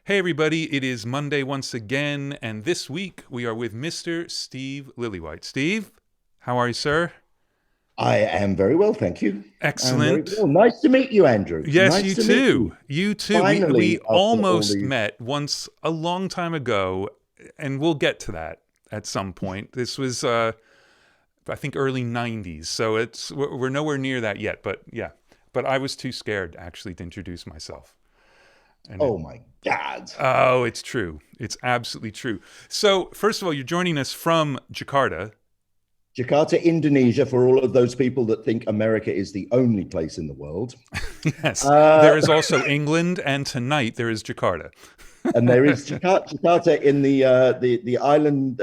Hey everybody, it is Monday once again, and this week we are with Mr. Steve Lillywhite. Steve, how are you, sir? I am very well, thank you. I'm very Excellent. well. Nice to meet you, Andrew. Yes, Nice you to meet too. you. You too. We Finally, after all almost these. met once a long time ago, and we'll get to that at some point. This was, I think, early '90s, so we're nowhere near that yet. But yeah, but I was too scared actually to introduce myself. And Oh my God. oh, it's true. It's absolutely true. So first of all, you're joining us from Jakarta. Jakarta, Indonesia, for all of those people that think America is the only place in the world. Yes, Uh, there is also England, and tonight there is Jakarta. and there is Jakarta in the island.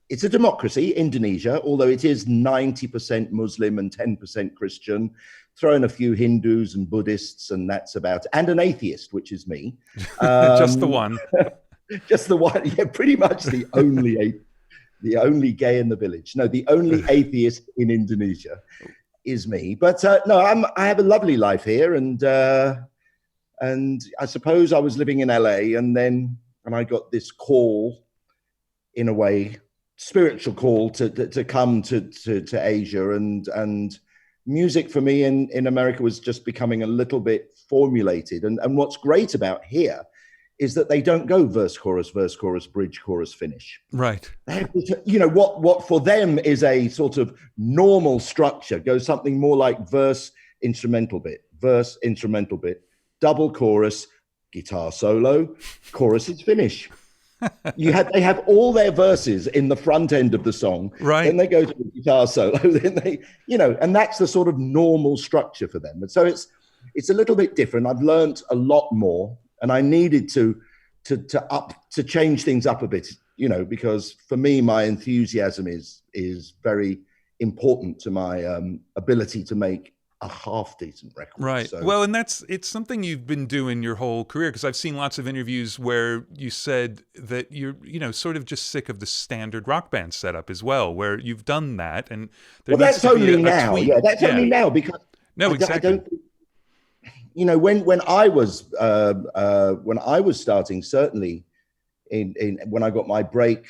It's a democracy, Indonesia, although it is 90% Muslim and 10% Christian. Throw in a few Hindus and Buddhists, and that's about, and an atheist, which is me. Just the one. Just the one, yeah, pretty much the only gay in the village. No, the only atheist in Indonesia is me. But no, I have a lovely life here, and I suppose I was living in LA, and I got this call, in a way, spiritual call to come to Asia, and music for me in America was just becoming a little bit formulated. And what's great about here is that they don't go verse, chorus, bridge, chorus, finish. Right. You know, what for them is a sort of normal structure goes something more like verse, instrumental bit, double chorus, guitar solo, chorus is finish. They have all their verses in the front end of the song. Right. Then they go to the guitar solo. Then and that's the sort of normal structure for them. And so it's a little bit different. I've learned a lot more, and I needed to change things up a bit, because for me, my enthusiasm is very important to my ability to make a half decent record. Right. So, Well, and it's something you've been doing your whole career, because I've seen lots of interviews where you said that you're, sort of just sick of the standard rock band setup as well, where you've done that, and that's only now. Yeah, that's only now, because no, exactly. I don't. When I was starting, certainly when I got my break,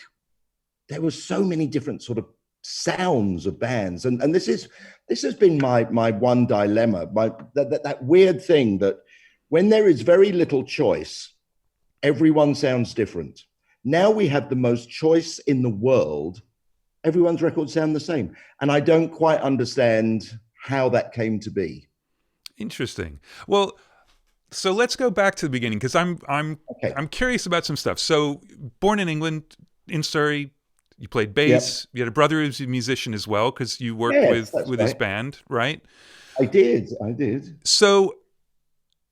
there was so many different sort of sounds of bands, and this has been my one dilemma, that weird thing that when there is very little choice, everyone sounds different. Now we have the most choice in the world, everyone's records sound the same, and I don't quite understand how that came to be. Interesting. Well, so let's go back to the beginning, because I'm curious about some stuff. So, born in England, in Surrey, you played bass. Yep. You had a brother who's a musician as well, because you worked with his band, right? I did. So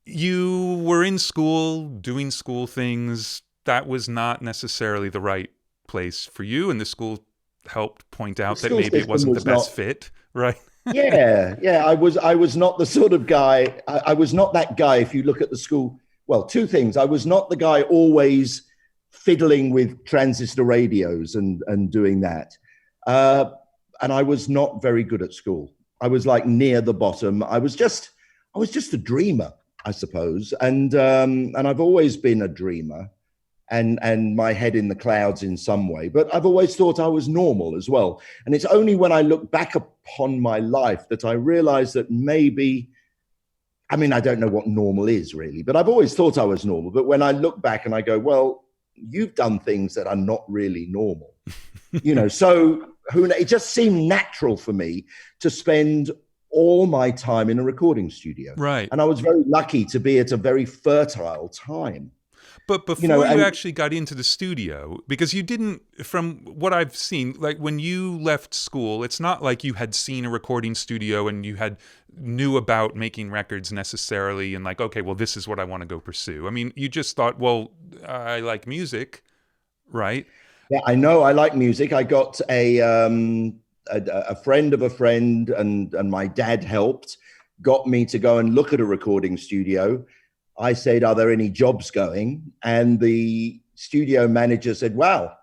you were in school, doing school things. That was not necessarily the right place for you, and the school helped point out that maybe it wasn't the best fit, right? Yeah. I was not the sort of guy. I was not that guy. If you look at the school, well, two things. I was not the guy always fiddling with transistor radios and doing that. And I was not very good at school. I was like near the bottom. I was just a dreamer, I suppose. And I've always been a dreamer, and my head in the clouds in some way, but I've always thought I was normal as well. And it's only when I look back upon my life that I realize that maybe, I don't know what normal is really, but I've always thought I was normal. But when I look back and I go, well, you've done things that are not really normal, so it just seemed natural for me to spend all my time in a recording studio. Right. And I was very lucky to be at a very fertile time. But before you actually got into the studio, because you didn't, from what I've seen, like when you left school, it's not like you had seen a recording studio and you knew about making records necessarily, and like, okay, well, this is what I want to go pursue. You just thought, well, I like music, right? Yeah, I know I like music. I got a friend of a friend, and my dad helped, got me to go and look at a recording studio. I said, are there any jobs going? And the studio manager said, wow,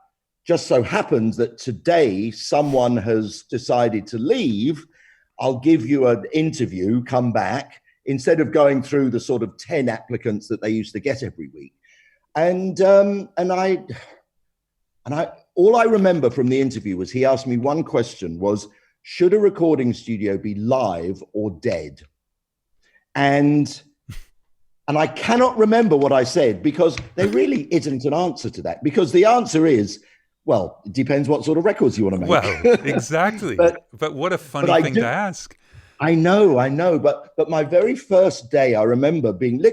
just so happens that today someone has decided to leave. I'll give you an interview, come back. instead of going through the sort of 10 applicants that they used to get every week. And I all I remember from the interview was he asked me one question, was, should a recording studio be live or dead? And I cannot remember what I said, because there really isn't an answer to that, because the answer is, well, it depends what sort of records you want to make. Well, exactly. but what a funny thing to ask. I know. But my very first day, I remember being,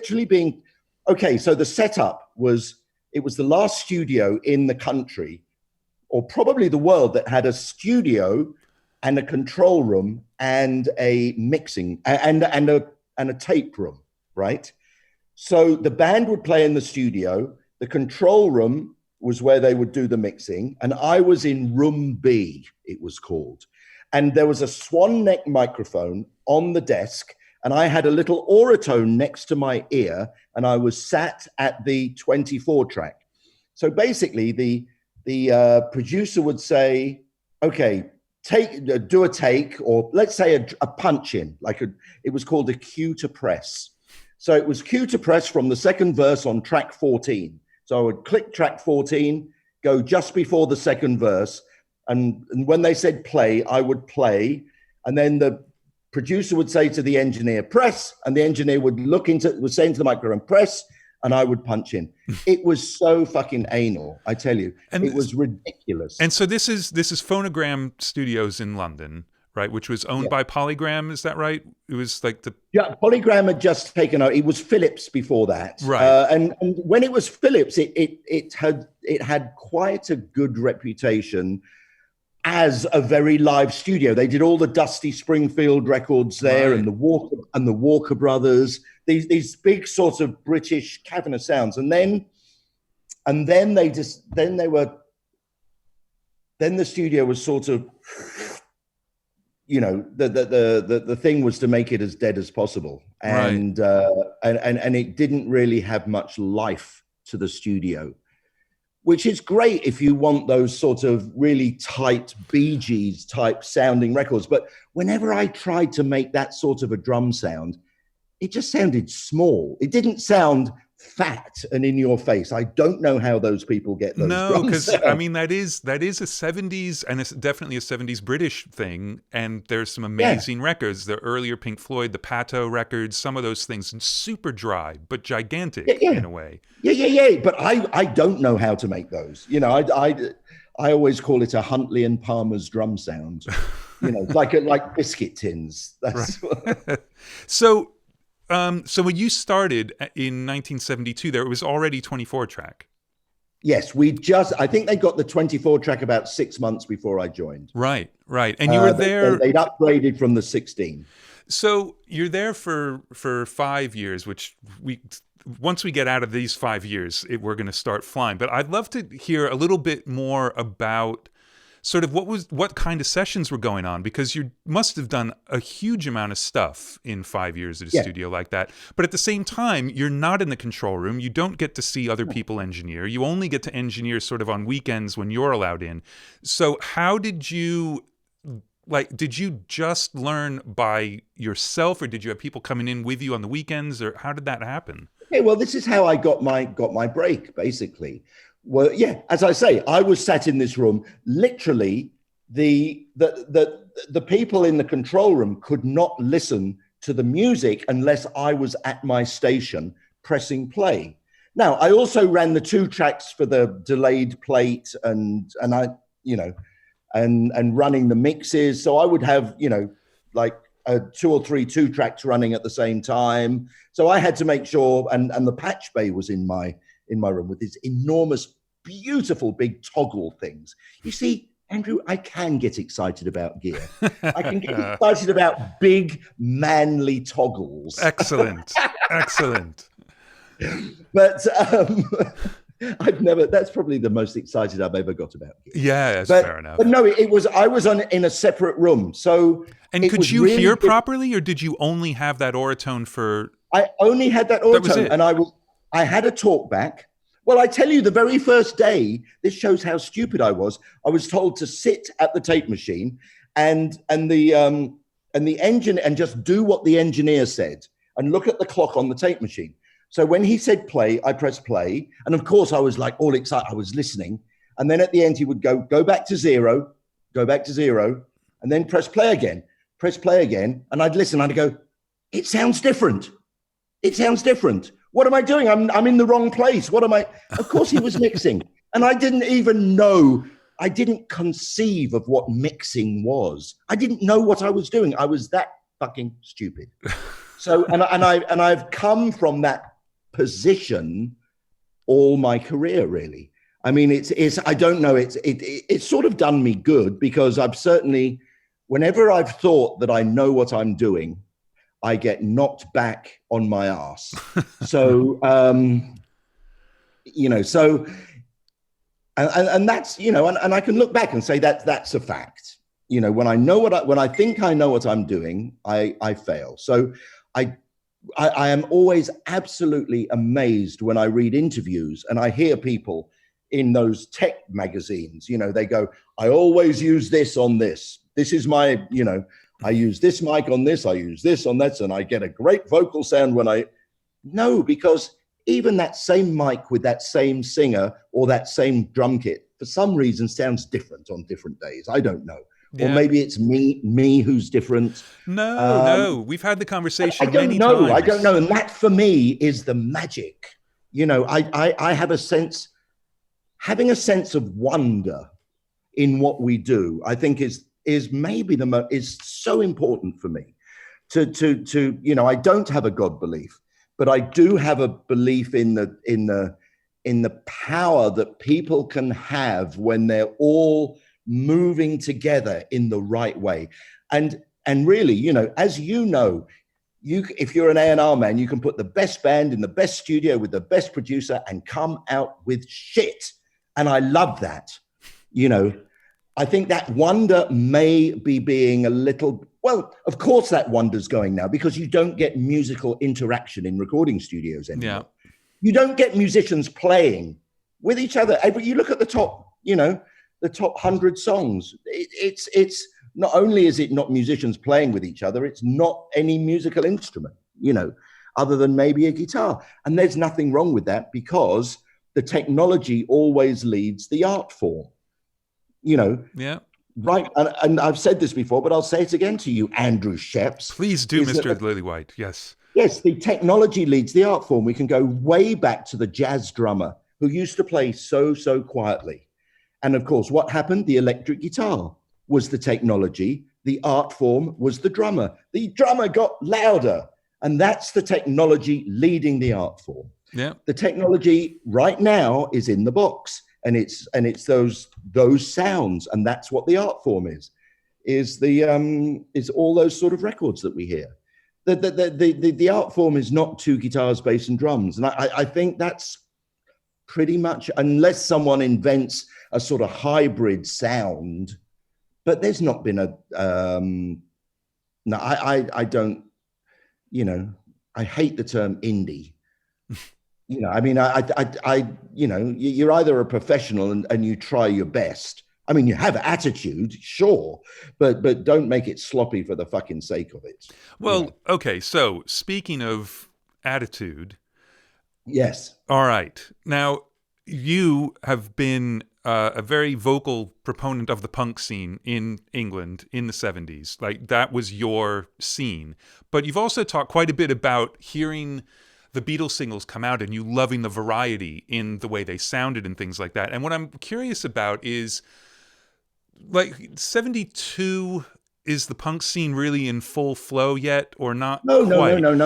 okay, so the setup was, it was the last studio in the country, or probably the world, that had a studio and a control room and a mixing and a tape room, right? So the band would play in the studio, the control room was where they would do the mixing, and I was in room B, it was called. And there was a swan neck microphone on the desk, and I had a little Auratone next to my ear, and I was sat at the 24 track. So basically the producer would say, okay, do a take, or let's say a punch in, it was called a cue to press. So it was cue to press from the second verse on track 14. So I would click track 14, go just before the second verse. And when they said play, I would play. And then the producer would say to the engineer, press. And the engineer would was saying to the microphone, press. And I would punch in. It was so fucking anal, I tell you. And it was ridiculous. And so this is Phonogram Studios in London, right? Which was owned by Polygram, is that right? It was like Yeah, Polygram had just taken over. It was Philips before that. Right. And when it was Philips, it had quite a good reputation as a very live studio. They did all the Dusty Springfield records there, right, and the Walker Brothers, these big sort of British cavernous sounds. And then the studio was sort of, you know, the thing was to make it as dead as possible. And right. and it didn't really have much life to the studio, which is great if you want those sort of really tight Bee Gees type sounding records. But whenever I tried to make that sort of a drum sound, it just sounded small. It didn't sound fat and in your face. I don't know how those people get those drums. No, because I mean, that is a 70s, and it's definitely a 70s British thing. And there's some amazing records. The earlier Pink Floyd, the Pato records, some of those things, super dry, but gigantic in a way. Yeah. But I don't know how to make those. You know, I always call it a Huntley and Palmer's drum sound. You know, like biscuit tins. That's right. So when you started in 1972, there it was already 24 track. Yes, I think they got the 24 track about 6 months before I joined. Right. And you were there. They'd upgraded from the 16. So you're there for 5 years, which once we get out of these 5 years, we're going to start flying. But I'd love to hear a little bit more about sort of what kind of sessions were going on, because you must have done a huge amount of stuff in 5 years at a studio like that. But at the same time, you're not in the control room. You don't get to see other people engineer. You only get to engineer sort of on weekends when you're allowed in. So how did you just learn by yourself, or did you have people coming in with you on the weekends, or how did that happen? Okay, well, this is how I got my break, basically. Well, yeah, as I say, I was sat in this room. Literally, the people in the control room could not listen to the music unless I was at my station pressing play. Now, I also ran the 2 tracks for the delayed plate and I, you know, and running the mixes. So I would have, you know, like 2 or 3 2 tracks running at the same time. So I had to make sure, and the patch bay was in my room with these enormous, beautiful big toggle things. You see, Andrew, I can get excited about gear. I can get excited about big, manly toggles. Excellent. But that's probably the most excited I've ever got about gear. Yeah, that's fair enough. But no, I was in a separate room. So and could you really hear properly, or did you only have that Auratone for? I only had that Auratone, and I had a talkback. Well, I tell you, the very first day, this shows how stupid I was told to sit at the tape machine and the engine and just do what the engineer said. and look at the clock on the tape machine. So when he said play, I pressed play. And of course, I was like all excited. I was listening. And then at the end, he would go back to zero, and then press play again. And I'd listen. I'd go, it sounds different. What am I doing? I'm in the wrong place. What am I? Of course, he was mixing. And I didn't even know. I didn't conceive of what mixing was. I didn't know what I was doing. I was that fucking stupid. So, and I've come from that position all my career, really. I mean, it's I don't know, it's sort of done me good, because I've certainly, whenever I've thought that I know what I'm doing, I get knocked back on my ass. So, you know, so, and that's, you know, and I can look back and say that's a fact. You know, when I think I know what I'm doing, I fail. So I am always absolutely amazed when I read interviews and I hear people in those tech magazines, you know, they go, I always use this on this. This is my, you know, I use this mic on this, I use this on that, and I get a great vocal sound when no, because even that same mic with that same singer or that same drum kit, for some reason, sounds different on different days. I don't know. Yeah. Or maybe it's me who's different. No, we've had the conversation many times. I don't know. And that for me is the magic. You know, I have having a sense of wonder in what we do, I think is maybe is so important for me to, you know, I don't have a God belief, but I do have a belief in the power that people can have when they're all moving together in the right way. And really, you know, as you know, if you're an A&R man, you can put the best band in the best studio with the best producer and come out with shit. And I love that. You know, I think that wonder may be being a little, well, of course that wonder's going now, because you don't get musical interaction in recording studios anymore. Yeah. You don't get musicians playing with each other. You look at the top, you know, the top 100 songs. It's not only is it not musicians playing with each other, it's not any musical instrument, you know, other than maybe a guitar. And there's nothing wrong with that, because the technology always leads the art form, you know. Yeah. Right. And I've said this before, but I'll say it again to you, Andrew Scheps. Please do, Mr. Lillywhite. Yes. Yes, the technology leads the art form. We can go way back to the jazz drummer who used to play so quietly. And of course, what happened? The electric guitar was the technology. The art form was the drummer. The drummer got louder. And that's the technology leading the art form. Yeah. The technology right now is in the box. And it's those sounds. And that's what the art form is all those sort of records that we hear. The art form is not two guitars, bass, and drums. And I think that's pretty much, unless someone invents a sort of hybrid sound, but there's not been I don't, you know, I hate the term indie. You know, I mean, I you know, you're either a professional and you try your best. I mean, you have attitude, sure, but don't make it sloppy for the fucking sake of it. Well, you know? Okay, so speaking of attitude. Yes. All right. Now, you have been a very vocal proponent of the punk scene in England in the 70s. Like, that was your scene. But you've also talked quite a bit about hearing the Beatles singles come out and you loving the variety in the way they sounded and things like that. And what I'm curious about is, like, 72, is the punk scene really in full flow yet, or not? No.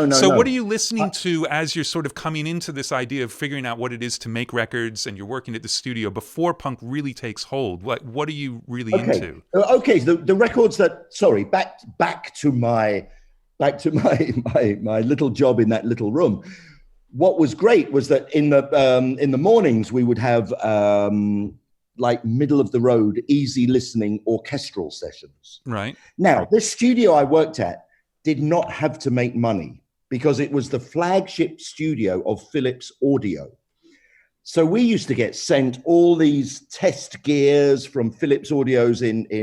So what are you listening to as you're sort of coming into this idea of figuring out what it is to make records, and you're working at the studio before punk really takes hold? What are you really into? Okay, the records that, sorry, back to my little job in that little room. What was great was that in the mornings we would have like middle of the road, easy listening orchestral sessions. Right. Now, this studio I worked at did not have to make money because it was the flagship studio of Philips Audio. So we used to get sent all these test gears from Philips Audios in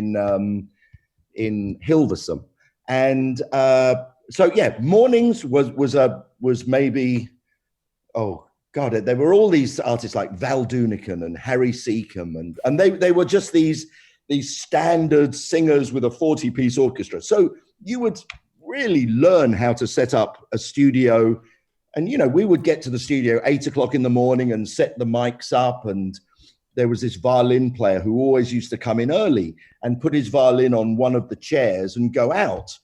Hilversum. And So yeah, mornings was maybe, oh God, there were all these artists like Val Doonican and Harry Seacombe, and they were just these standard singers with a 40-piece orchestra. So you would really learn how to set up a studio. And, you know, we would get to the studio 8 o'clock in the morning and set the mics up. And there was this violin player who always used to come in early and put his violin on one of the chairs and go out.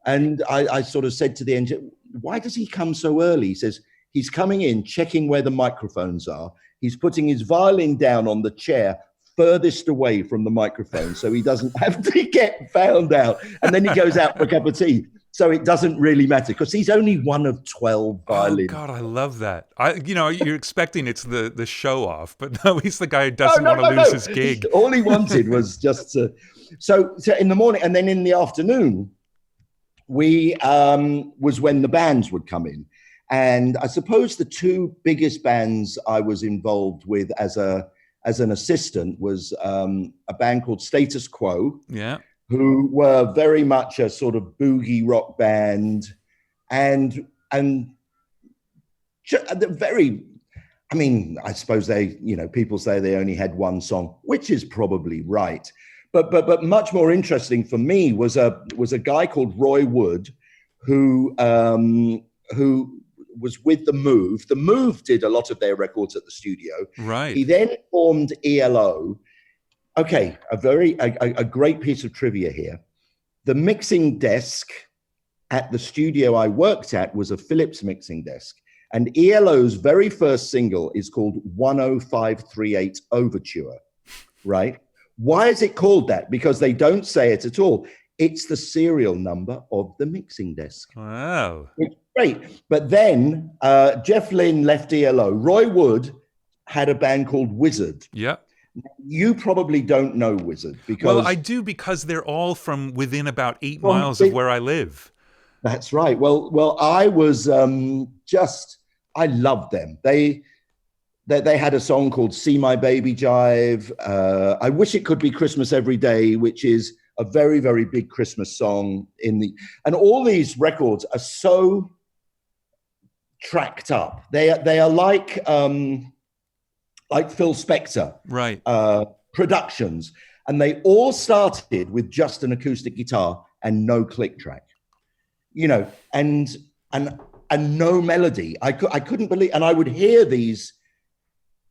And I sort of said to the engineer, why does he come so early? He says, he's coming in, checking where the microphones are. He's putting his violin down on the chair furthest away from the microphone so he doesn't have to get found out. And then he goes out for a cup of tea. So it doesn't really matter because he's only one of 12 violins. Oh God, I love that. You're expecting it's the show off, but no, he's the guy who doesn't want to lose his gig. All he wanted was just to. So in the morning, and then in the afternoon, we was when the bands would come in. And I suppose the two biggest bands I was involved with as an assistant was a band called Status Quo. Yeah. Who were very much a sort of boogie rock band, and very, I mean, I suppose they, you know, people say they only had one song, which is probably right, but much more interesting for me was a guy called Roy Wood, who was with The Move. The Move did a lot of their records at the studio. Right. He then formed ELO. Okay, a great piece of trivia here. The mixing desk at the studio I worked at was a Philips mixing desk. And ELO's very first single is called 10538 Overture, right? Why is it called that? Because they don't say it at all. It's the serial number of the mixing desk. Wow. It's great. But then Jeff Lynne left ELO. Roy Wood had a band called Wizard. Yeah. You probably don't know Wizard because... Well, I do because they're all from within about 8 miles of where I live. That's right. Well, I was I loved them. They had a song called See My Baby Jive. I Wish It Could Be Christmas Every Day, which is a very, very big Christmas song and all these records are so tracked up. They are like Phil Spector, right? Productions, and they all started with just an acoustic guitar and no click track, you know, and no melody. I couldn't believe, and I would hear these.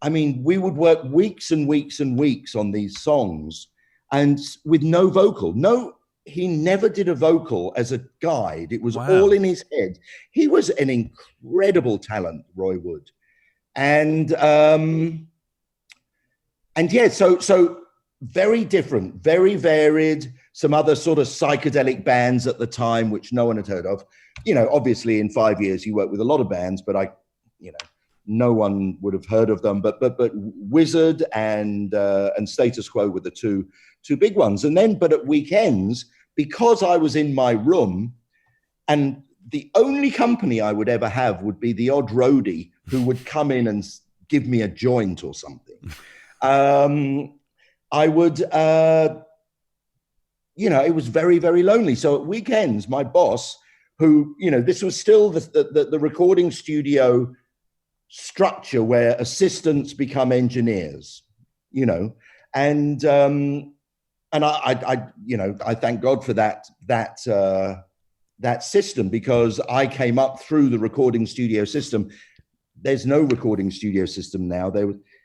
I mean, we would work weeks and weeks and weeks on these songs, and with no vocal. No, he never did a vocal as a guide. It was all in his head. He was an incredible talent, Roy Wood, and yeah, so very different, very varied. Some other sort of psychedelic bands at the time, which no one had heard of. You know, obviously in 5 years you work with a lot of bands, but no one would have heard of them. But Wizard and Status Quo were the two big ones. And then, but at weekends, because I was in my room, and the only company I would ever have would be the odd roadie who would come in and give me a joint or something. I would, it was very, very lonely. So at weekends, my boss, who, this was still the recording studio structure where assistants become engineers, and I thank God for that system, because I came up through the recording studio system. There's no recording studio system now.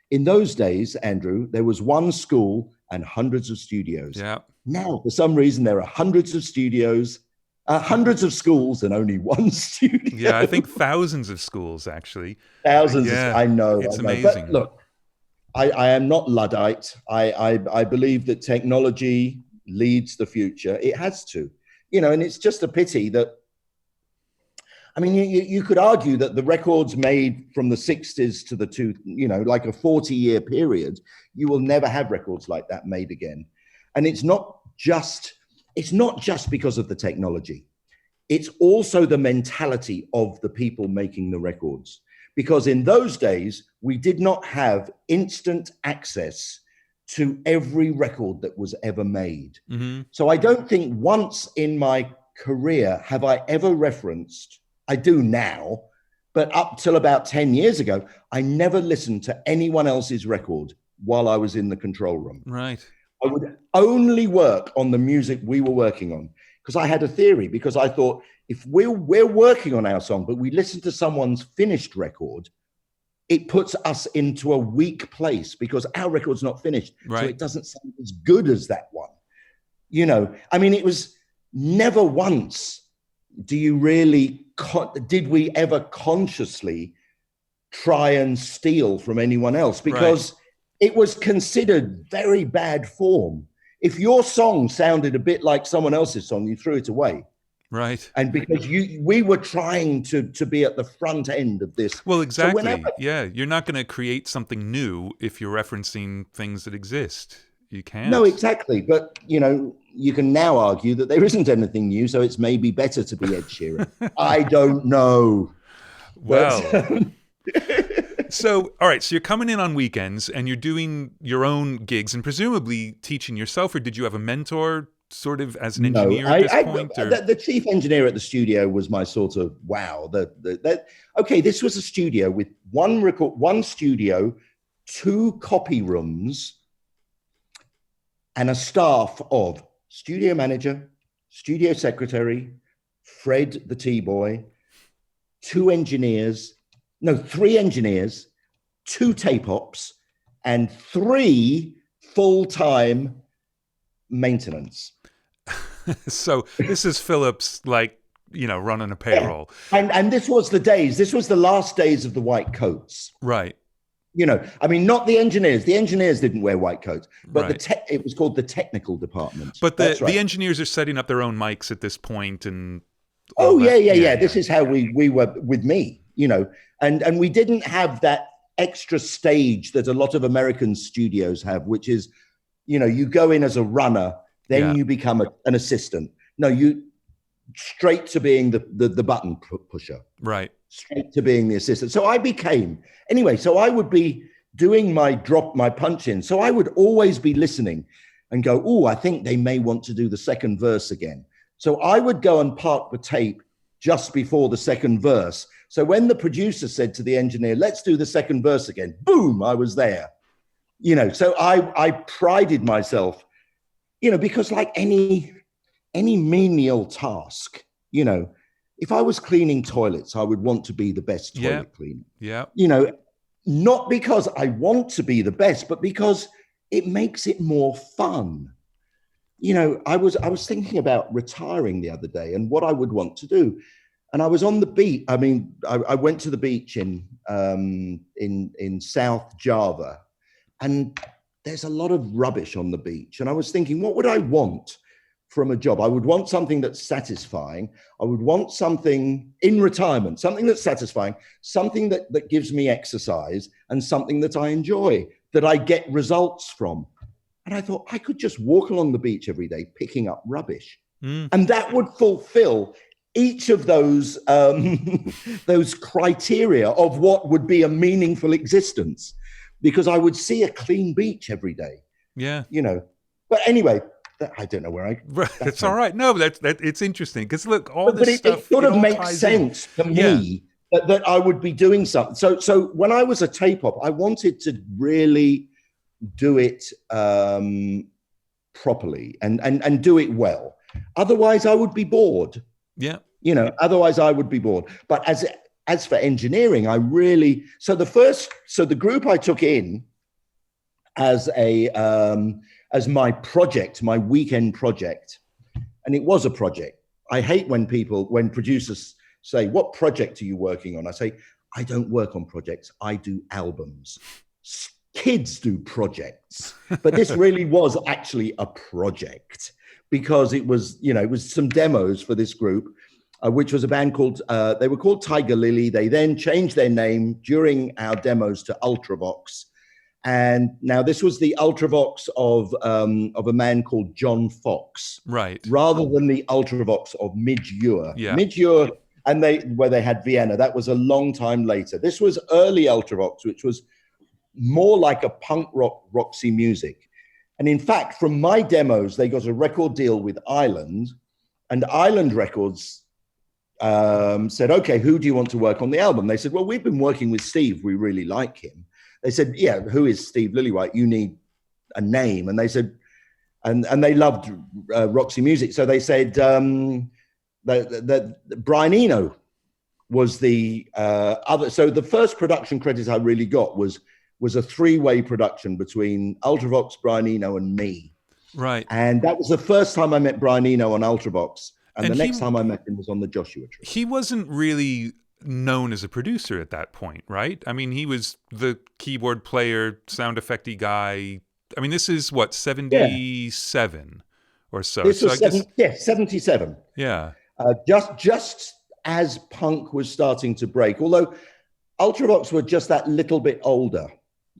In those days, Andrew, there was one school and hundreds of studios. Yeah. Now, for some reason, there are hundreds of studios, hundreds of schools, and only one studio. Yeah, I think thousands of schools, actually. Thousands. Yeah, I know. It's I know. amazing. But look, I am not Luddite. I believe that technology leads the future. It has to, and it's just a pity that, you could argue that the records made from the 60s to the like a 40-year period, you will never have records like that made again. And it's not just because of the technology. It's also the mentality of the people making the records. Because in those days, we did not have instant access to every record that was ever made. Mm-hmm. So I don't think once in my career have I ever referenced, I do now, but up till about 10 years ago, I never listened to anyone else's record while I was in the control room. Right. I would only work on the music we were working on, because I had a theory, because I thought if we're working on our song, but we listen to someone's finished record, it puts us into a weak place because our record's not finished. Right. So it doesn't sound as good as that one. You know, I mean, it was never once did we ever consciously try and steal from anyone else, because it was considered very bad form. If your song sounded a bit like someone else's song, you threw it away. Right. And because we were trying to be at the front end of this. Well, exactly. So you're not going to create something new if you're referencing things that exist. You can't. No, exactly. But, you know, you can now argue that there isn't anything new, so it's maybe better to be Ed Sheeran. I don't know. Well. So, all right. So you're coming in on weekends and you're doing your own gigs and presumably teaching yourself, or did you have a mentor sort of as an engineer at this point? The chief engineer at the studio was my sort of, wow. Okay, this was a studio with one studio, 2 copy rooms, and a staff of studio manager, studio secretary, Fred the T-boy, 3 engineers, 2 tape ops, and 3 full-time maintenance. So this is Phillips, like, you know, running a payroll. Yeah. And this was the last days of the white coats. Right. You know, I mean, not the engineers. The engineers didn't wear white coats, but it was called the technical department. But the engineers are setting up their own mics at this point, and yeah. This is how we were with me, you know, and we didn't have that extra stage that a lot of American studios have, which is, you know, you go in as a runner, then you become an assistant. No, you straight to being the button pusher. Right. Straight to being the assistant. So I would be doing my punch in. So I would always be listening and go, oh, I think they may want to do the second verse again. So I would go and park the tape just before the second verse. So when the producer said to the engineer, let's do the second verse again, boom, I was there. You know, so I prided myself, you know, because like any menial task, you know, if I was cleaning toilets, I would want to be the best toilet cleaner. Yeah. You know, not because I want to be the best, but because it makes it more fun. You know, I was thinking about retiring the other day and what I would want to do. And I was on the beach. I mean, I went to the beach in South Java, and there's a lot of rubbish on the beach. And I was thinking, what would I want from a job? I would want something that's satisfying. I would want something in retirement, something that's satisfying, something that gives me exercise, and something that I enjoy, that I get results from. And I thought I could just walk along the beach every day picking up rubbish. And that would fulfill each of those criteria of what would be a meaningful existence, because I would see a clean beach every day. Yeah. You know, but anyway, I don't know where it's all right. No, that it's interesting because look, this stuff. It sort of makes sense to me that I would be doing something. So when I was a tape op, I wanted to really do it properly and do it well. Otherwise, I would be bored. Yeah. You know, otherwise I would be bored. But as for engineering, the group I took in as my project, my weekend project, and it was a project. I hate when producers say, what project are you working on? I say, I don't work on projects. I do albums. Kids do projects. But this really was actually a project, because it was some demos for this group, which was a band called, they were called Tiger Lily. They then changed their name during our demos to Ultravox. And now this was the Ultravox of a man called John Fox, right? Rather than the Ultravox of Midge Ure. Yeah. Midge Ure, and where they had Vienna. That was a long time later. This was early Ultravox, which was more like a punk Roxy music. And in fact, from my demos, they got a record deal with Island, And Island Records said, okay, who do you want to work on the album? They said, well, we've been working with Steve. We really like him. They said, yeah, who is Steve Lillywhite? You need a name. And they said, and they loved Roxy Music. So they said that Brian Eno was the other. So the first production credit I really got was a three-way production between Ultravox, Brian Eno, and me. Right. And that was the first time I met Brian Eno on Ultravox. And the next time I met him was on the Joshua Tree. He wasn't really known as a producer at that point, right? I mean, he was the keyboard player, sound effecty guy. I mean, this is what, 77 or so? This was 77. Yeah. Just as punk was starting to break, although Ultravox were just that little bit older.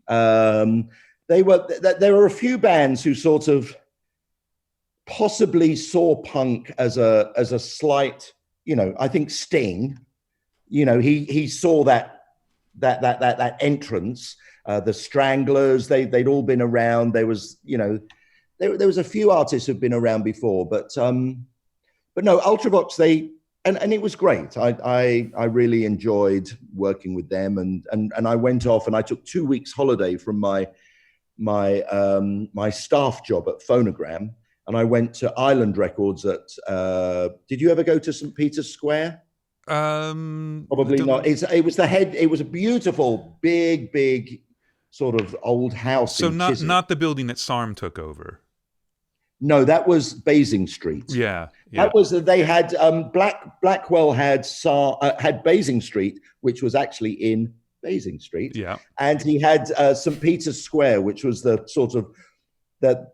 There were a few bands who sort of possibly saw punk as a slight, I think Sting, he saw that entrance. The Stranglers, they'd all been around. There was, there was a few artists who've been around before, but no, Ultravox, and it was great. I really enjoyed working with them, and I went off and I took 2 weeks holiday from my staff job at Phonogram, and I went to Island Records at. Did you ever go to St. Peter's Square? Probably not. It was the head. It was a beautiful, big sort of old house. So not the building that Sarm took over. No, that was Basing Street. Yeah. That was they had Blackwell had Basing Street, which was actually in Basing Street. Yeah. And he had St. Peter's Square, which was the sort of the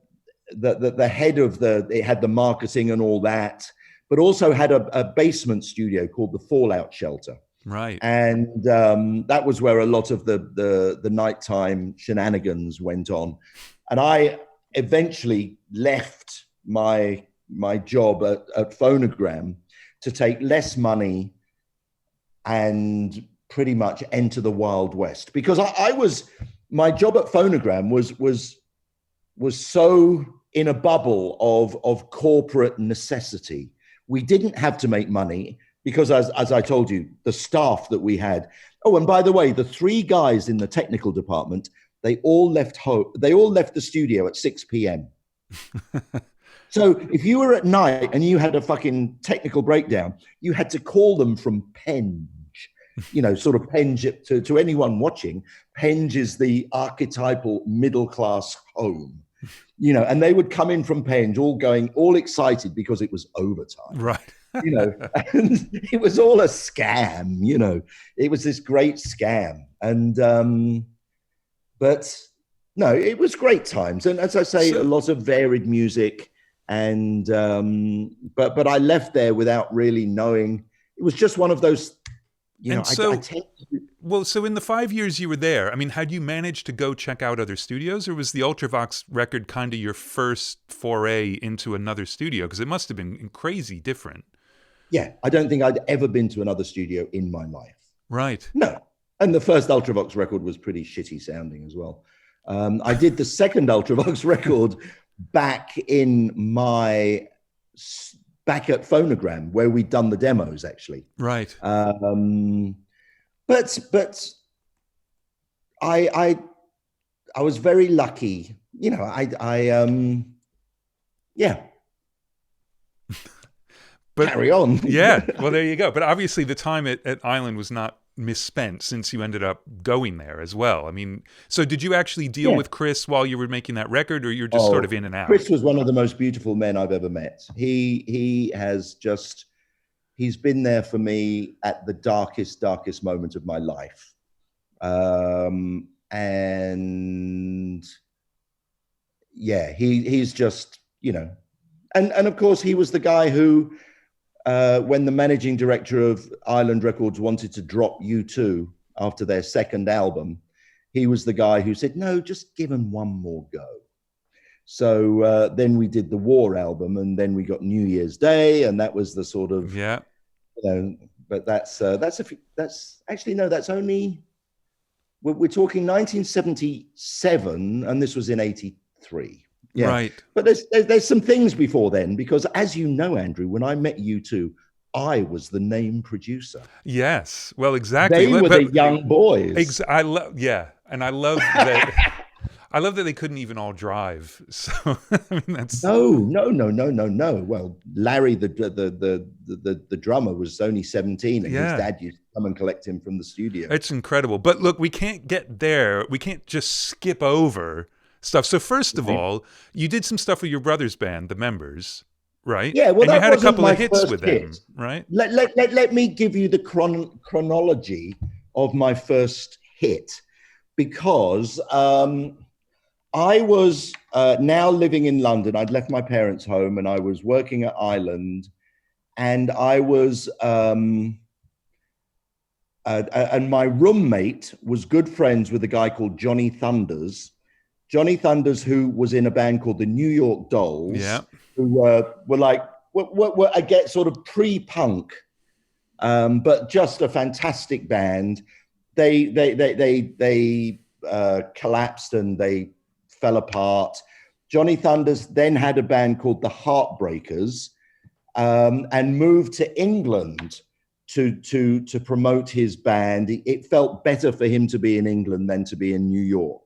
head of it had the marketing and all that, but also had a basement studio called the Fallout Shelter. Right. And that was where a lot of the nighttime shenanigans went on. And I eventually left my job at Phonogram to take less money and pretty much enter the Wild West, because my job at Phonogram was so in a bubble of corporate necessity. We didn't have to make money because, as I told you, the staff that we had. Oh, and by the way, the three guys in the technical department, they all left the studio at 6 p.m. So if you were at night and you had a fucking technical breakdown, you had to call them from Penge. Sort of Penge, to anyone watching, Penge is the archetypal middle-class home, and they would come in from Penge all excited because it was overtime. Right. And it was all a scam, it was this great scam. And, but no, it was great times. And as I say, a lot of varied music. And, but I left there without really knowing. It was just one of those, So in the 5 years you were there, I mean, had you managed to go check out other studios, or was the Ultravox record kind of your first foray into another studio? Because it must have been crazy different. Yeah, I don't think I'd ever been to another studio in my life. Right. No. And the first Ultravox record was pretty shitty sounding as well. I did the second Ultravox record back at Phonogram, where we'd done the demos, actually. Right. But I was very lucky, yeah. But carry on. Yeah. Well, there you go. But obviously the time at Island was not misspent, since you ended up going there as well. I mean, so did you actually deal with Chris while you were making that record, or you're just sort of in and out? Chris was one of the most beautiful men I've ever met. He's been there for me at the darkest moment of my life. And yeah, he's just, and of course he was the guy who, when the managing director of Island Records wanted to drop U2 after their second album, he was the guy who said, no, just give them one more go. So then we did the War album, and then we got New Year's Day, and that was the sort of, but that's only, we're talking 1977, and this was in 83. Yeah. Right. But there's some things before then, because as you know, Andrew, when I met you two, I was the name producer. Yes. Well, exactly. They were the young boys. I love, yeah, and I love that. I love that they couldn't even all drive. So I mean, that's No. Well, Larry, the drummer, was only 17, and his dad used to come and collect him from the studio. It's incredible. But look, we can't get there. We can't just skip over stuff. So first of all, you did some stuff with your brother's band, the Members, right? Yeah, well, and that you had a wasn't couple my of hits first with hit. them, right? Let me give you the chronology of my first hit, because I was now living in London. I'd left my parents' home and I was working at Island, and I was and my roommate was good friends with a guy called Johnny Thunders. Johnny Thunders, who was in a band called the New York Dolls, who were like, I get sort of pre-punk, but just a fantastic band. They collapsed and they fell apart. Johnny Thunders then had a band called the Heartbreakers, and moved to England to promote his band. It felt better for him to be in England than to be in New York.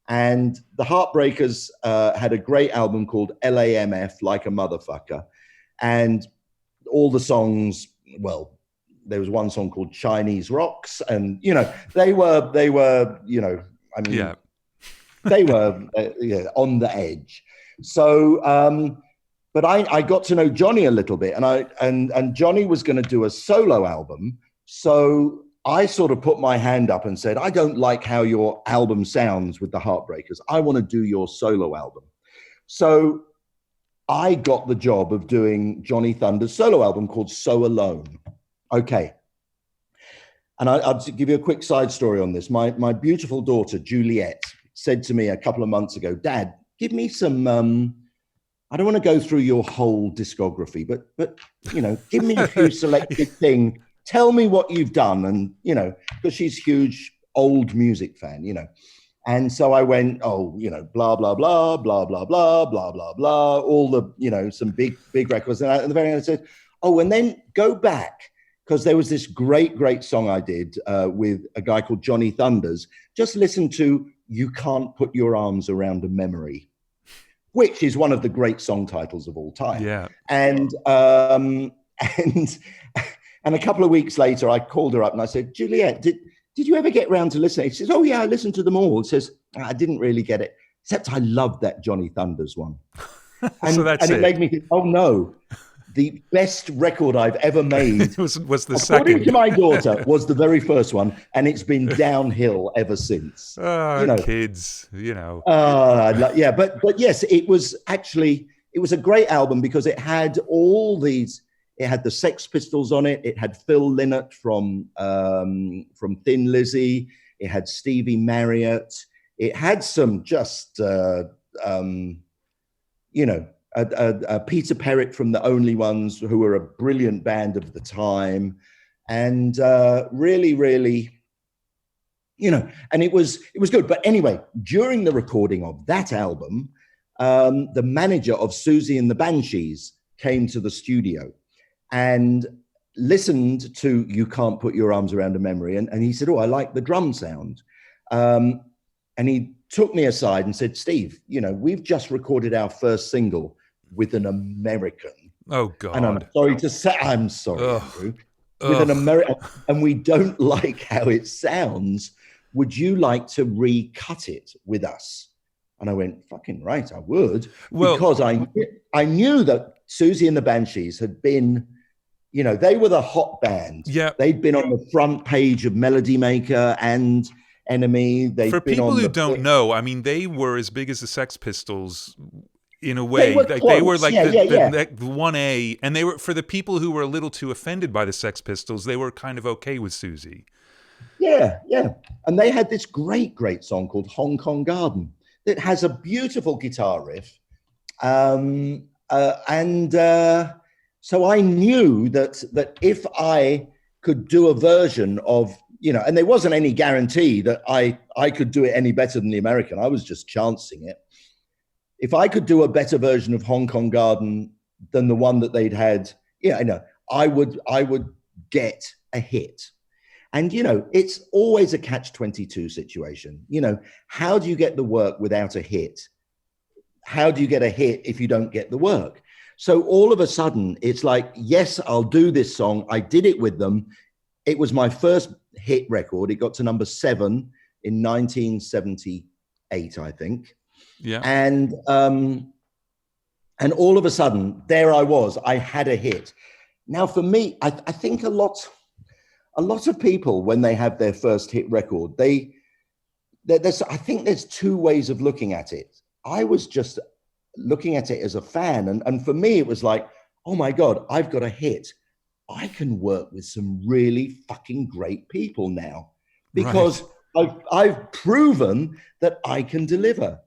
And the Heartbreakers had a great album called LAMF, Like a Motherfucker. And all the songs, well, there was one song called Chinese Rocks. And, you know, they were, you know, I mean, they were on the edge. So, but I got to know Johnny a little bit, and Johnny was going to do a solo album. So I sort of put my hand up and said, I don't like how your album sounds with the Heartbreakers. I want to do your solo album. So I got the job of doing Johnny Thunder's solo album called So Alone. Okay. And I'll give you a quick side story on this. My beautiful daughter, Juliet, said to me a couple of months ago, Dad, give me some, I don't want to go through your whole discography, but you know, give me a few selected things. Tell me what you've done. And, you know, because she's a huge old music fan, you know. And so I went, oh, you know, blah, blah, blah, blah, blah, blah, blah, blah, blah, all the, you know, some big records. And at the very end I said, oh, and then go back, because there was this great song I did with a guy called Johnny Thunders. Just listen to You Can't Put Your Arms Around a Memory, which is one of the great song titles of all time. Yeah. And a couple of weeks later, I called her up and I said, Juliet, did you ever get round to listening? She says, oh yeah, I listened to them all. She says, I didn't really get it, except I loved that Johnny Thunders one. And, so that's it made me think, oh no, the best record I've ever made was the according second. to my daughter, was the very first one, and it's been downhill ever since. You know, kids, you know. Yeah, but yes, it was a great album because it had all these. It had the Sex Pistols on it. It had Phil Lynott from Thin Lizzy. It had Stevie Marriott. It had some just you know. Peter Perrett from The Only Ones, who were a brilliant band of the time, and really, you know, and it was good. But anyway, during the recording of that album, the manager of Susie and the Banshees came to the studio and listened to You Can't Put Your Arms Around a Memory, and he said, oh, I like the drum sound. And he took me aside and said, Steve, you know, we've just recorded our first single with an American. Oh, God. And I'm sorry to say, Andrew, with an American, and we don't like how it sounds. Would you like to recut it with us? And I went, fucking right, I would. Well, because I knew that Susie and the Banshees had been, you know, they were the hot band. Yeah. They'd been on the front page of Melody Maker and Enemy. For people who don't know, I mean, they were as big as the Sex Pistols in a way. They were like the 1A, and they were, for the people who were a little too offended by the Sex Pistols, they were kind of okay with Susie. Yeah. And they had this great song called Hong Kong Garden that has a beautiful guitar riff. So I knew that if I could do a version of, you know, and there wasn't any guarantee that I could do it any better than the American. I was just chancing it. if I could do a better version of Hong Kong Garden than the one that they'd had, yeah, I know, I would get a hit. And, you know, it's always a catch-22 situation. You know, how do you get the work without a hit? How do you get a hit if you don't get the work? So all of a sudden, it's like, yes, I'll do this song. I did it with them. It was my first hit record. It got to number 7 in 1978, I think. Yeah. And all of a sudden, there I was. I had a hit. Now, for me, I think a lot of people, when they have their first hit record, I think there's two ways of looking at it. I was just looking at it as a fan. And for me, it was like, oh my God, I've got a hit. I can work with some really fucking great people now because I've proven that I can deliver.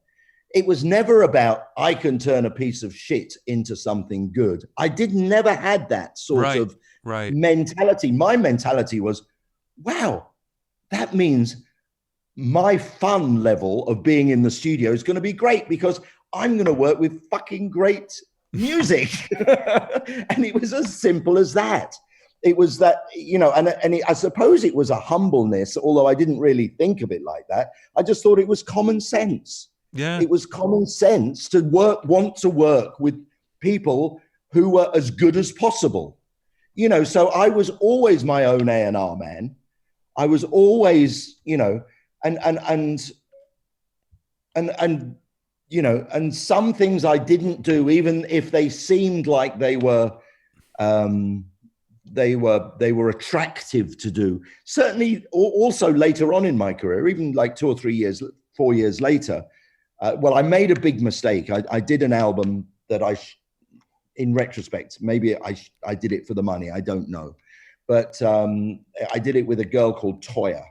It was never about, I can turn a piece of shit into something good. I never had that sort of mentality. My mentality was, wow, that means my fun level of being in the studio is going to be great because I'm going to work with fucking great music. And it was as simple as that. It was that, you know, I suppose it was a humbleness, although I didn't really think of it like that. I just thought it was common sense. Yeah. It was common sense to want to work with people who were as good as possible. You know, so I was always my own A&R man. I was always, you know, and you know, and some things I didn't do, even if they seemed like they were attractive to do. Certainly, also later on in my career, even like 2 or 3 years, 4 years later. Well, I made a big mistake. I did an album that in retrospect, maybe I did it for the money. I don't know. But I did it with a girl called Toya,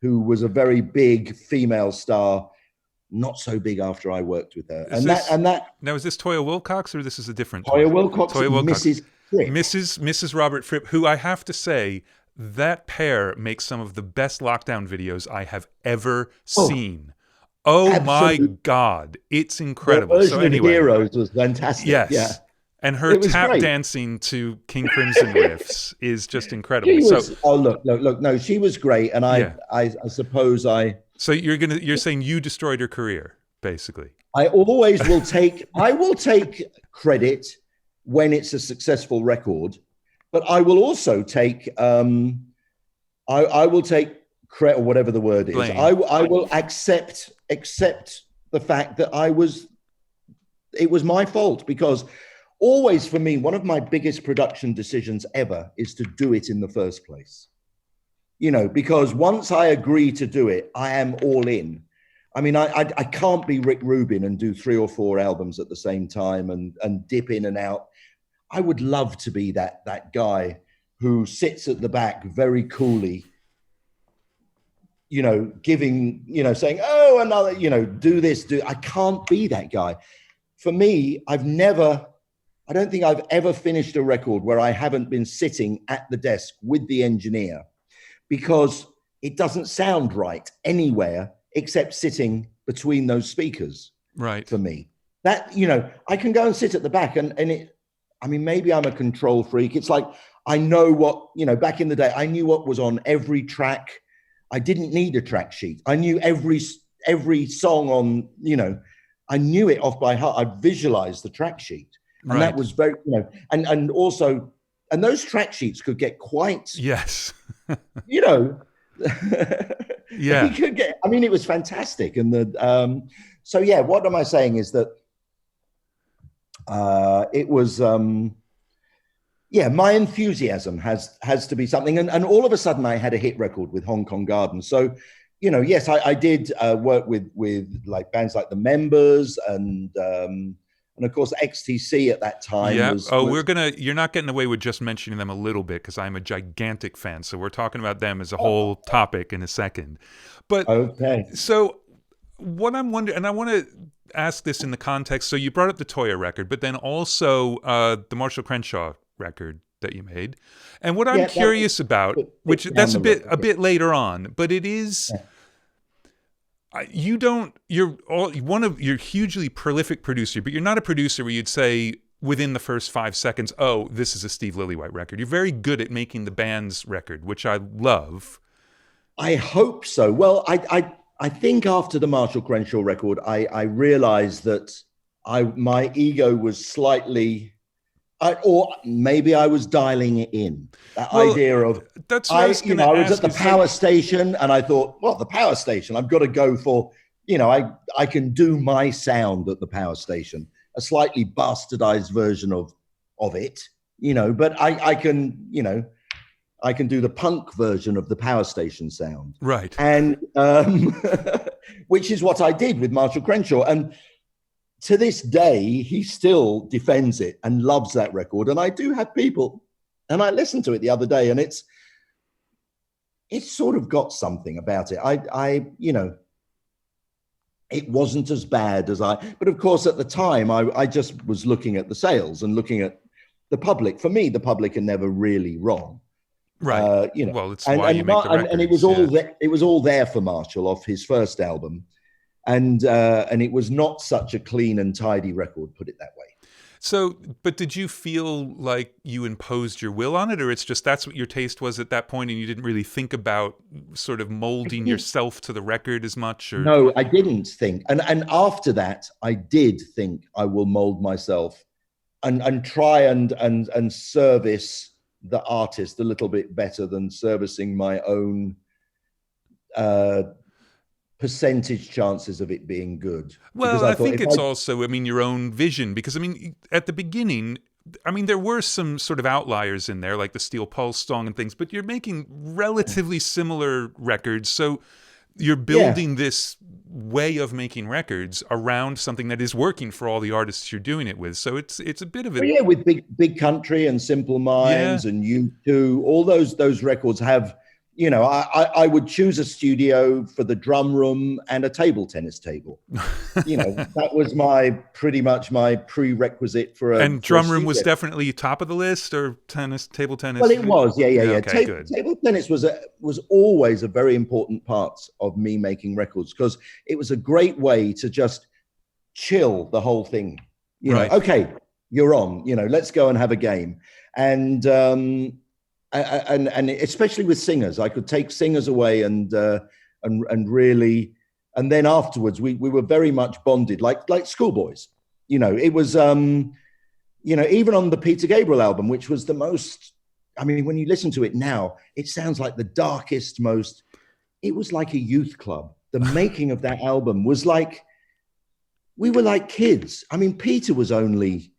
who was a very big female star, not so big after I worked with her. Now, is this Toya Wilcox or this is a different Toya Wilcox? Toya Wilcox. Mrs. Fripp. Mrs. Robert Fripp, who I have to say, that pair makes some of the best lockdown videos I have ever seen. Oh absolutely. My God, it's incredible. The version of Heroes was fantastic. Yes. Yeah. And her tap great. Dancing to King Crimson riffs is just incredible. Look, no, she was great. And I suppose So you're saying you destroyed her career, basically. I always will take credit when it's a successful record, but I will also take I will take credit, or whatever the word is. Blame. I will accept the fact that it was my fault, because always for me, one of my biggest production decisions ever is to do it in the first place. You know, because once I agree to do it, I am all in. I mean, I can't be Rick Rubin and do 3 or 4 albums at the same time and dip in and out. I would love to be that guy who sits at the back very coolly, you know, giving, you know, saying, oh, another, you know, do this, I can't be that guy. For me, I don't think I've ever finished a record where I haven't been sitting at the desk with the engineer, because it doesn't sound right anywhere except sitting between those speakers. Right. For me, that, you know, I can go and sit at the back and it, I mean, maybe I'm a control freak. It's like, I know what, you know, back in the day, I knew what was on every track. I didn't need a track sheet. I knew every song on, you know, I knew it off by heart. I visualized the track sheet. And that was very, you know, and also, and those track sheets could get quite, yes, you know, yeah, you could get, I mean, it was fantastic. And so yeah, what am I saying is that it was, yeah, my enthusiasm has to be something. And all of a sudden I had a hit record with Hong Kong Garden. So, you know, yes, I did work with like bands like The Members and of course XTC at that time. Yeah. You're not getting away with just mentioning them a little bit, because I'm a gigantic fan. So we're talking about them as a whole topic in a second. But okay. So what I'm wondering, and I want to ask this in the context. So you brought up the Toya record, but then also the Marshall Crenshaw record that you made. And what I'm curious about, which that's a bit later on, but it is, you're a hugely prolific producer, but you're not a producer where you'd say within the first 5 seconds, oh, this is a Steve Lillywhite record. You're very good at making the band's record, which I love. I hope so. Well, I think after the Marshall Crenshaw record, I realized that my ego was slightly, or maybe I was dialing it in. That idea of, I was at the power station and I thought, well, the power station, I've got to go for, I can do my sound at the power station, a slightly bastardized version of it, but I can do the punk version of the power station sound. Right. And which is what I did with Marshall Crenshaw. And to this day, he still defends it and loves that record. And I do have people, and I listened to it the other day, and it's sort of got something about it. It wasn't as bad as but of course at the time I just was looking at the sales and looking at the public. For me, the public are never really wrong. Right. Well, it's why you make the records. And it was all it was all there for Marshall off his first album. And it was not such a clean and tidy record, put it that way. So, but did you feel like you imposed your will on it, or it's just that's what your taste was at that point and you didn't really think about sort of molding yourself to the record as much? Or? No, I didn't think. And after that, I did think I will mold myself and try and service the artist a little bit better than servicing my own percentage chances of it being good. Well, I think it's also, your own vision, because, at the beginning, there were some sort of outliers in there, like the Steel Pulse song and things, but you're making relatively similar records. So you're building this way of making records around something that is working for all the artists you're doing it with. So it's a bit of a... with Big Country and Simple Minds and U2, all those records have... I would choose a studio for the drum room and a table tennis table. That was pretty much my prerequisite for a... And drum room was definitely top of the list, or table tennis? Well, it was, yeah. Okay, good. Table tennis was always a very important part of me making records, because it was a great way to just chill the whole thing. Right. Okay, you're on. Let's go and have a game. And especially with singers, I could take singers away and really, and then afterwards we were very much bonded, like schoolboys. It was even on the Peter Gabriel album, which was the most, when you listen to it now, it sounds like the darkest, it was like a youth club. The making of that album was like, we were like kids. Peter was only,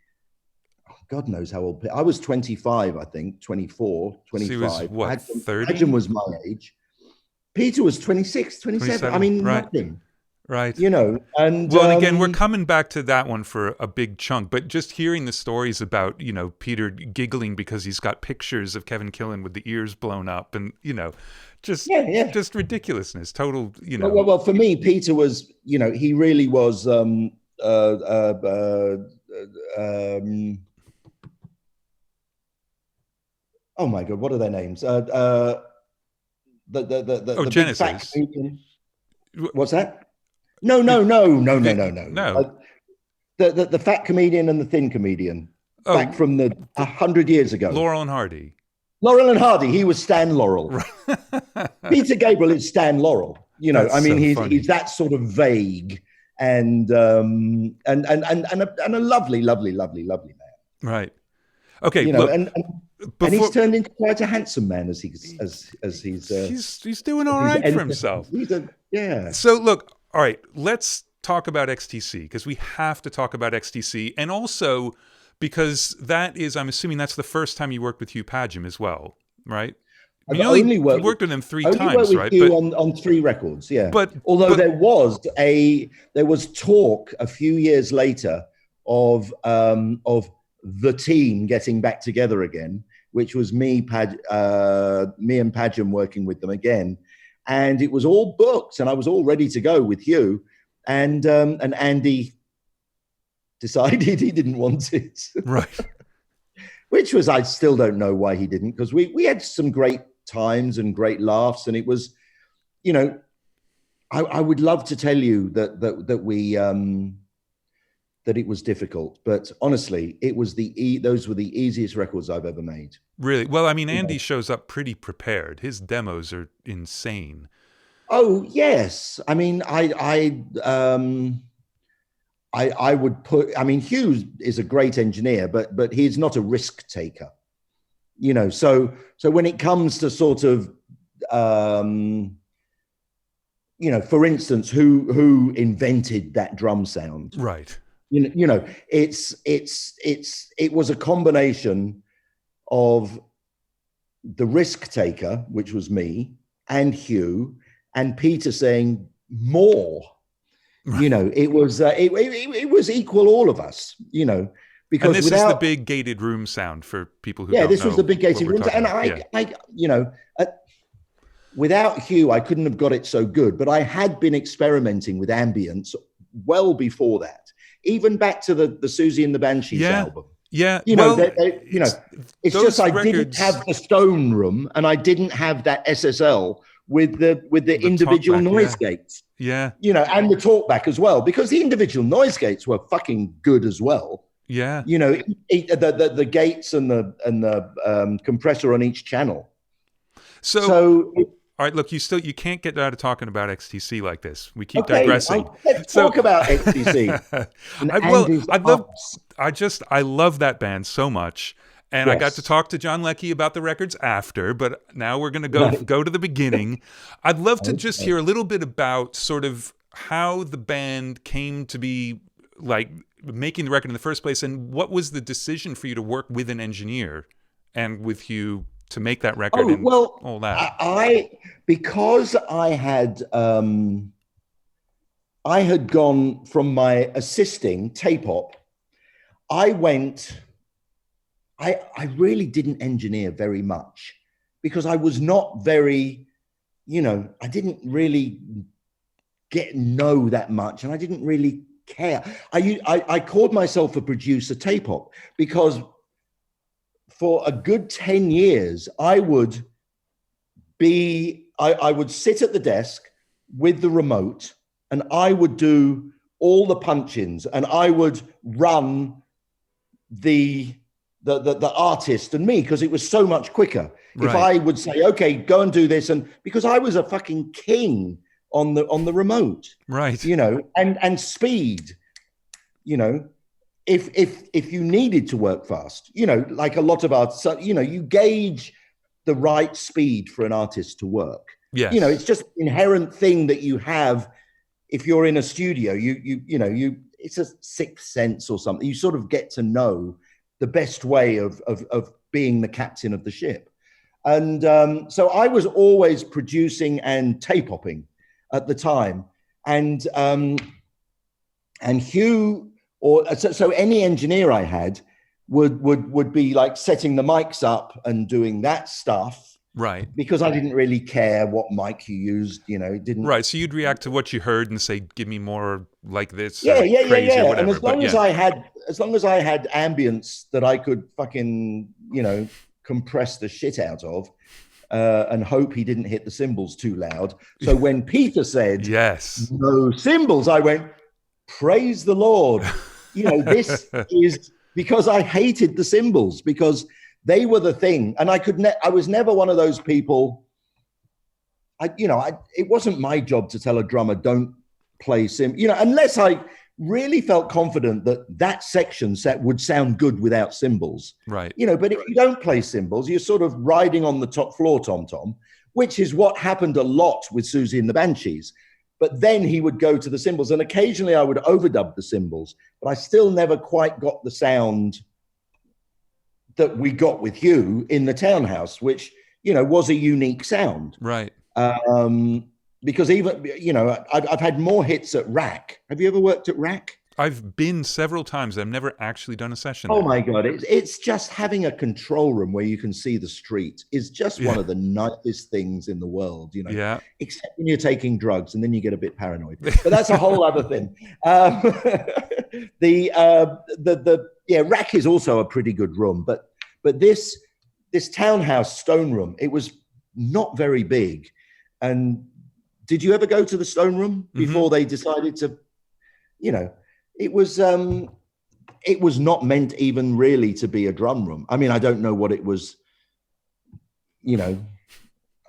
God knows how old. I was 25, I think, 24, 25. So he was, what, 30? Padgham was my age. Peter was 26, 27. Right. Nothing. Right. And... Well, and again, we're coming back to that one for a big chunk, but just hearing the stories about, Peter giggling because he's got pictures of Kevin Killen with the ears blown up and, just ridiculousness, total, Well, for me, Peter was, he really was... oh my God, what are their names? The Genesis. What's that? No. The fat comedian and the thin comedian, back from 100 years ago. Laurel and Hardy. Laurel and Hardy. He was Stan Laurel. Peter Gabriel is Stan Laurel. He's that sort of vague and a lovely man. Right. Okay. Look, and he's turned into quite a handsome man as he's doing all right for himself. So look, all right, let's talk about XTC, because we have to talk about XTC, and also because that is, I'm assuming that's the first time you worked with Hugh Padgham as well, right? You worked with him three times, right? On 3 records, yeah. But there was talk a few years later of the team getting back together again, which was me and Padgham working with them again, and it was all booked, and I was all ready to go with Hugh, and Andy decided he didn't want it, right? Which was, I still don't know why he didn't, because we had some great times and great laughs, and it was, I would love to tell you that we that it was difficult, but honestly, it was those were the easiest records I've ever made. Really? Well, I mean, Andy shows up pretty prepared. His demos are insane. Oh yes, I mean, I would put. I mean, Hugh is a great engineer, but he's not a risk taker. You know, so when it comes to sort of, you know, for instance, who invented that drum sound? Right. You know, it was a combination of the risk taker, which was me, and Hugh, and Peter saying more. Right. You know, it was equal, all of us. You know, because and this is the big gated room sound for people who don't this know was the big gated room sound, and I you know. Without Hugh, I couldn't have got it so good, but I had been experimenting with ambience well before that. Even back to the Susie and the Banshees album. Yeah. You know, it's just I didn't have the Stone Room and I didn't have that SSL with the individual noise gates. Yeah. You know, and the talkback as well, because the individual noise gates were fucking good as well. Yeah. You know, the gates and the compressor on each channel. So all right, look, you can't get out of talking about XTC like this. We keep digressing. Let's talk about XTC. I love that band so much. And yes. I got to talk to John Leckie about the records after, but now we're going to go to the beginning. I'd love to just hear a little bit about sort of how the band came to be like making the record in the first place, and what was the decision for you to work with an engineer and with Hugh to make that record and all that? Because I had gone from my assisting tape op, I really didn't engineer very much because I was not very, you know, I didn't really know that much, and I didn't really care. I called myself a producer tape op because for a good 10 years, I would sit at the desk with the remote and I would do all the punch-ins and I would run the artist and me because it was so much quicker. Right. If I would say, okay, go and do this, and because I was a fucking king on the remote. Right. You know, and speed, you know. If you needed to work fast, you know, like a lot of artists, you know, you gauge the right speed for an artist to work. Yes. You know, it's just an inherent thing that you have. If you're in a studio, you know, it's a sixth sense or something. You sort of get to know the best way of being the captain of the ship. And so I was always producing and tape hopping at the time. And Hugh, so any engineer I had would be like setting the mics up and doing that stuff. Right. Because I didn't really care what mic you used, you know, didn't. Right. So you'd react to what you heard and say, give me more like this. Yeah. Or whatever. And as long as I had ambience that I could fucking, you know, compress the shit out of, and hope he didn't hit the cymbals too loud. So when Peter said, yes, no cymbals, I went, praise the Lord. You know, this is because I hated the cymbals because they were the thing. And I was never one of those people. It wasn't my job to tell a drummer, don't play cymbals, you know, unless I really felt confident that section set would sound good without cymbals. Right. You know, but if you don't play cymbals, you're sort of riding on the top floor, tom-tom, which is what happened a lot with Susie and the Banshees. But then he would go to the cymbals, and occasionally I would overdub the cymbals, but I still never quite got the sound that we got with Hugh in the Townhouse, which, you know, was a unique sound. Right. Because even, you know, I've had more hits at Rack. Have you ever worked at Rack? I've been several times. I've never actually done a session. Oh my God. It's just having a control room where you can see the street is just one of the nicest things in the world, you know, yeah. Except when you're taking drugs and then you get a bit paranoid, but that's a whole other thing. Rack is also a pretty good room, but this Townhouse Stone Room, it was not very big. And did you ever go to the Stone Room before they decided to, you know, it was not meant even really to be a drum room. I mean, I don't know what it was, you know,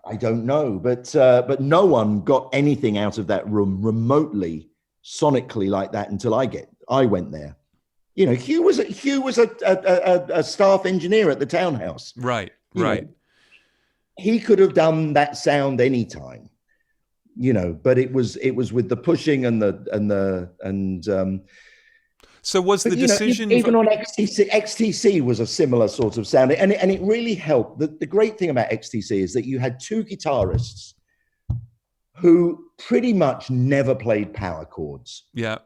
I don't know, but no one got anything out of that room remotely sonically like that until I went there. You know, Hugh was a staff engineer at the Townhouse. Right, You right. know, he could have done that sound anytime, you know, but it was with the pushing So was the decision even on XTC was a similar sort of sound, and it really helped. The great thing about XTC is that you had two guitarists who pretty much never played power chords. Yeah.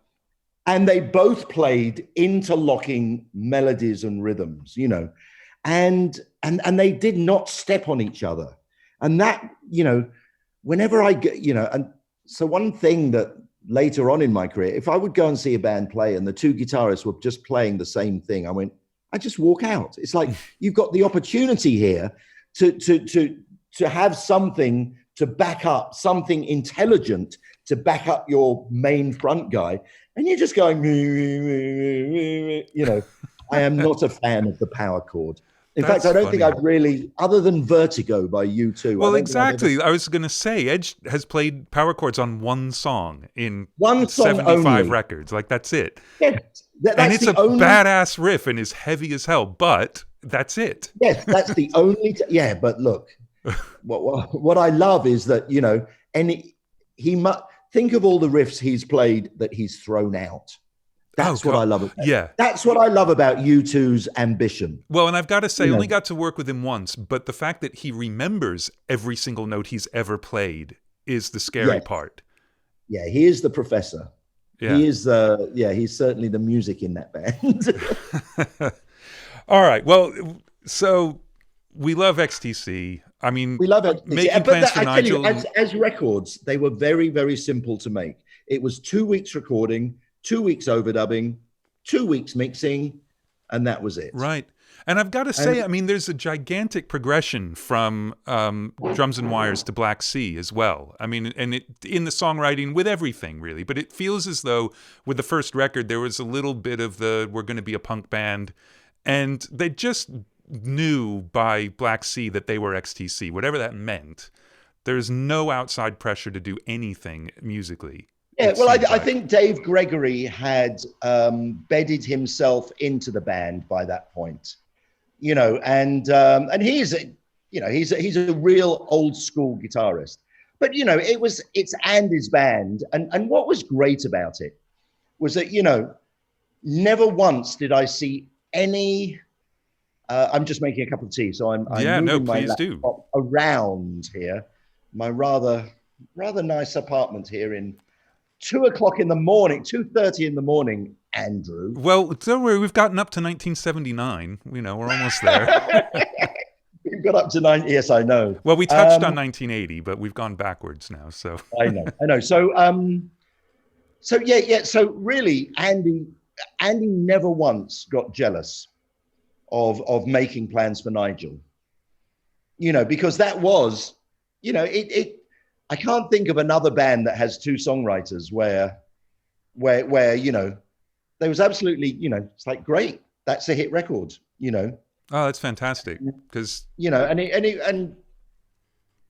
And they both played interlocking melodies and rhythms, you know, and they did not step on each other. And that, you know, whenever I get, you know, and so one thing that later on in my career, if I would go and see a band play and the two guitarists were just playing the same thing, I just walk out. It's like, you've got the opportunity here to have something to back up, something intelligent to back up your main front guy. And you're just going, you know, I am not a fan of the power chord. In fact, I don't think I've really, other than Vertigo by U2. Well, exactly. I was going to say, Edge has played power chords on one song in 75 only. records. Like, that's it. Yeah, and it's a badass riff and is heavy as hell, but that's it. Yes, that's the only... yeah, but look, what I love is that, you know, think of all the riffs he's played that he's thrown out. That's what I love about. Yeah. That's what I love about U2's ambition. Well, and I've got to say, I only got to work with him once, but the fact that he remembers every single note he's ever played is the scary part. Yeah, he is the professor. Yeah. He is he's certainly the music in that band. All right. Well, so we love XTC. I mean, we love it. Making plans for Nigel. As records, they were very, very simple to make. It was 2 weeks recording, 2 weeks overdubbing, 2 weeks mixing, and that was it. Right. And I've got to say, I mean, there's a gigantic progression from Drums and Wires to Black Sea as well. I mean, and in the songwriting with everything, really. But it feels as though with the first record, there was a little bit of we're going to be a punk band. And they just knew by Black Sea that they were XTC, whatever that meant. There's no outside pressure to do anything musically. Yeah, well, I think Dave Gregory had bedded himself into the band by that point, you know, and he's a real old school guitarist. But you know, it's Andy's band, and what was great about it was that, you know, never once did I see any. I'm just making a cup of tea, so I'm moving my laptop around here. My rather nice apartment here in 2 o'clock in the morning, 2:30 in the morning, Andrew. Well, don't worry, we've gotten up to 1979. You know, we're almost there. We've got up to 9. Yes, I know. Well, we touched on 1980, but we've gone backwards now. So I know. So So really, Andy never once got jealous of making plans for Nigel. You know, because that was, you know, I can't think of another band that has two songwriters where you know, there was absolutely, you know, it's like, great, that's a hit record, you know. Oh, that's fantastic, because you know, and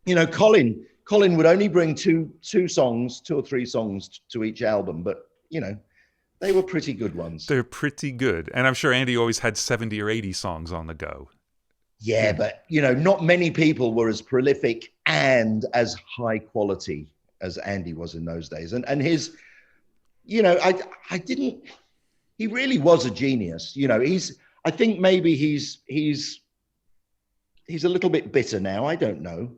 you know, Colin would only bring two or three songs to each album, but you know, they were pretty good ones. They're pretty good, and I'm sure Andy always had 70 or 80 songs on the go. Yeah, but you know, not many people were as prolific and as high quality as Andy was in those days. And his, you know, he really was a genius. You know, I think maybe he's a little bit bitter now. I don't know.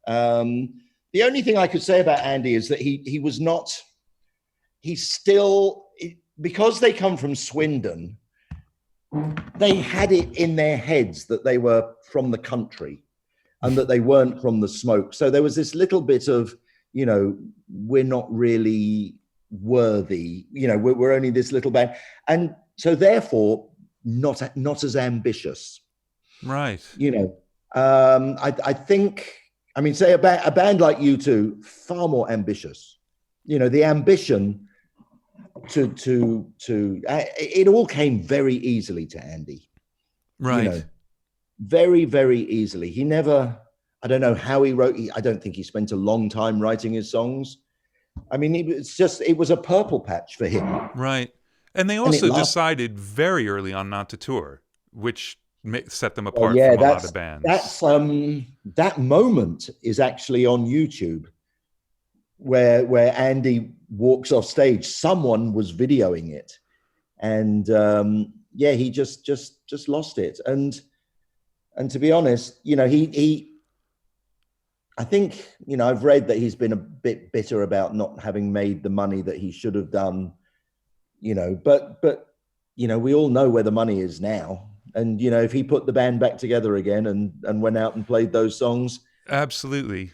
The only thing I could say about Andy is that he's still, because they come from Swindon, they had it in their heads that they were from the country and that they weren't from the smoke. So there was this little bit of, you know, we're not really worthy, you know, we're only this little band. And so therefore not as ambitious. Right. You know, I think I mean, say a band like U2, far more ambitious. You know, the ambition to it all came very easily to Andy. Right. You know, very, very easily. He never, I don't know how he wrote. I don't think he spent a long time writing his songs. I mean, it was a purple patch for him. Right. And they also decided very early on not to tour, which set them apart from a lot of bands. That moment is actually on YouTube, where Andy walks off stage. Someone was videoing it, and he just lost it. And to be honest, you know, I think, you know, I've read that he's been a bit bitter about not having made the money that he should have done, you know, but, you know, we all know where the money is now. And, you know, if he put the band back together again and went out and played those songs. Absolutely.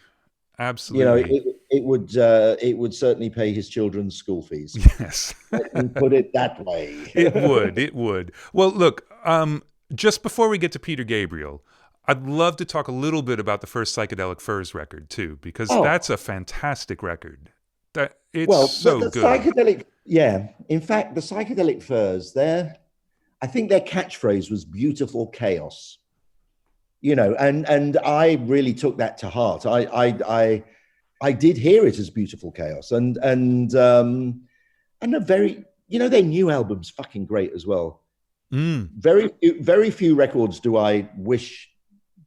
You know, it would certainly pay his children's school fees. Yes. Let me put it that way. It would. Well, look, just before we get to Peter Gabriel, I'd love to talk a little bit about the first Psychedelic Furs record too, because that's a fantastic record. Good. Psychedelic, yeah. In fact, the Psychedelic Furs, I think their catchphrase was "beautiful chaos." You know, and I really took that to heart. I did hear it as beautiful chaos, and a very, you know, their new album's fucking great as well. Very few records do I wish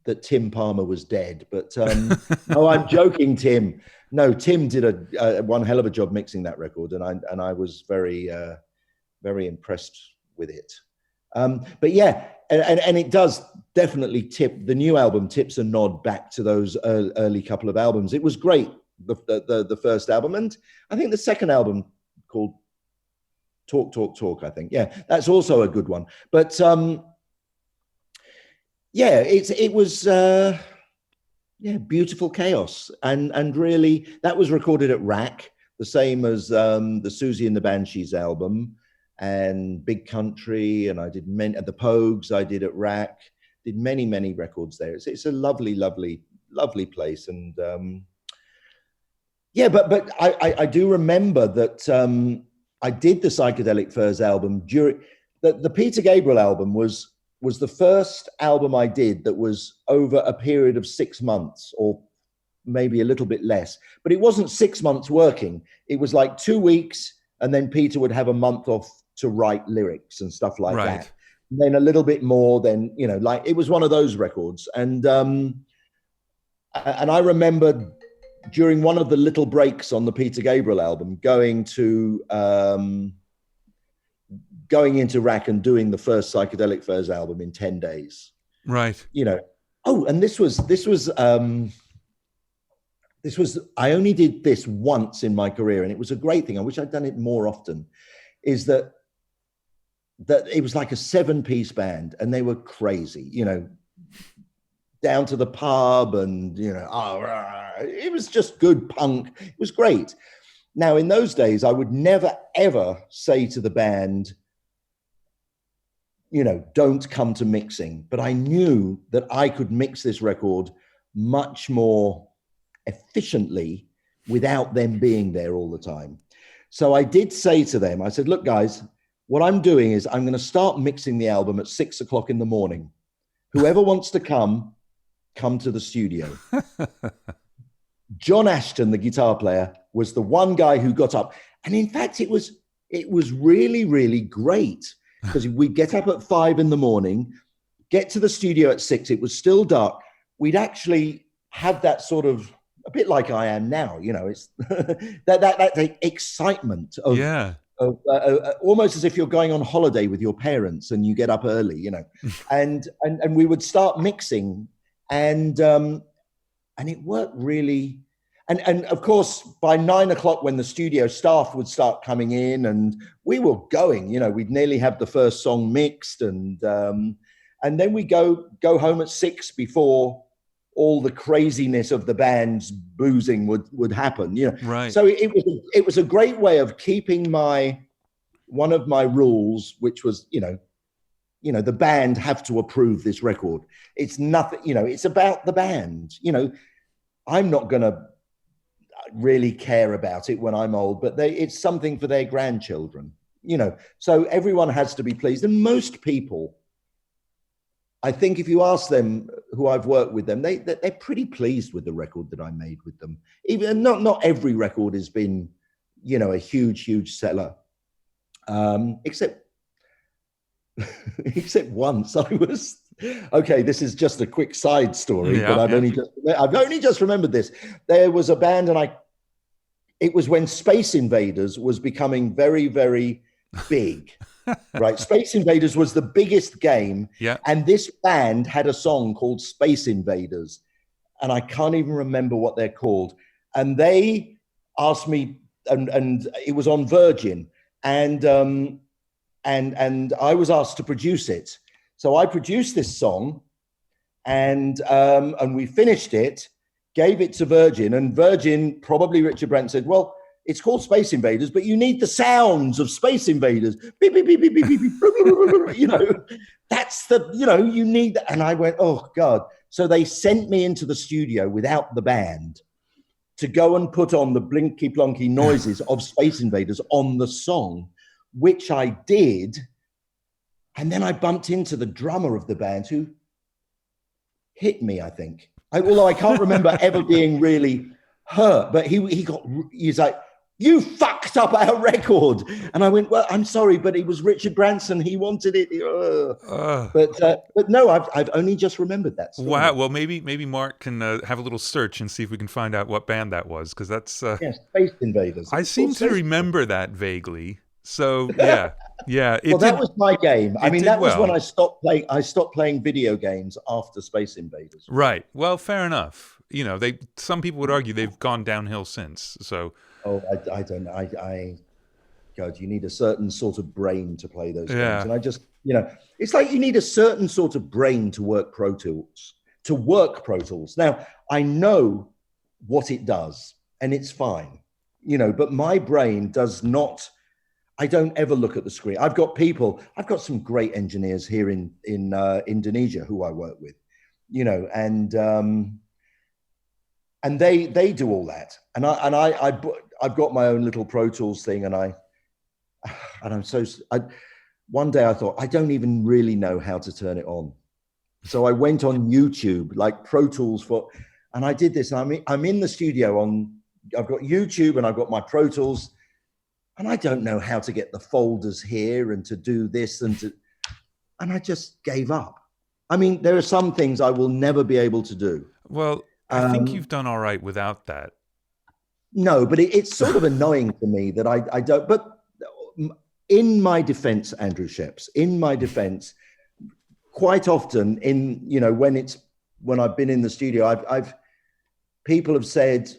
that Tim Palmer was dead, but oh, I'm joking, Tim. No, Tim did one hell of a job mixing that record, and I was very impressed with it. But yeah, and it does definitely the new album tips a nod back to those early couple of albums. It was great, the first album, and I think the second album called Talk, Talk, Talk, I think. Yeah, that's also a good one. But it was beautiful chaos, and really that was recorded at Rack, the same as the Susie and the Banshees album, and Big Country, and I did the Pogues. I did at Rack, did many records there. It's a lovely place, and but I do remember that I did the Psychedelic Furs album during the Peter Gabriel album was the first album I did that was over a period of 6 months, or maybe a little bit less, but it wasn't 6 months working. It was like 2 weeks, and then Peter would have a month off to write lyrics and stuff like that. And then a little bit more, then, you know, like it was one of those records. And I remember during one of the little breaks on the Peter Gabriel album, going into Rack and doing the first Psychedelic Furs album in 10 days. Right. You know, and this was I only did this once in my career, and it was a great thing. I wish I'd done it more often. Is that it was like a 7-piece band, and they were crazy, you know, down to the pub, and, you know, it was just good punk. It was great. Now, in those days, I would never, ever say to the band, you know, don't come to mixing. But I knew that I could mix this record much more efficiently without them being there all the time. So I did say to them, I said, look, guys, what I'm doing is I'm going to start mixing the album at 6 o'clock in the morning. Whoever wants to come to the studio. John Ashton, the guitar player, was the one guy who got up. And in fact, it was really, really great, because we'd get up at 5 in the morning, get to the studio at 6. It was still dark. We'd actually have that sort of, a bit like I am now, you know, it's that excitement of, almost as if you're going on holiday with your parents and you get up early, you know, and we would start mixing, and it worked really. And of course, by 9 o'clock, when the studio staff would start coming in, and we were going, you know, we'd nearly have the first song mixed, and then we go home at 6 before all the craziness of the band's boozing would happen, you know. Right. So it was a great way of keeping one of my rules, which was, you know, the band have to approve this record. It's nothing, you know, it's about the band, you know. I'm not going to really care about it when I'm old, but it's something for their grandchildren, so everyone has to be pleased. And most people, I think if you ask them who I've worked with them, they're pretty pleased with the record that I made with them. Even not every record has been, a huge seller. Except once I was, okay, this is just a quick side story, but I've only just remembered this. There was a band, and it was when Space Invaders was becoming very, very big. Right, Space Invaders was the biggest game, and this band had a song called Space Invaders, and I can't even remember what they're called. And they asked me, and it was on Virgin, and I was asked to produce it. So I produced this song, and we finished it, gave it to Virgin, and Virgin, probably Richard Branson, said, well, it's called Space Invaders, but you need the sounds of Space Invaders. Beep, beep, beep, beep, beep, beep, that's you need that. And I went, oh God. So they sent me into the studio without the band to go and put on the blinky blonky noises of Space Invaders on the song, which I did. And then I bumped into the drummer of the band who hit me, I think. Although I can't remember ever being really hurt, but he's like, you fucked up our record. And I went, well, I'm sorry, but it was Richard Branson. He wanted it. But no, I've only just remembered that story. Wow. Well, maybe Mark can have a little search and see if we can find out what band that was, because that's Space Invaders. I seem to remember that vaguely. So yeah. That was my game. I mean, that was when I stopped playing. I stopped playing video games after Space Invaders. Right. Well, fair enough. Some people would argue they've gone downhill since. So. Oh, I don't know. God, you need a certain sort of brain to play those games. And I just, it's like you need a certain sort of brain to work Pro Tools. Now, I know what it does, and it's fine, but my brain does not. I don't ever look at the screen. I've got some great engineers here in Indonesia who I work with, and they do all that. And I've got my own little Pro Tools thing, one day I thought, I don't even really know how to turn it on. So I went on YouTube, like Pro Tools and I did this. And I'm in the studio I've got YouTube and I've got my Pro Tools, and I don't know how to get the folders here and to do this and I just gave up. I mean, there are some things I will never be able to do. Well, I think you've done all right without that. No, but it's sort of annoying to me that I don't. But in my defense, Andrew Scheps, quite often when I've been in the studio, people have said,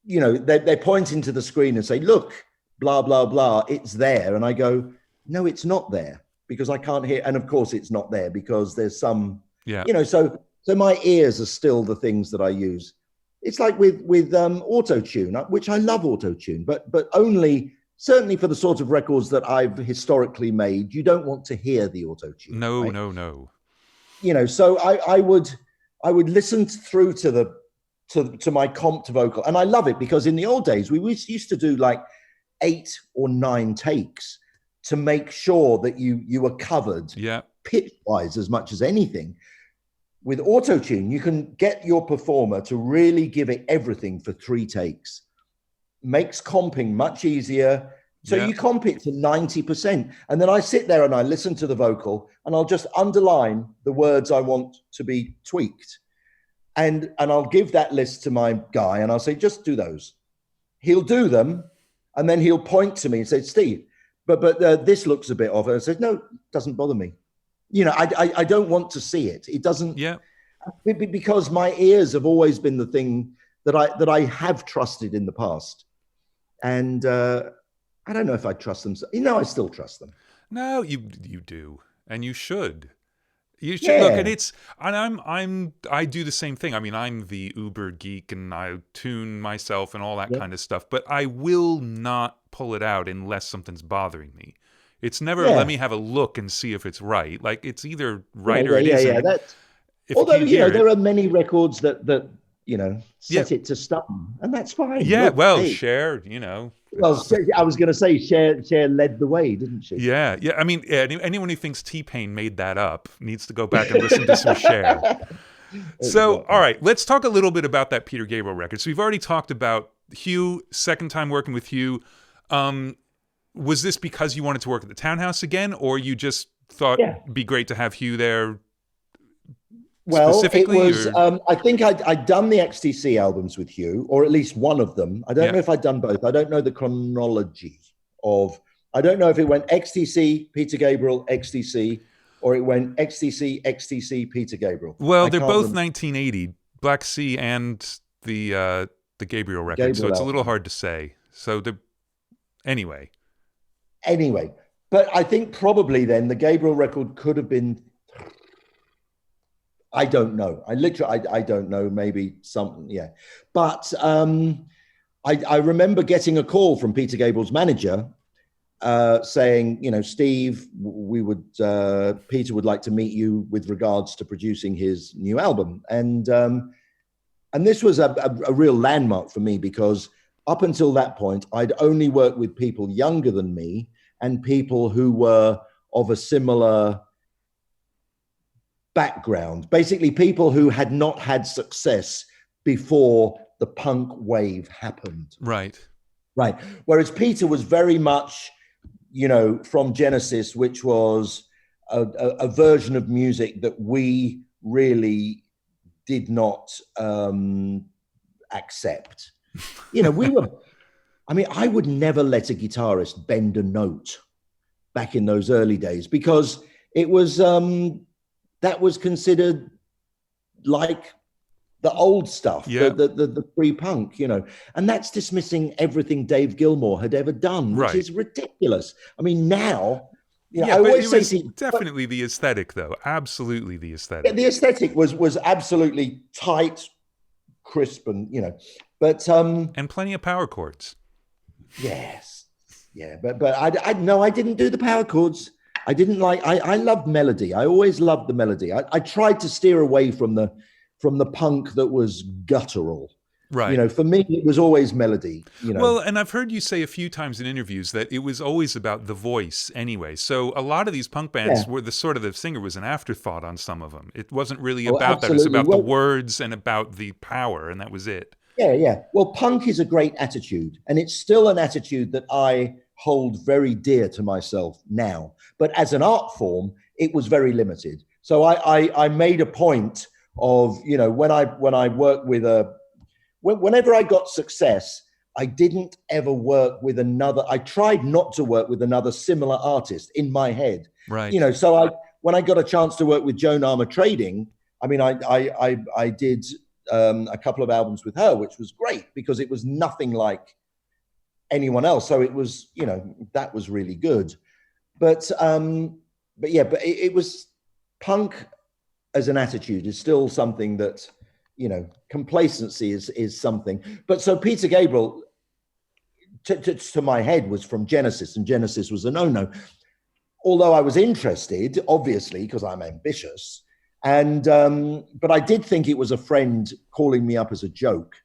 they're pointing to the screen and say, look, blah, blah, blah, it's there. And I go, no, it's not there, because I can't hear. And of course it's not there because there's some, so my ears are still the things that I use. It's like with auto-tune, which I love auto-tune, but only certainly for the sort of records that I've historically made, you don't want to hear the auto-tune. No, right? No. So I would listen through to my comped vocal, and I love it because in the old days we used to do like 8 or 9 takes to make sure that you were covered pitch-wise as much as anything. With auto-tune, you can get your performer to really give it everything for 3 takes. Makes comping much easier. So you comp it to 90%. And then I sit there and I listen to the vocal and I'll just underline the words I want to be tweaked. And I'll give that list to my guy and I'll say, just do those. He'll do them. And then he'll point to me and say, Steve, but this looks a bit off. And I said, no, it doesn't bother me. I don't want to see it. It doesn't. Yeah. Because my ears have always been the thing that I have trusted in the past, and I don't know if I trust them. I still trust them. No, you do, and you should. You should look, and I do the same thing. I mean, I'm the uber geek, and I tune myself and all that kind of stuff. But I will not pull it out unless something's bothering me. It's never let me have a look and see if it's right. Like it's either right or it isn't. Although there are many records that set it to stun, and that's fine. Yeah, Look, well, hey. Cher, Well, I was going to say Cher led the way, didn't she? Yeah. I mean, anyone who thinks T-Pain made that up needs to go back and listen to some Cher. So, all right, let's talk a little bit about that Peter Gabriel record. So we've already talked about Hugh, second time working with Hugh. Was this because you wanted to work at the Townhouse again, or you just thought it'd be great to have Hugh there? Well, it was, I think I'd done the XTC albums with Hugh, or at least one of them. I don't know if I'd done both. I don't know the chronology I don't know if it went XTC, Peter Gabriel, XTC, or it went XTC, XTC, Peter Gabriel. Well, they're both 1980, Black Sea and the Gabriel record, so it's a little hard to say. So anyway. But I think probably then the Gabriel record could have been, I don't know. I don't know, maybe something, But I remember getting a call from Peter Gabriel's manager saying, Steve, Peter would like to meet you with regards to producing his new album. And this was a real landmark for me, because up until that point, I'd only worked with people younger than me and people who were of a similar background, basically people who had not had success before the punk wave happened. Right. Whereas Peter was very much, from Genesis, which was a version of music that we really did not accept. I would never let a guitarist bend a note back in those early days, because it was, that was considered like the old stuff, the pre-punk, and that's dismissing everything Dave Gilmour had ever done, which is ridiculous. I mean, now, I always say definitely the aesthetic, though. Absolutely the aesthetic. Yeah, the aesthetic was absolutely tight, crisp, and but and plenty of power chords. Yes, but I didn't do the power chords. I didn't like. I loved melody. I always loved the melody. I tried to steer away from the punk that was guttural. Right. For me, it was always melody. Well, and I've heard you say a few times in interviews that it was always about the voice anyway. So a lot of these punk bands were the singer was an afterthought on some of them. It wasn't really about that. It was about the words and about the power, and that was it. Yeah. Well, punk is a great attitude, and it's still an attitude that I hold very dear to myself now. But as an art form, it was very limited. So I made a point of, when I worked with whenever I got success, I didn't ever work with another. I tried not to work with another similar artist in my head. Right. So when I got a chance to work with Joan Armour Trading, I mean, I did a couple of albums with her, which was great because it was nothing like anyone else. So it was, that was really good. But it was punk as an attitude is still something that, complacency is something. But so Peter Gabriel, to my head, was from Genesis, and Genesis was a no-no. Although I was interested, obviously, because I'm ambitious. And but I did think it was a friend calling me up as a joke,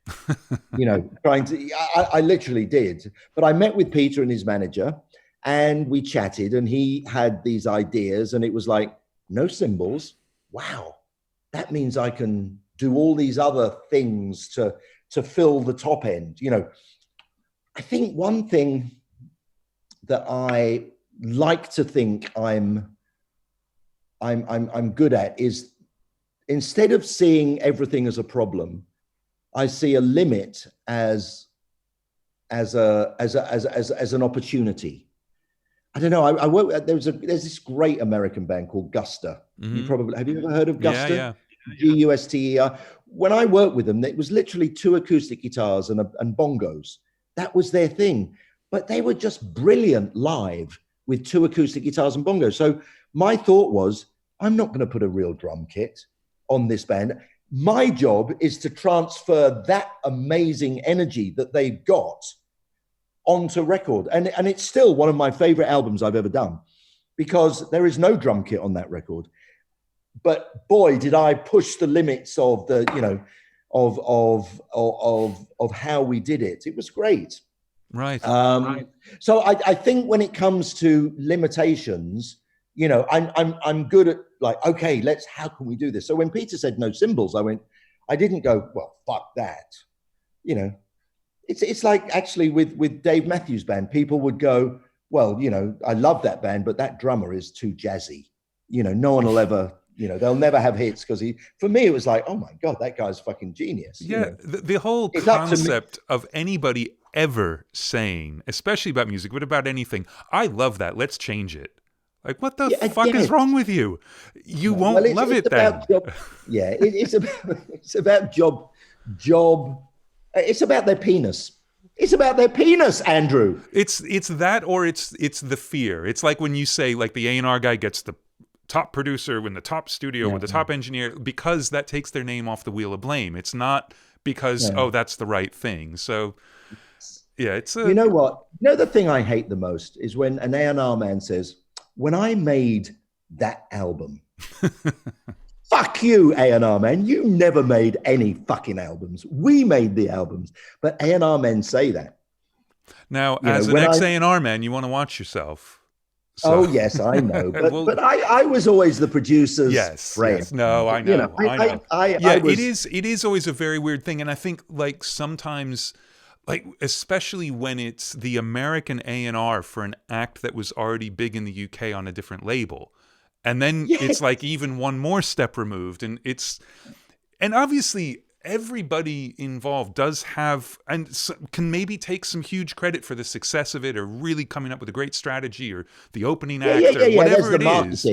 trying to. I literally did. But I met with Peter and his manager, and we chatted, and he had these ideas, and it was like, no cymbals. Wow, that means I can do all these other things to fill the top end. I think one thing that I like to think I'm good at is, instead of seeing everything as a problem, I see a limit as an opportunity. I don't know. I work. There's this great American band called Guster. Mm-hmm. Have you ever heard of Guster? Yeah. Guster. When I worked with them, it was literally 2 acoustic guitars and bongos. That was their thing. But they were just brilliant live with 2 acoustic guitars and bongos. So my thought was, I'm not going to put a real drum kit on this band. My job is to transfer that amazing energy that they've got onto record. And it's still one of my favorite albums I've ever done, because there is no drum kit on that record. But boy, did I push the limits of of how we did it. It was great. Right. So I think when it comes to limitations, you know, I'm good at like, okay, how can we do this? So when Peter said no cymbals, I didn't go, well, fuck that. You know, it's like actually with Dave Matthews Band, people would go, well, you know, I love that band, but that drummer is too jazzy. You know, no one will ever, you know, they'll never have hits because for me, it was like, oh my God, that guy's fucking genius. Yeah. You know? The whole concept of anybody ever saying, especially about music, but about anything, I love that. Let's change it. Like, what the fuck is wrong with you? You won't love it then. It's about job. It's about their penis. It's about their penis, Andrew. It's that, or it's the fear. It's like when you say, like, the A&R guy gets the top producer in the top studio with the top engineer, because that takes their name off the wheel of blame. It's not because that's the right thing. So yeah, it's you know what? You know the thing I hate the most is when an A&R man says, when I made that album. Fuck you, A&R man. You never made any fucking albums. We made the albums. But A&R men say that. Now, as an ex-A&R man, you want to watch yourself. So. Oh, yes, I know. But I was always the producer's friend. Yes. No, I know. You know, I know. It is always a very weird thing. And I think, like, sometimes, like, especially when it's the American A&R for an act that was already big in the UK on a different label. And then it's like even one more step removed. And obviously everybody involved does have, and can maybe take some huge credit for the success of it, or really coming up with a great strategy, or the opening act, or whatever it is.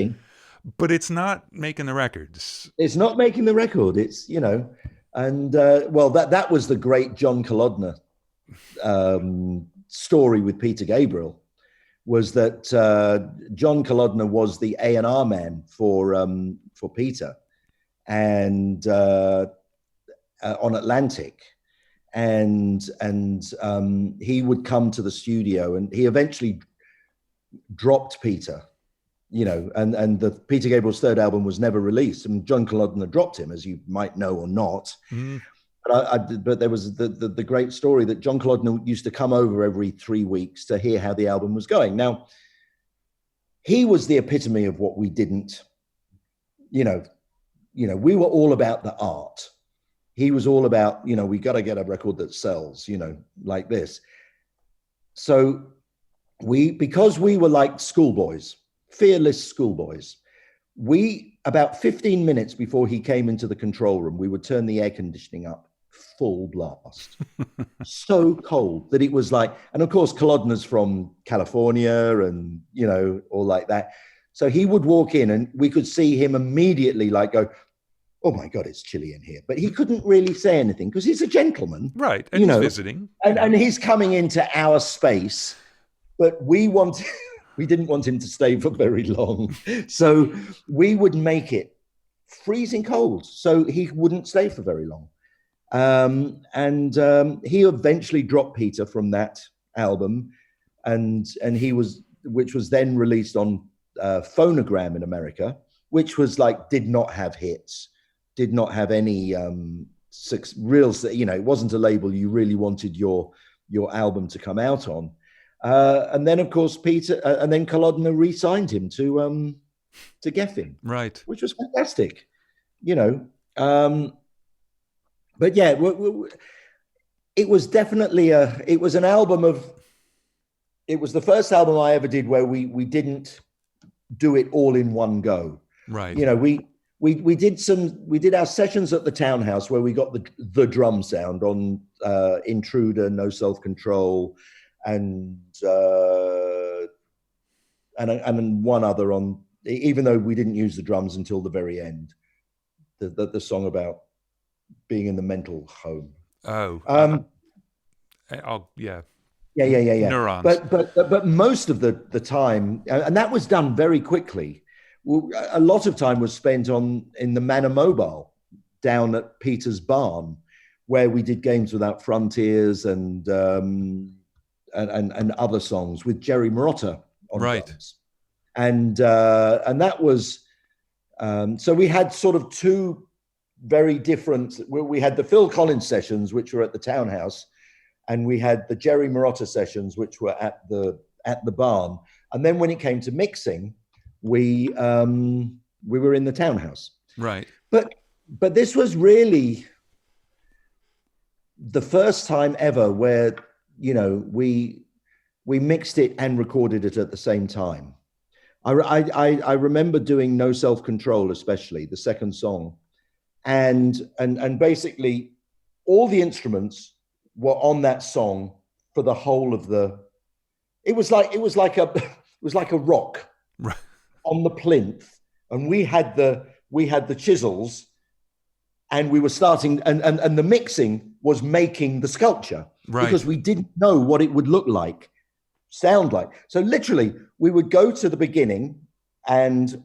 But it's not making the records. It's not making the record. It's, you know, and well, that was the great John Kolodner story with Peter Gabriel. Was that John Kolodner was the A&R man for Peter, and on Atlantic, and he would come to the studio, and he eventually dropped Peter, you know, and the Peter Gabriel's third album was never released, and John Kolodner dropped him, as you might know or not. Mm. But there was the great story that John Kolodner used to come over every 3 weeks to hear how the album was going. Now, he was the epitome of what we didn't, you know, we were all about the art. He was all about, you know, we got to get a record that sells, you know, like this. So because we were like schoolboys, fearless schoolboys, about 15 minutes before he came into the control room, we would turn the air conditioning up full blast. So cold that it was like, and of course, Kolodner's from California and, you know, all like that. So he would walk in and we could see him immediately like go, oh my God, it's chilly in here. But he couldn't really say anything because he's a gentleman. Right. And he's visiting. And he's coming into our space, but we didn't want him to stay for very long. So we would make it freezing cold so he wouldn't stay for very long. And he eventually dropped Peter from that album, and which was then released on Phonogram in America, which was like, did not have hits, did not have any real, you know, it wasn't a label you really wanted your album to come out on. And then, of course, Peter and then Kolodner re-signed him to Geffen, right, which was fantastic, you know. But yeah, it was definitely it was an album of. It was the first album I ever did where we didn't do it all in one go. Right. You know, we did our sessions at the Townhouse where we got the drum sound on Intruder, No Self Control, and one other on, even though we didn't use the drums until the very end, the song about being in the mental home. Yeah. Neurons. But most of the time, and that was done very quickly. A lot of time was spent in the Manor Mobile down at Peter's barn, where we did Games Without Frontiers and other songs with Jerry Marotta on drums. And that was so we had sort of two very different. We had the Phil Collins sessions, which were at the Townhouse, and we had the Jerry Marotta sessions, which were at the barn. And then when it came to mixing, we were in the Townhouse. Right. But this was really the first time ever where, you know, we mixed it and recorded it at the same time. I remember doing No Self-Control, especially the second song, and basically all the instruments were on that song for the whole of the. It was like a rock right. on the plinth, and we had the chisels, and we were starting, and the mixing was making the sculpture, right, because we didn't know what it would look like, sound like. So literally, we would go to the beginning, and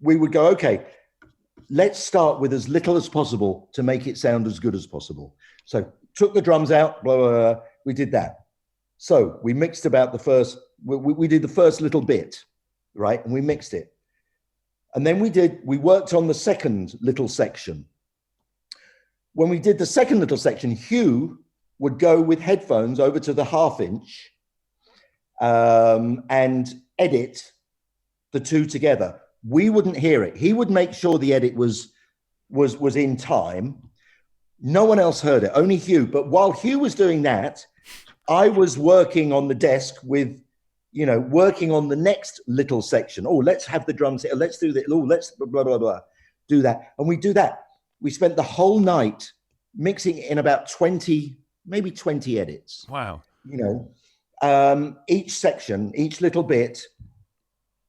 we would go, okay, let's start with as little as possible to make it sound as good as possible. So took the drums out, blah, blah, blah. We did that. So we mixed about the first, we did the first little bit, right? And we mixed it. And then we worked on the second little section. When we did the second little section, Hugh would go with headphones over to the 1/2 inch and edit the two together. We wouldn't hear it. He would make sure the edit was in time. No one else heard it, only Hugh. But while Hugh was doing that, I was working on the desk with, you know, working on the next little section. Oh, let's have the drums here. Let's do that. Oh, let's blah, blah, blah, do that. And we do that. We spent the whole night mixing in about 20, maybe 20 edits. Wow. You know, each section, each little bit.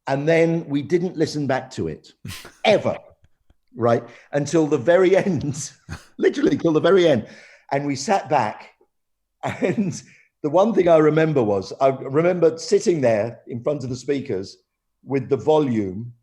And then we didn't listen back to it ever, right? Until the very end, literally till the very end. And we sat back, and the one thing I remember was, I remember sitting there in front of the speakers with the volume,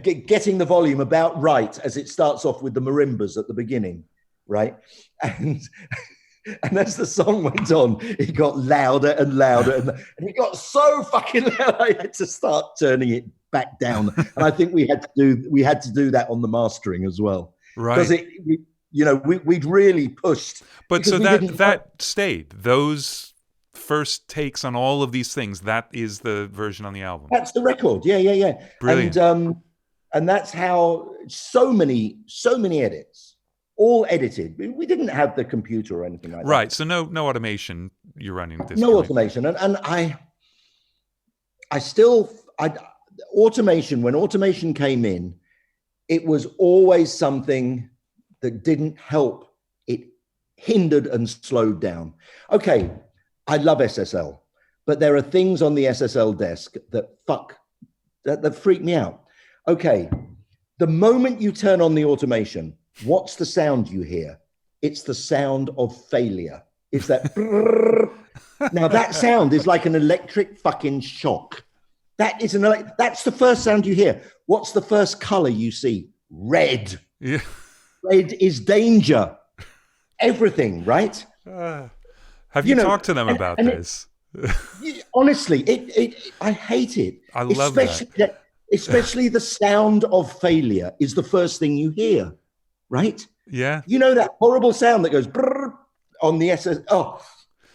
getting the volume about right as it starts off with the marimbas at the beginning, right? And as the song went on, it got louder and louder, and it got so fucking loud, I had to start turning it back down. And I think we had to do that on the mastering as well, right? Because we'd really pushed. But so that stayed. Those first takes on all of these things, that is the version on the album. That's the record. Yeah. Brilliant. And that's how so many edits. All edited. We didn't have the computer or anything like that. Right. So no automation you're running at this point. No automation. And automation, when automation came in, it was always something that didn't help. It hindered and slowed down. Okay, I love SSL, but there are things on the SSL desk that freak me out. Okay, the moment you turn on the automation, what's the sound you hear? It's the sound of failure. It's that. Now that sound is like an electric fucking shock. That's the first sound you hear. What's the first color you see? Red. Yeah. Red is danger. Everything, right? Have you talked to them about this? Honestly, I hate it. I love that. Especially the sound of failure is the first thing you hear. Right? Yeah. You know that horrible sound that goes brrr on the SS. Oh,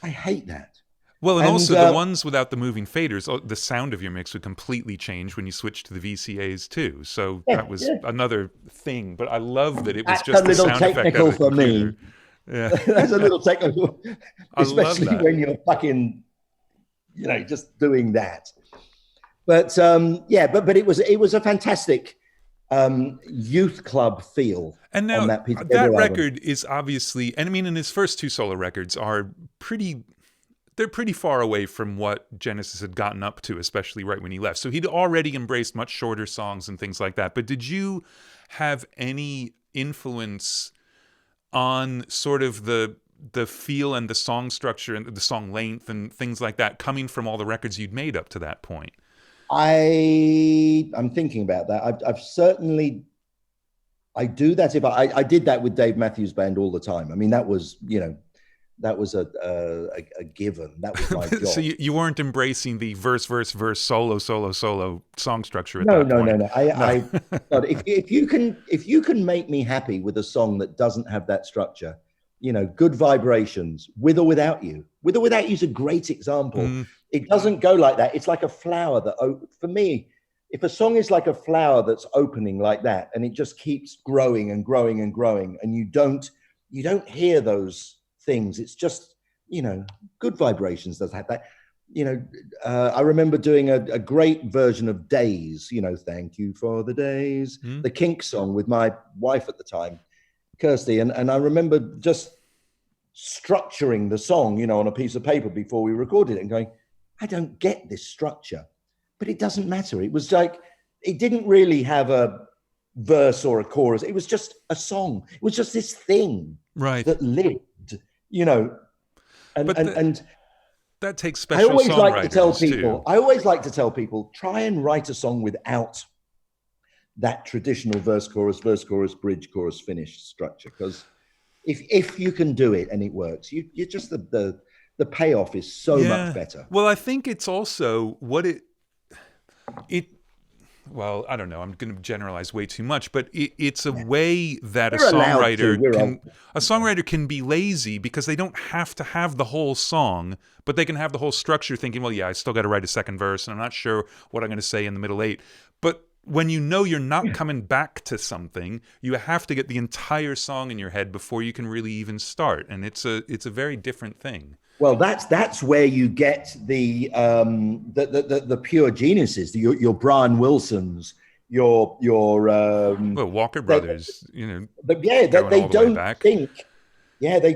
I hate that. Well, and also the ones without the moving faders, the sound of your mix would completely change when you switched to the VCAs too. So that was another thing. But I love that it was just the sound effect of for me. Yeah. That's a little technical, especially when you're fucking, just doing that. But but it was a fantastic youth club feel. And now on that record is obviously, and I mean, in his first two solo records are they're pretty far away from what Genesis had gotten up to, especially right when he left. So he'd already embraced much shorter songs and things like that. But did you have any influence on sort of the feel and the song structure and the song length and things like that coming from all the records you'd made up to that point? I'm thinking about that. I've certainly, I do that. I did that with Dave Matthews Band all the time. I mean, that was, a given. That was my job. So you weren't embracing the verse, verse, verse, solo, solo, solo song structure at No, that point. no. But if you can make me happy with a song that doesn't have that structure, Good Vibrations, With or Without You. With or Without You is a great example. It doesn't go like that. It's like a flower that, for me, if a song is like a flower that's opening like that, and it just keeps growing and growing and growing, and you don't hear those things. It's just, Good Vibrations does have that. I remember doing a great version of Days, Thank You for the Days, the Kinks song with my wife at the time, Kirsty. And I remember just structuring the song, on a piece of paper before we recorded it and going, I don't get this structure, but it doesn't matter. It was like, it didn't really have a verse or a chorus. It was just a song. It was just this thing that lived, and that takes special songwriters too. I always like to tell people, try and write a song without that traditional verse, chorus, bridge, chorus, finish structure. Because if you can do it and it works, you're just the payoff is so much better. Well, I think it's also what well, I don't know, I'm going to generalize way too much, but it's a way that a songwriter can be lazy because they don't have to have the whole song, but they can have the whole structure thinking, well, yeah, I still got to write a second verse and I'm not sure what I'm going to say in the middle eight. But when you're not coming back to something, you have to get the entire song in your head before you can really even start. And it's a very different thing. Well, that's where you get the pure geniuses, your Brian Wilsons, your Walker Brothers, But they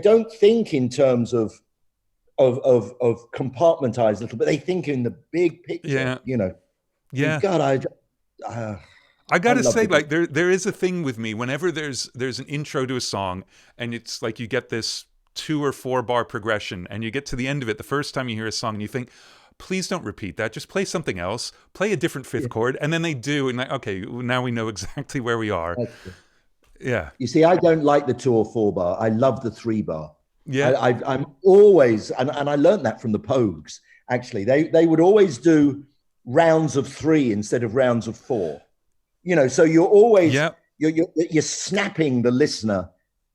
don't think in terms of compartmentized a little, but they think in the big picture. Yeah. God, I gotta say, like there is a thing with me whenever there's an intro to a song and it's like you get this 2 or 4 bar progression and you get to the end of it the first time you hear a song and you think, please don't repeat that, just play something else, play a different fifth chord, and then they do, and like, okay, now we know exactly where we are. Yeah. You see, I don't like the 2 or 4 bar. I love the 3 bar. Yeah. I'm always, and I learned that from the Pogues, actually. They would always do rounds of 3 instead of rounds of 4. So you're always, you're snapping the listener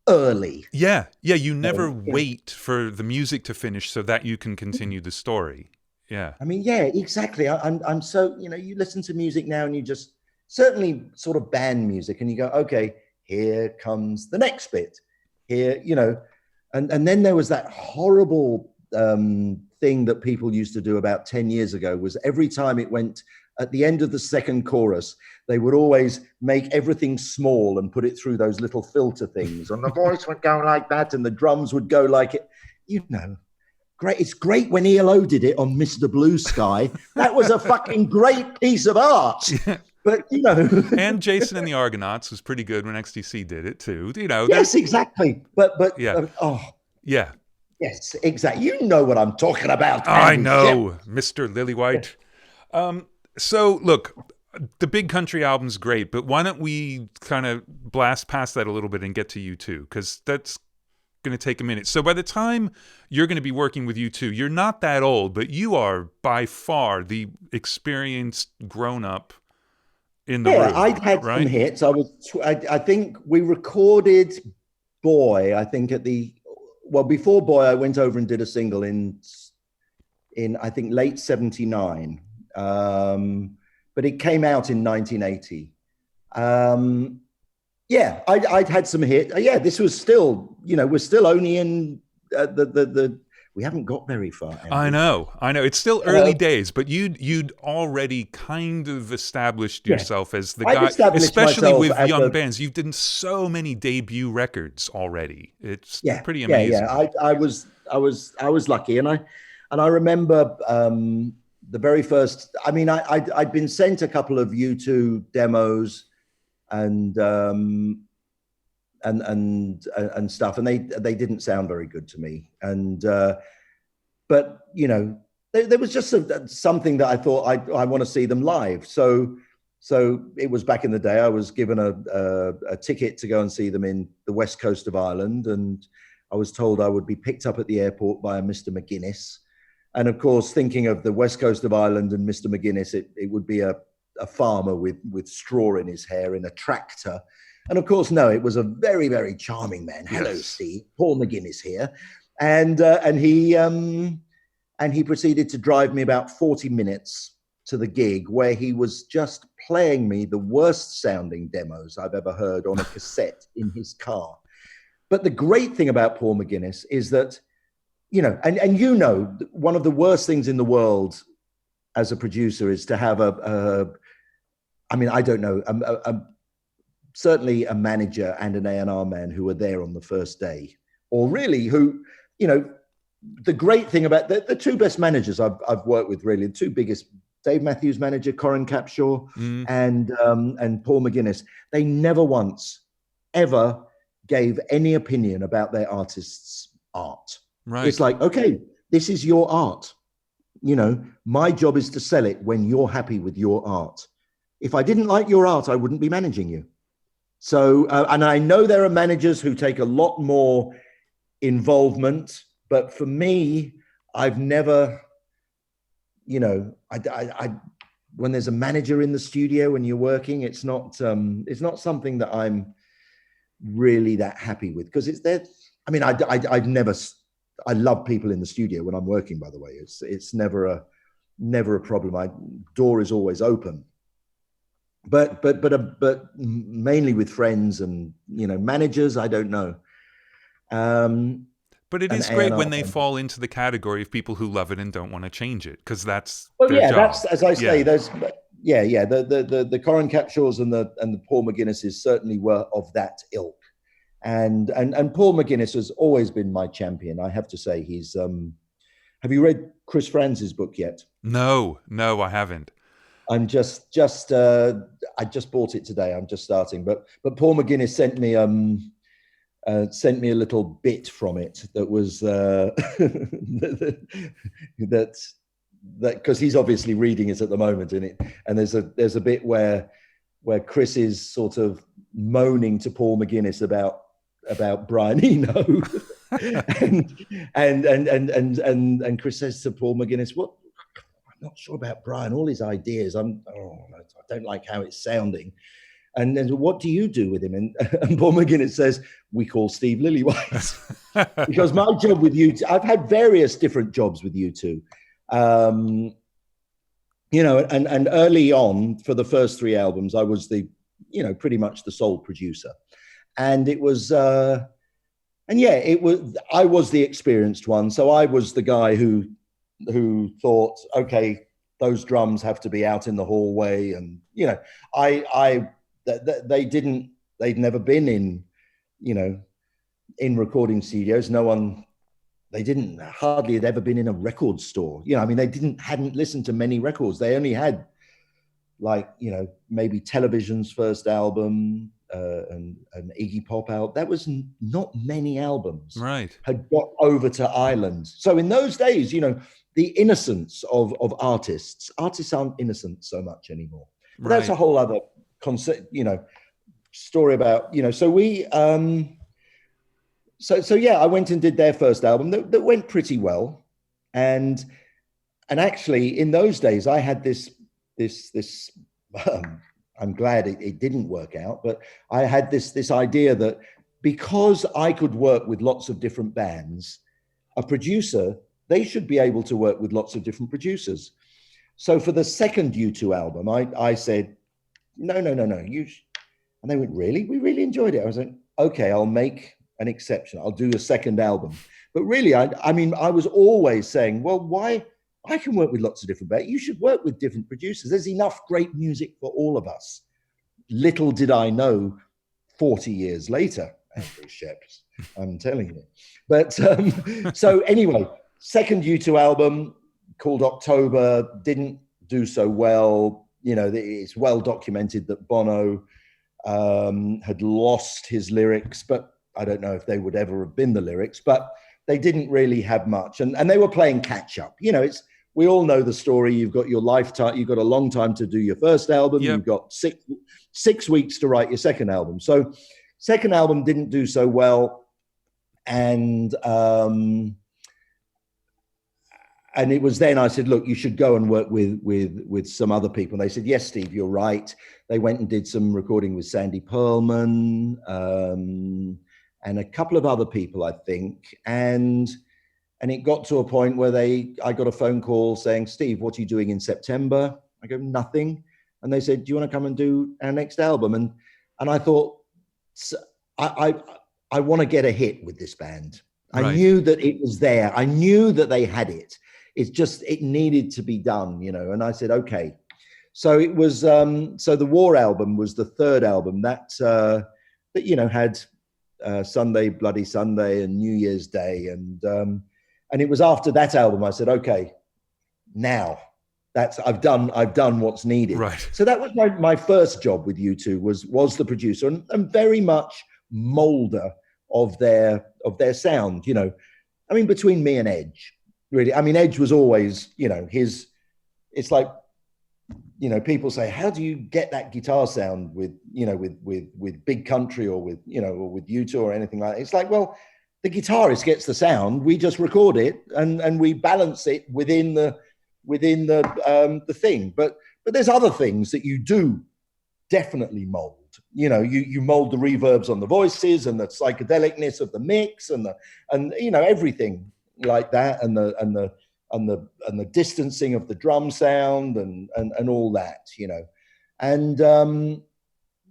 early. Yeah. You never wait for the music to finish so that you can continue the story. Yeah. I mean, yeah, exactly. I'm so, you listen to music now and you just, certainly sort of band music, and you go, okay, here comes the next bit. Here, and then there was that horrible thing that people used to do about 10 years ago, was every time it went at the end of the second chorus, they would always make everything small and put it through those little filter things. And the voice would go like that and the drums would go like it. Great. It's great when ELO did it on Mr. Blue Sky. That was a fucking great piece of art. Yeah. But, And Jason and the Argonauts was pretty good when XTC did it too. Yes, exactly. But yeah. Yeah. Yes, exactly. You know what I'm talking about. I know, Mr. Lillywhite. So, look, the Big Country album's great, but why don't we kind of blast past that a little bit and get to U2, because that's going to take a minute. So by the time you're going to be working with U2, you're not that old, but you are by far the experienced grown-up in the room. Yeah, I'd had some hits. I think we recorded Boy, I think before Boy, I went over and did a single in I think late 79. But it came out in 1980. I'd had some hit. This was still, we're still only in we haven't got very far. Andrew. I know. It's still early days, but you'd already kind of established yourself as the guy, especially with young bands. You've done so many debut records already. It's pretty amazing. I was lucky, and I remember the very first. I mean, I'd been sent a couple of U2 demos and stuff, and they didn't sound very good to me. And but there was just something that I thought I want to see them live. So it was back in the day. I was given a ticket to go and see them in the west coast of Ireland, and I was told I would be picked up at the airport by a Mr. McGuinness. And of course, thinking of the west coast of Ireland and Mr. McGuinness, it would be a farmer with straw in his hair in a tractor. And of course, no, it was a very, very charming man. Hello, Steve. Paul McGuinness here. And he proceeded to drive me about 40 minutes to the gig, where he was just playing me the worst sounding demos I've ever heard on a cassette in his car. But the great thing about Paul McGuinness is that, you know, and you know, one of the worst things in the world as a producer is to have certainly a manager and an A&R man who are there on the first day, or really who, you know, the great thing about the two best managers I've worked with, really, the two biggest, Dave Matthews manager, Corin Capshaw, and Paul McGuinness, they never once, ever gave any opinion about their artist's art. Right. It's like, okay, this is your art. You know, my job is to sell it when you're happy with your art. If I didn't like your art, I wouldn't be managing you. So, and I know there are managers who take a lot more involvement, but for me, I've never, you know, I when there's a manager in the studio and you're working, it's not something that I'm really that happy with, because it's there. I mean, I love people in the studio when I'm working, by the way. It's never a problem. My door is always open. But mainly with friends and, you know, managers, I don't know. But it is great when they fall into the category of people who love it and don't want to change it, because that's their job. That's, as I say, there's the Corin Capshaws and the Paul McGuinnesses certainly were of that ilk. And Paul McGuinness has always been my champion. I have to say, he's. Have you read Chris Franz's book yet? No, I haven't. I'm just I just bought it today. I'm just starting, but Paul McGuinness sent me a little bit from it that was that because he's obviously reading it at the moment, and there's a bit where Chris is sort of moaning to Paul McGuinness about Brian Eno, and Chris says to Paul McGuinness, "What? I'm not sure about Brian. All his ideas, I don't like how it's sounding." And then, what do you do with him? And Paul McGuinness says, "We call Steve Lillywhite." Because my job with you, I've had various different jobs with you two. You know, and early on for the first three albums, I was pretty much the sole producer. And it was, I was the experienced one. So I was the guy who thought, okay, those drums have to be out in the hallway. And, you know, they'd never been in, you know, in recording studios. They hardly had ever been in a record store. You know, I mean, hadn't listened to many records. They only had, like, you know, maybe Television's first album and Iggy Pop out. That was not many albums. Right. Had got over to Ireland. So in those days, you know, the innocence of artists aren't innocent so much anymore. But that's a whole other concept, you know, story about, you know, so we, So yeah, I went and did their first album that went pretty well, and actually in those days I had this. I'm glad it didn't work out, but I had this idea that because I could work with lots of different bands, a producer, they should be able to work with lots of different producers. So for the second U2 album, I said, no, and they went, really? We really enjoyed it. I was like, okay, I'll make an exception. I'll do a second album. But really, I mean, I was always saying, well, why? I can work with lots of different bands. You should work with different producers. There's enough great music for all of us. Little did I know, 40 years later, Andrew Scheps, I'm telling you. But so anyway, second U2 album called October didn't do so well. You know, it's well documented that Bono had lost his lyrics, but I don't know if they would ever have been the lyrics, but they didn't really have much. And they were playing catch up. You know, we all know the story. You've got your lifetime, you've got a long time to do your first album. Yep. You've got six weeks to write your second album. So second album didn't do so well. and it was then I said, look, you should go and work with some other people. And they said, yes, Steve, you're right. They went and did some recording with Sandy Pearlman and a couple of other people, I think. And it got to a point where I got a phone call saying, Steve, what are you doing in September? I go, nothing. And they said, do you want to come and do our next album? And I thought, I want to get a hit with this band. Right. I knew that it was there. I knew that they had it. It's just, it needed to be done, you know? And I said, okay. So it was, so the War album was the third album that you know, had Sunday, Bloody Sunday and New Year's Day. And it was after that album, I said, okay, now I've done what's needed. Right. So that was my first job with U2 was the producer and very much molder of their sound, you know. I mean, between me and Edge, really. I mean, Edge was always, you know, it's like, you know, people say, how do you get that guitar sound with, you know, with Big Country or with, you know, or with U2 or anything like that? It's like, well, the guitarist gets the sound, we just record it and we balance it within the thing. But there's other things that you do definitely mold. You know, you mold the reverbs on the voices and the psychedelicness of the mix and you know, everything like that, and the distancing of the drum sound and all that, you know. And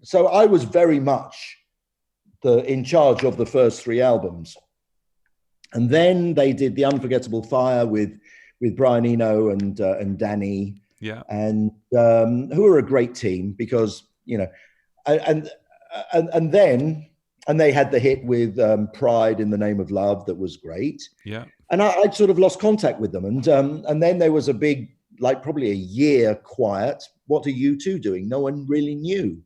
so I was very much in charge of the first three albums. And then they did The Unforgettable Fire with Brian Eno and Danny. Yeah. And who are a great team because, you know, and then they had the hit with Pride in the Name of Love that was great. Yeah. And I'd sort of lost contact with them. And then there was a big, like probably a year quiet. What are U2 doing? No one really knew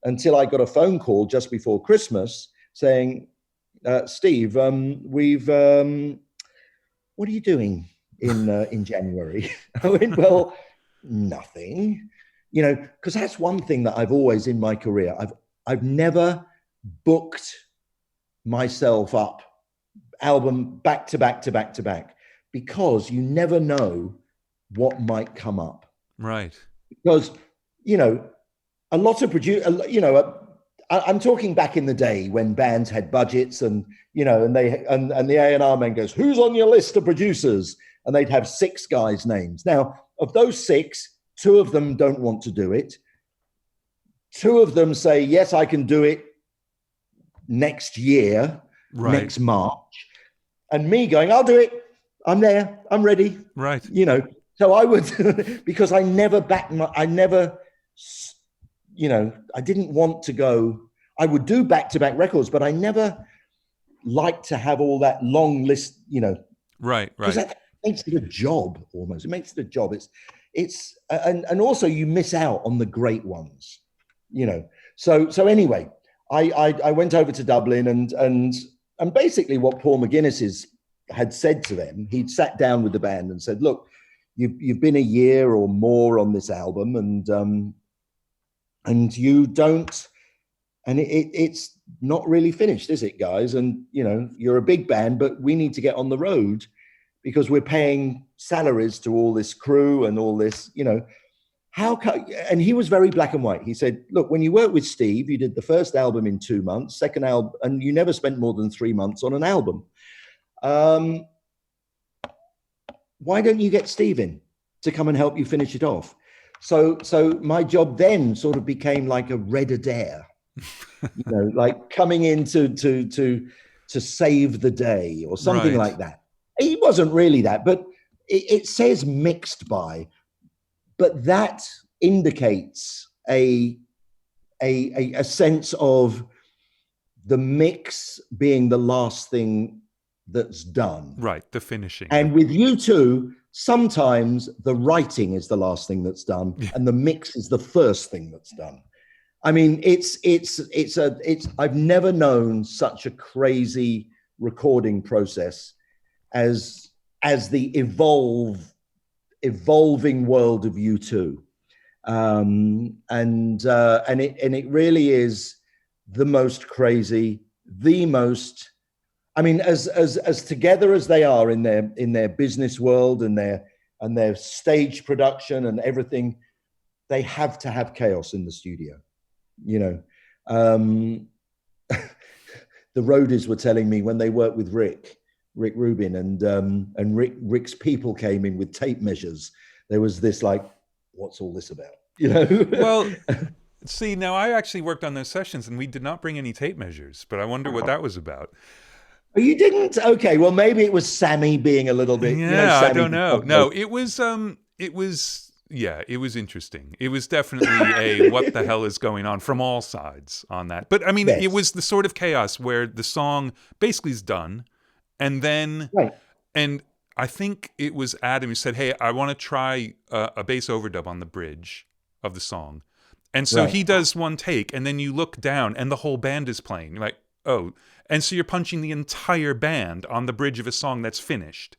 until I got a phone call just before Christmas saying, Steve, what are you doing in January? I went, well, nothing. You know, because that's one thing that I've always in my career, I've never booked myself up album back to back to back to back, because you never know what might come up. Right. Because, you know, a lot of you know, I'm talking back in the day when bands had budgets and, you know, and the A&R man goes, who's on your list of producers? And they'd have 6 guys' names. Now, of those 6, 2 of them don't want to do it. 2 of them say, yes, I can do it next year, right. Next March. And me going, I'll do it. I'm there. I'm ready. Right. You know, so I would, because I never, you know, I didn't want to go, I would do back-to-back records, but I never liked to have all that long list, you know. Right. Because that makes it a job almost. It makes it a job. And also you miss out on the great ones, you know. So anyway, I went over to Dublin and basically what Paul McGuinness had said to them, he'd sat down with the band and said, look, you've been a year or more on this album and you don't, and it's not really finished, is it, guys? And, you know, you're a big band, but we need to get on the road because we're paying salaries to all this crew and all this, you know, and he was very black and white. He said, look, when you work with Steve, you did the first album in 2 months, second album, and you never spent more than 3 months on an album. Why don't you get Steve in to come and help you finish it off? So my job then sort of became like a Red Adair, you know, like coming in to save the day or something right. like that. It wasn't really that, but it says mixed by, but that indicates a sense of the mix being the last thing that's done. Right, the finishing. And with U2, sometimes the writing is the last thing that's done, and the mix is the first thing that's done. I mean, I've never known such a crazy recording process as the evolving world of U2. And it really is the most crazy, the most, I mean, as together as they are in their business world and their stage production and everything, they have to have chaos in the studio. You know, the roadies were telling me when they worked with Rick Rubin, and Rick's people came in with tape measures. There was this like, what's all this about? You know? Well, see, now I actually worked on those sessions and we did not bring any tape measures, but I wonder what that was about. Oh, you didn't? Okay, well, maybe it was Sammy being a little bit. Yeah, I don't know. No, it was interesting. It was definitely a what the hell is going on from all sides on that. But I mean, It was the sort of chaos where the song basically is done, and then, and I think it was Adam who said, "Hey, I want to try a bass overdub on the bridge of the song," and so he does one take, and then you look down, and the whole band is playing. You're like, oh, and so you're punching the entire band on the bridge of a song that's finished.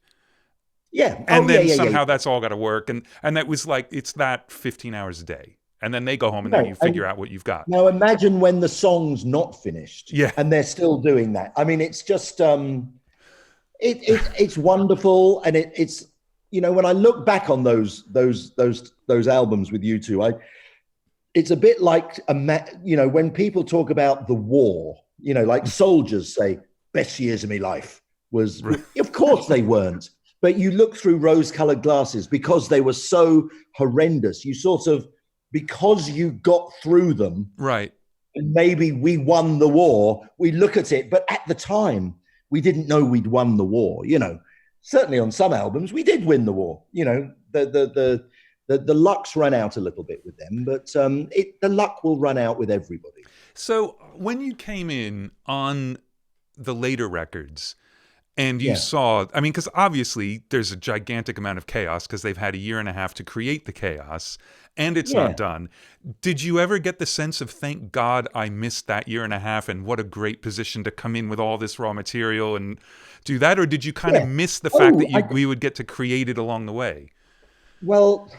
Yeah. And then somehow that's all got to work. And that was like, it's that 15 hours a day. And then they go home and then you figure out what you've got. Now imagine when the song's not finished. Yeah. And they're still doing that. I mean, it's just, it's wonderful. And it's, you know, when I look back on those albums with U2, it's a bit like, you know, when people talk about the war, you know, like soldiers say, best years of my life was, of course they weren't. But you look through rose-colored glasses because they were so horrendous. You sort of, because you got through them, right? And maybe we won the war. We look at it, but at the time, we didn't know we'd won the war. You know, certainly on some albums, we did win the war. You know, the luck's run out a little bit with them, but the luck will run out with everybody. So when you came in on the later records, and you saw, I mean, because obviously there's a gigantic amount of chaos because they've had a year and a half to create the chaos and it's not done. Did you ever get the sense of, thank God I missed that year and a half and what a great position to come in with all this raw material and do that? Or did you kind of miss the fact that we would get to create it along the way? Well,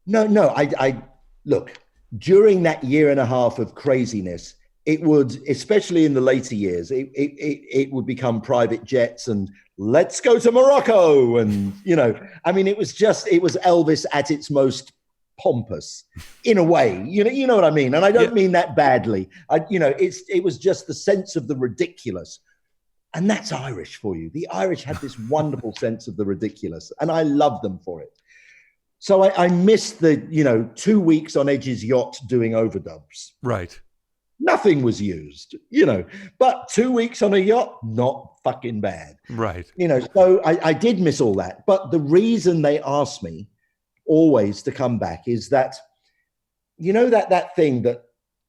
no. I look, during that year and a half of craziness, it would, especially in the later years, it would become private jets and let's go to Morocco. And, you know, I mean, it was Elvis at its most pompous in a way, you know what I mean? And I don't mean that badly. It was just the sense of the ridiculous. And that's Irish for you. The Irish had this wonderful sense of the ridiculous and I love them for it. So I missed the, 2 weeks on Edge's yacht doing overdubs. Right. Nothing was used, but 2 weeks on a yacht, not fucking bad. Right. So I did miss all that. But the reason they asked me always to come back is that, that thing that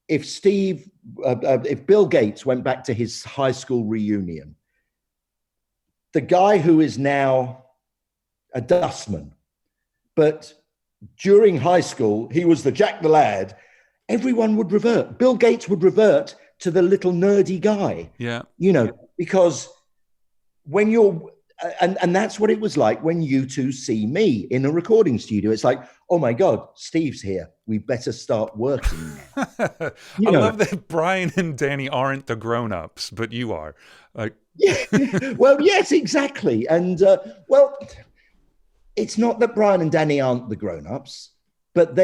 if Bill Gates went back to his high school reunion, the guy who is now a dustman, but during high school, he was the Jack the Lad, everyone would revert. Bill Gates would revert to the little nerdy guy. Yeah. Because when you're, and that's what it was like when you two see me in a recording studio. It's like, oh my God, Steve's here. We better start working now. I love that Brian and Danny aren't the grown-ups, but you are. Well, yes, exactly. And it's not that Brian and Danny aren't the grown-ups, but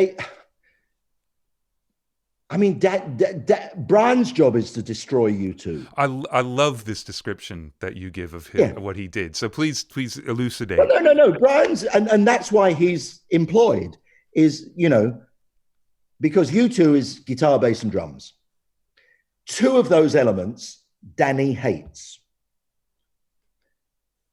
Brian's job is to destroy you two. I love this description that you give of him, what he did. So please elucidate. Well, no. Brian's, and that's why he's employed, is, because U2 is guitar, bass, and drums. Two of those elements, Danny hates.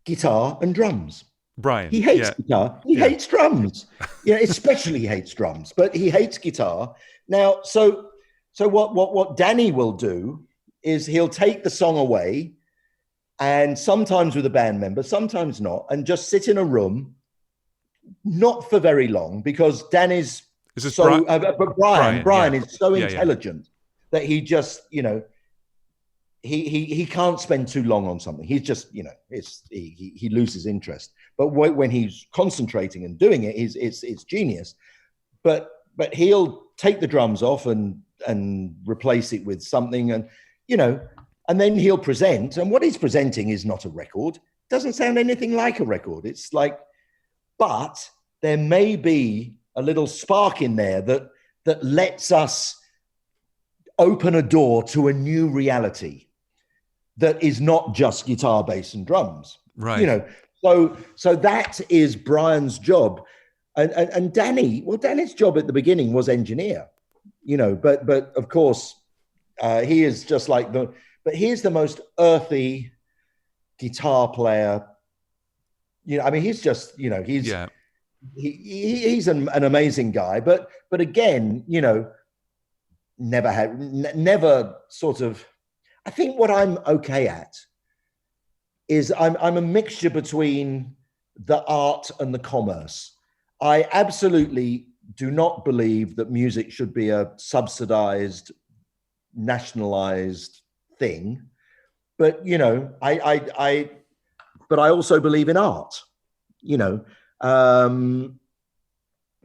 Guitar and drums. Brian. He hates guitar. He hates drums. Especially he hates drums, but he hates guitar. Now, so what Danny will do is he'll take the song away, and sometimes with a band member, sometimes not, and just sit in a room, not for very long, because Danny's but Brian is so intelligent that he just, he can't spend too long on something. He's just, he loses interest. But when he's concentrating and doing it, it's genius. But he'll take the drums off and replace it with something. And, And then he'll present, and what he's presenting is not a record. Doesn't sound anything like a record. It's like, but there may be a little spark in there that lets us open a door to a new reality that is not just guitar, bass, and drums. Right. You know, so that is Brian's job. And Danny's job at the beginning was engineer, you know, but of course, he is just like but he's the most earthy guitar player. You know, I mean, he's just, you know, he's an amazing guy, but again, you know, never sort of, I think what I'm okay at is I'm a mixture between the art and the commerce. I absolutely do not believe that music should be a subsidized, nationalized thing, but you know, but I also believe in art, you know,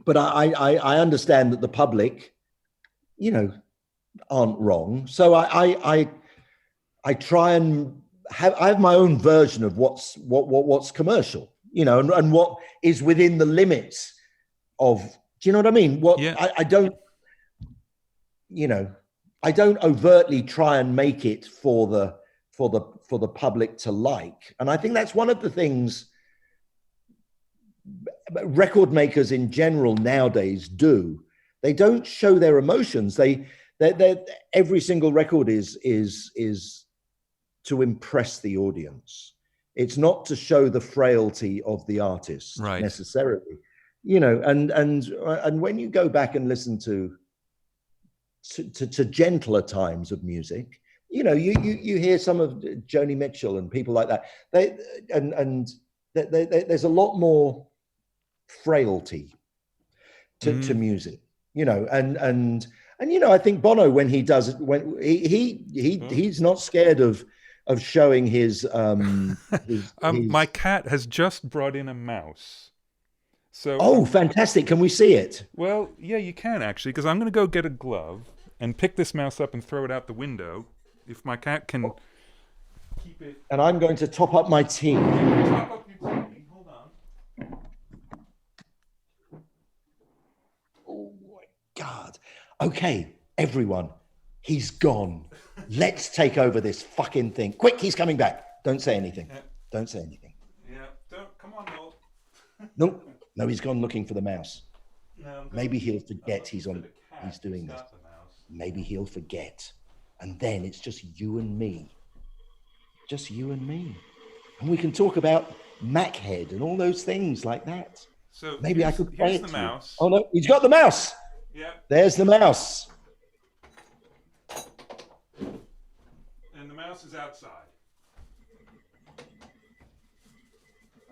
but I understand that the public, you know, aren't wrong. So I try and I have my own version of what's commercial, you know, and what is within the limits of, do you know what I mean? I don't, you know, I don't overtly try and make it for the public to like. And I think that's one of the things record makers in general nowadays do. They don't show their emotions. They every single record is to impress the audience. It's not to show the frailty of the artist necessarily, you know. And when you go back and listen to gentler times of music, you know, you hear some of Joni Mitchell and people like that. There's a lot more frailty to music, you know, and you know, I think Bono, when he does it, when he's not scared of showing his my cat has just brought in a mouse. So oh, fantastic. Can we see it? Well, yeah, you can actually, because I'm going to go get a glove and pick this mouse up and throw it out the window if my cat can keep it. And I'm going to top up my tea. Top up your tea. Hold on. Oh my God. Okay, everyone, he's gone. Let's take over this fucking thing. Quick, he's coming back. Don't say anything. Yeah. Don't say anything. Yeah, come on, Noel. No, he's gone looking for the mouse. No, maybe he'll forget he's doing this. Maybe he'll forget. And then it's just you and me. Just you and me. And we can talk about Machead and all those things like that. So maybe I could play it the mouse. Oh no, he's got the mouse. Yeah. There's the mouse. And the mouse is outside.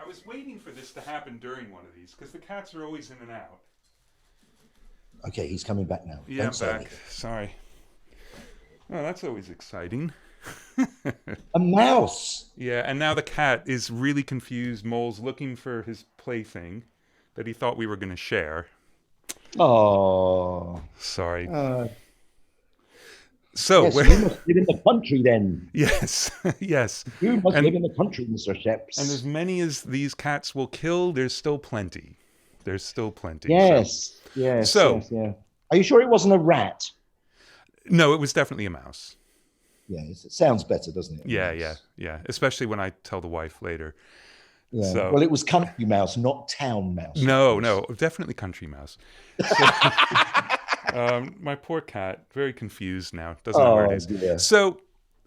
I was waiting for this to happen during one of these because the cats are always in and out. Okay, he's coming back now. Yeah, I'm back. Sorry. Oh, that's always exciting. A mouse. Yeah, and now the cat is really confused. Mole's looking for his plaything that he thought we were going to share. Oh, sorry. So yes, you must live in the country then. Yes, yes. You must live in the country, Mr. Scheps. And as many as these cats will kill, there's still plenty. There's still plenty. Yes, so. Yes. So, yes, yeah. Are you sure it wasn't a rat? No, it was definitely a mouse. Yes, it sounds better, doesn't it? Yeah. Especially when I tell the wife later. Yeah. So, well, it was country mouse, not town mouse. No, definitely country mouse. So, my poor cat, very confused now. Doesn't know where it is. Dear. So,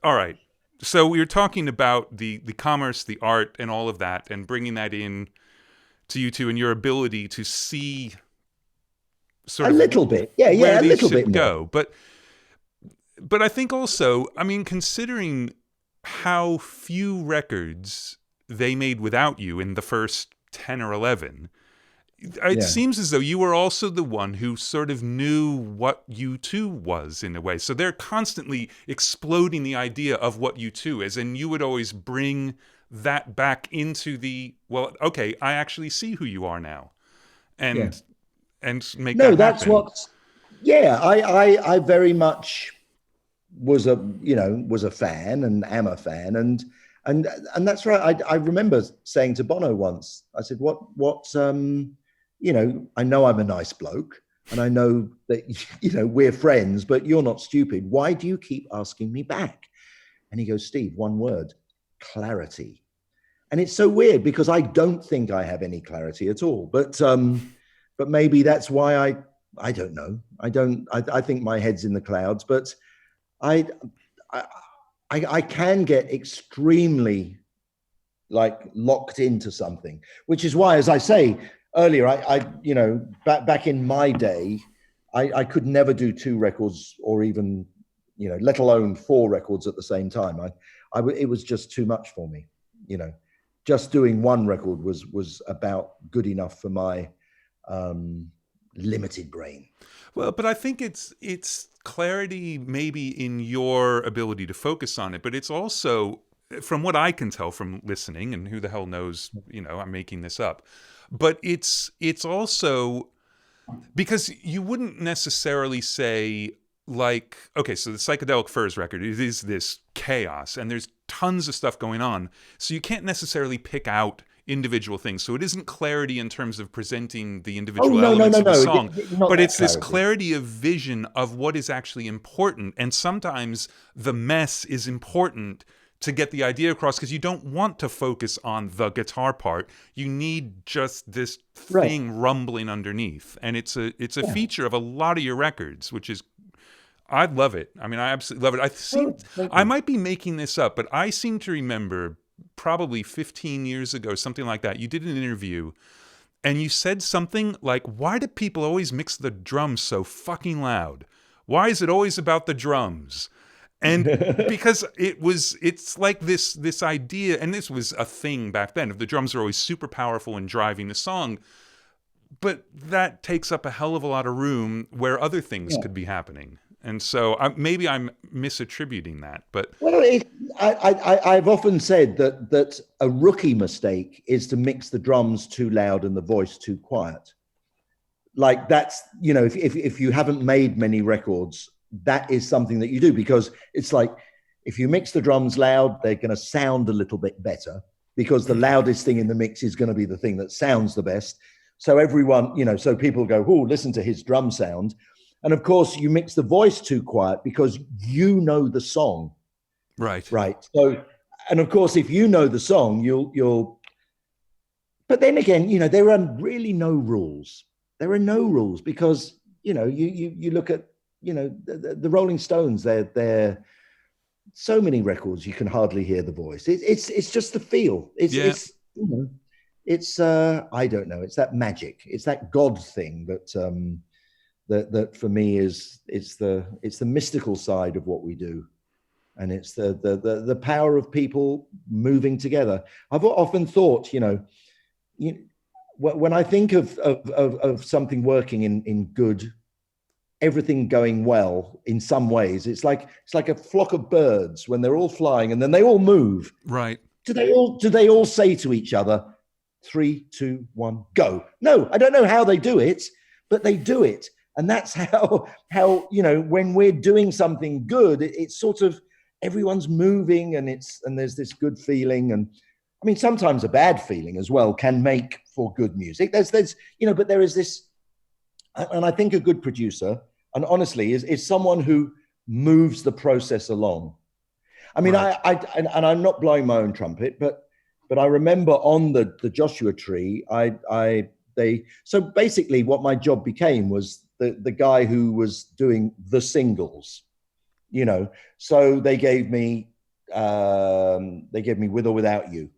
all right. So we were talking about the commerce, the art, and all of that, and bringing that in to you two and your ability to see sort of a little bit, yeah, where a these little should bit go. But I think also, I mean, considering how few records they made without you in the first 10 or 11, it seems as though you were also the one who sort of knew what U2 was in a way. So they're constantly exploding the idea of what U2 is, and you would always bring that back into the, well, okay, I actually see who you are now, and make that happen. That's what. Yeah, I very much was a fan and am a fan, and that's right. I remember saying to Bono once, I said, I know I'm a nice bloke, and I know that we're friends, but you're not stupid. Why do you keep asking me back? And he goes, Steve, one word: clarity. And it's so weird because I don't think I have any clarity at all. But maybe that's why I don't know. I think my head's in the clouds, but I can get extremely locked into something, which is why, as I say earlier, back in my day, I could never do 2 records or even, let alone 4 records at the same time. It was just too much for me, Just doing 1 record was about good enough for my limited brain. Well, but I think it's clarity maybe in your ability to focus on it, but it's also, from what I can tell from listening, and who the hell knows, I'm making this up, but it's also because you wouldn't necessarily say okay, so the Psychedelic Furs record, it is this chaos and there's tons of stuff going on. So you can't necessarily pick out individual things. So it isn't clarity in terms of presenting the individual elements of the song, but it's this clarity of vision of what is actually important. And sometimes the mess is important to get the idea across, because you don't want to focus on the guitar part. You need just this thing rumbling underneath. And it's a feature of a lot of your records, which is, I love it. I mean, I absolutely love it. I might be making this up, but I seem to remember probably 15 years ago, something like that, you did an interview and you said something like, why do people always mix the drums so fucking loud? Why is it always about the drums? And because it's like this idea, and this was a thing back then, if the drums are always super powerful in driving the song, but that takes up a hell of a lot of room where other things could be happening. And so maybe I'm misattributing that, but I've often said that a rookie mistake is to mix the drums too loud and the voice too quiet. Like that's, if you haven't made many records, that is something that you do, because it's like, if you mix the drums loud, they're going to sound a little bit better, because the loudest thing in the mix is going to be the thing that sounds the best. So everyone, so people go, oh, listen to his drum sound. And of course, you mix the voice too quiet because you know the song. Right. So, and of course, if you know the song, you'll. But then again, there are really no rules. There are no rules because, you look at, the Rolling Stones, they're so many records, you can hardly hear the voice. It's just the feel. It's I don't know. It's that magic. It's that God thing that for me it's the mystical side of what we do, and it's the power of people moving together. I've often thought, when I think of something working in good, everything going well in some ways, it's like a flock of birds when they're all flying and then they all move. Right. Do they all say to each other, 3, 2, 1, go? No, I don't know how they do it, but they do it. And that's how when we're doing something good, it's sort of everyone's moving and there's this good feeling. And I mean, sometimes a bad feeling as well can make for good music. There's but there is this, and I think a good producer, and honestly, is someone who moves the process along. I mean, right. And I'm not blowing my own trumpet, but I remember on the Joshua Tree, so basically what my job became was the guy who was doing the singles, so they gave me With or Without You.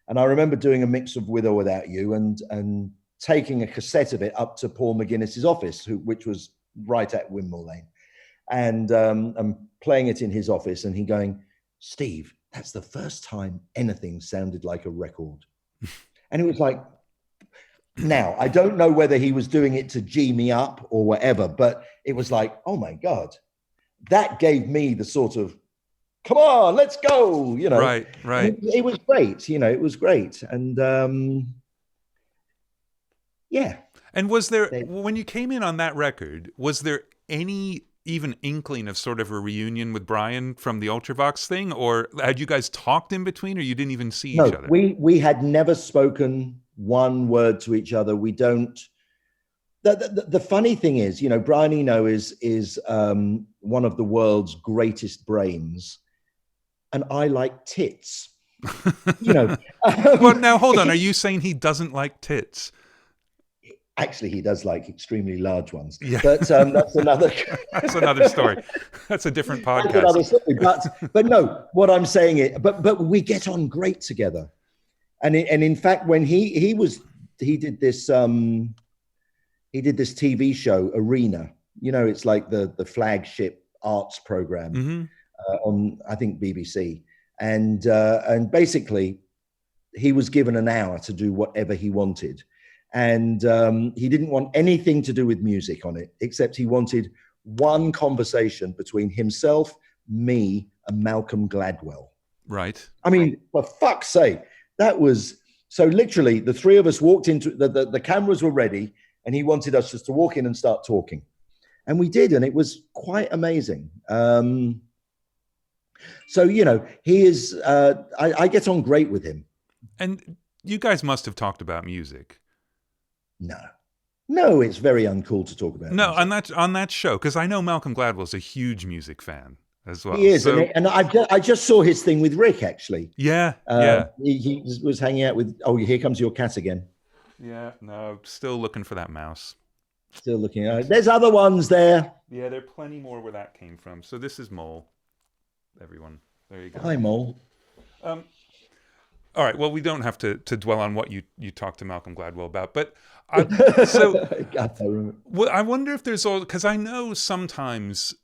And I remember doing a mix of With or Without You and taking a cassette of it up to Paul McGuinness's office, which was right at Windmill Lane. And I'm playing it in his office and he going, Steve, that's the first time anything sounded like a record. And it was like, now, I don't know whether he was doing it to G me up or whatever, but it was like, oh my God, that gave me the sort of, come on, let's go, Right. It was great, it was great. And yeah. And was there, when you came in on that record, was there any even inkling of sort of a reunion with Brian from the Ultravox thing, or had you guys talked in between, or you didn't even see each other? We had never spoken one word to each other. We don't. The funny thing is, you know, Brian Eno is one of the world's greatest brains, and I like tits. You know. Well, now hold on. Are you saying he doesn't like tits? Actually, he does like extremely large ones. Yeah. But that's another. That's another story. That's a different podcast. That's another story. But no, what I'm saying is, but we get on great together, and in fact, when he did this TV show Arena. You know, it's like the flagship arts program on, I think, BBC, and basically he was given an hour to do whatever he wanted. And he didn't want anything to do with music on it, except he wanted one conversation between himself, me, and Malcolm Gladwell. Right. I mean, for fuck's sake, that was... So literally, the three of us walked into... The cameras were ready, and he wanted us just to walk in and start talking. And we did, and it was quite amazing. So, you know, he is... I get on great with him. And you guys must have talked about music. No, it's very uncool to talk about. No, on that show, because I know Malcolm Gladwell's a huge music fan as well. He is, so, and I just saw his thing with Rick, actually. Yeah. He was hanging out with. Oh, here comes your cat again. Yeah, no, still looking for that mouse. Still looking. There's other ones there. Yeah, there are plenty more where that came from. So this is Mole. Everyone, there you go. Hi, Mole. All right. Well, we don't have to dwell on what you talked to Malcolm Gladwell about, but I wonder if there's all, because I know sometimes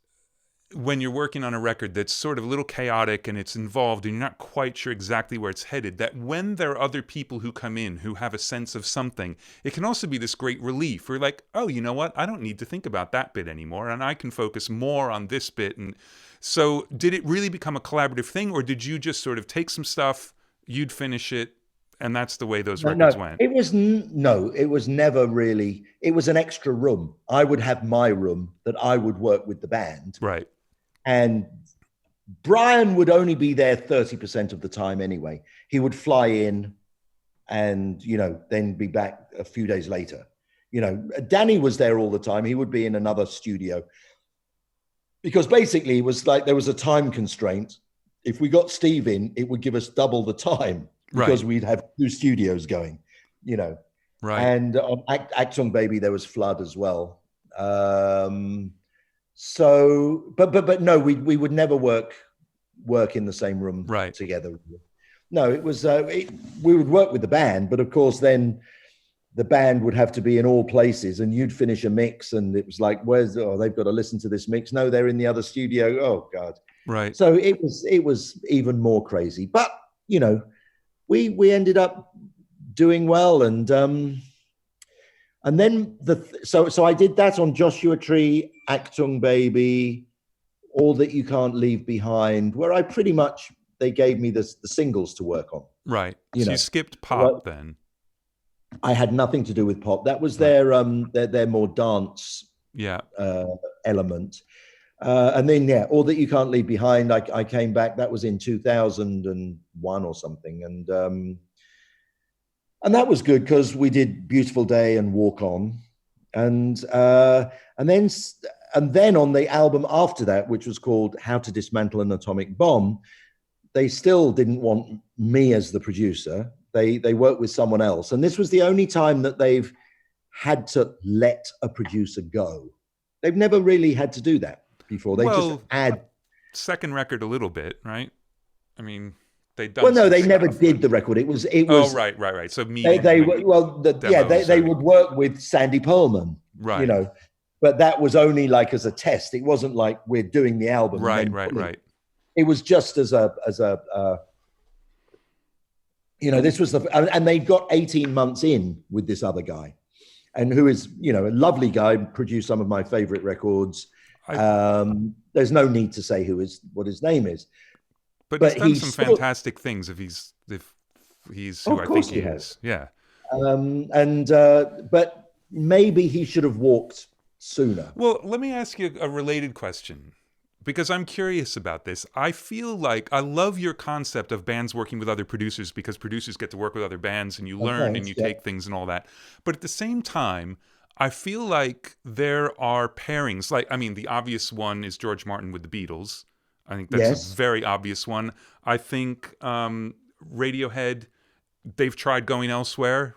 when you're working on a record that's sort of a little chaotic and it's involved and you're not quite sure exactly where it's headed, that when there are other people who come in who have a sense of something, it can also be this great relief. We're like, oh, you know what? I don't need to think about that bit anymore, and I can focus more on this bit. And so did it really become a collaborative thing, or did you just sort of take some stuff, you'd finish it, and that's the way those records went? It was never really. It was an extra room. I would have my room that I would work with the band. Right. And Brian would only be there 30% of the time anyway. He would fly in and, you know, then be back a few days later. You know, Danny was there all the time. He would be in another studio. Because basically it was like there was a time constraint. If we got Steve in, it would give us double the time because we'd have two studios going, you know. Right. And on Actung Baby, there was Flood as well. So, but no, we would never work in the same room together. No, it was, we would work with the band, but of course then the band would have to be in all places and you'd finish a mix and it was like, they've got to listen to this mix. No, they're in the other studio. Oh God. Right. So it was even more crazy, but you know, we ended up doing well. And then so I did that on Joshua Tree, Actung Baby, All That You Can't Leave Behind, where I pretty much, they gave me the singles to work on. Right. You skipped pop then. I had nothing to do with pop. That was their more dance element. And then, All That You Can't Leave Behind, I came back. That was in 2001 or something. And that was good because we did Beautiful Day and Walk On. And then on the album after that, which was called How to Dismantle an Atomic Bomb, they still didn't want me as the producer. They worked with someone else. And this was the only time that they've had to let a producer go. They've never really had to do that before. They just add second record a little bit, right? I mean, they've done. Well, no, they never did the record. It was. Oh, right. So they would work with Sandy Pearlman, right? You know, but that was only like as a test. It wasn't like we're doing the album, right. It was just as a. You know, this was and they got 18 months in with this other guy, and who is, you know, a lovely guy, produced some of my favorite records. There's no need to say what his name is, but he's done some fantastic things. If he's who I think he is, yeah. But maybe he should have walked sooner. Well, let me ask you a related question, because I'm curious about this. I feel like I love your concept of bands working with other producers, because producers get to work with other bands and you learn and you take things and all that. But at the same time, I feel like there are pairings. Like, I mean, the obvious one is George Martin with the Beatles. I think that's a very obvious one. I think Radiohead, they've tried going elsewhere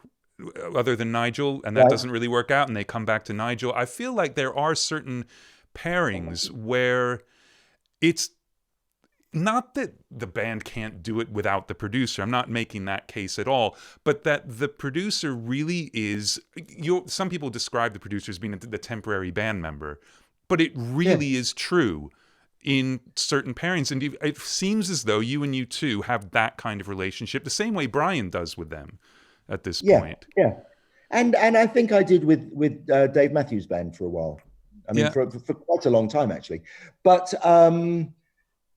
other than Nigel, and that doesn't really work out, and they come back to Nigel. I feel like there are certain pairings where it's not that the band can't do it without the producer. I'm not making that case at all, but that the producer really is, some people describe the producer as being the temporary band member, but it really is true in certain pairings. And it seems as though you and U2 have that kind of relationship, the same way Brian does with them at this point. Yeah. And I think I did with Dave Matthews Band for a while. I mean, for quite a long time, actually. But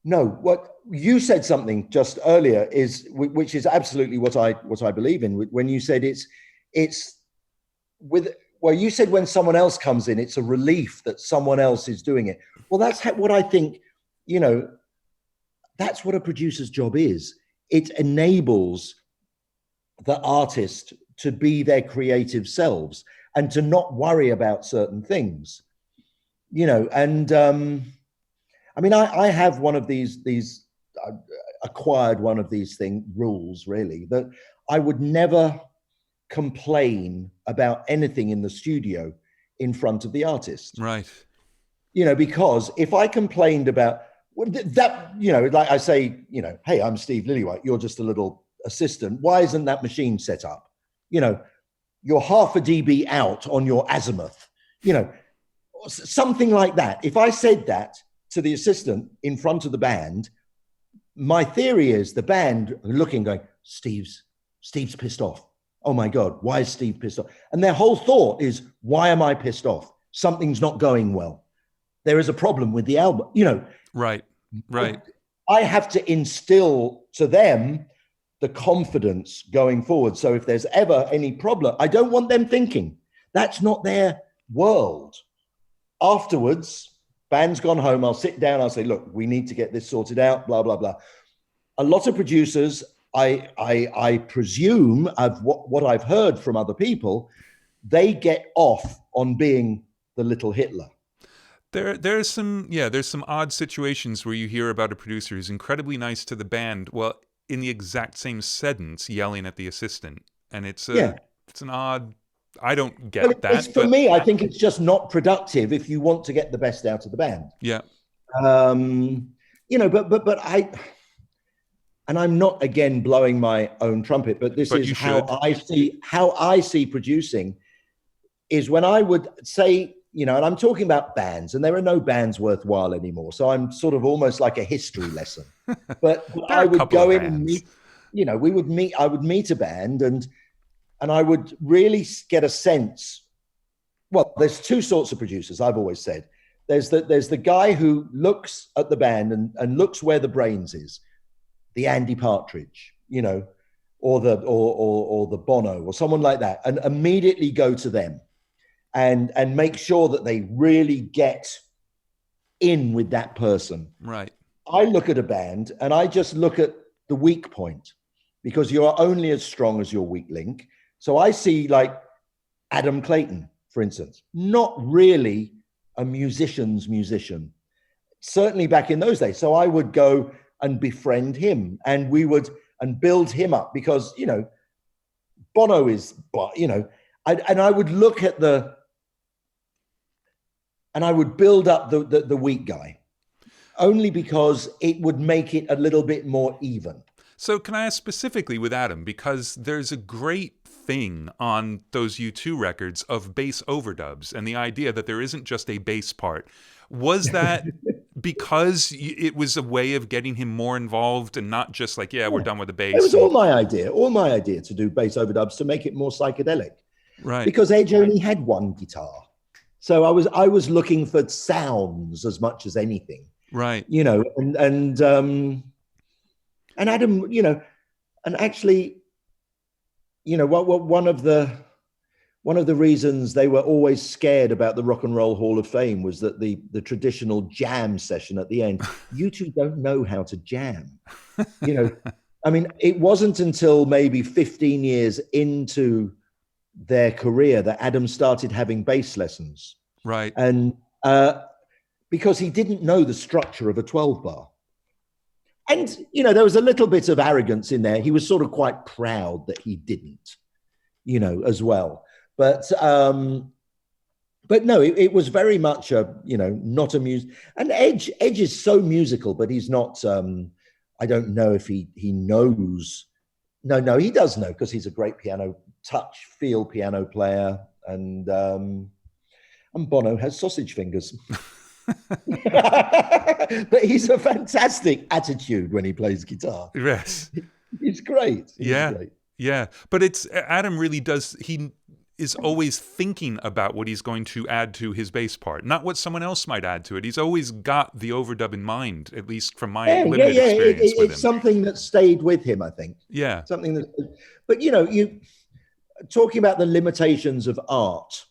no, what you said something just earlier which is absolutely what I believe in. When you said you said when someone else comes in, it's a relief that someone else is doing it. Well, that's what I think, that's what a producer's job is. It enables the artist to be their creative selves and to not worry about certain things, and I mean, I have one of these acquired one of these rules, really, that I would never complain about anything in the studio in front of the artist. Right. Because if I complained about that, like I say, hey, I'm Steve Lillywhite, you're just a little assistant. Why isn't that machine set up? You're half a dB out on your azimuth, something like that. If I said that to the assistant in front of the band, my theory is the band looking, going, Steve's pissed off. Oh my God, why is Steve pissed off? And their whole thought is, why am I pissed off? Something's not going well. There is a problem with the album, Right. I have to instill to them the confidence going forward. So if there's ever any problem, I don't want them thinking that's not their world. Afterwards, band's gone home, I'll sit down, I'll say, look, we need to get this sorted out, blah, blah, blah. A lot of producers, I presume, of what I've heard from other people, they get off on being the little Hitler. There's some odd situations where you hear about a producer who's incredibly nice to the band, well, in the exact same sentence, yelling at the assistant. And it's an odd, I don't get that. For me, I think it's just not productive if you want to get the best out of the band. Yeah. But and I'm not, again, blowing my own trumpet, but this is how I see producing is when I would say, and I'm talking about bands, and there are no bands worthwhile anymore. So I'm sort of almost like a history lesson. But I would go in and meet, I would meet a band and I would really get a sense. Well, there's two sorts of producers, I've always said. There's the guy who looks at the band and looks where the brains is, the Andy Partridge, or the Bono or someone like that, and immediately go to them and make sure that they really get in with that person. Right. I look at a band and I just look at the weak point, because you're only as strong as your weak link. So I see, like, Adam Clayton, for instance, not really a musician's musician, certainly back in those days. So I would go and befriend him and and build him up, because, Bono is, and I would look at and I would build up the weak guy, only because it would make it a little bit more even. So can I ask specifically with Adam, because there's a great thing on those U2 records of bass overdubs and the idea that there isn't just a bass part. Was that because it was a way of getting him more involved and not just like, we're done with the bass? It was all my idea to do bass overdubs to make it more psychedelic. Right. Because Edge only had one guitar. So I was looking for sounds as much as anything. Right. And Adam, and actually, one of the one of the reasons they were always scared about the Rock and Roll Hall of Fame was that the traditional jam session at the end, you two don't know how to jam. You know, I mean, it wasn't until maybe 15 years into their career that Adam started having bass lessons. Right. And because he didn't know the structure of a 12 bar. And, you know, there was a little bit of arrogance in there. He was sort of quite proud that he didn't, you know, as well. But no, it was very much not a music. And Edge is so musical, but he's not. I don't know if he knows. No, he does know, because he's a great feel piano player, and Bono has sausage fingers. But he's a fantastic attitude when he plays guitar. Yes, he's great. Yeah. But it's Adam really does. He is always thinking about what he's going to add to his bass part, not what someone else might add to it. He's always got the overdub in mind, at least from my limited experience with him. It's something that stayed with him, I think. Yeah. Something that, but you know, you talking about the limitations of art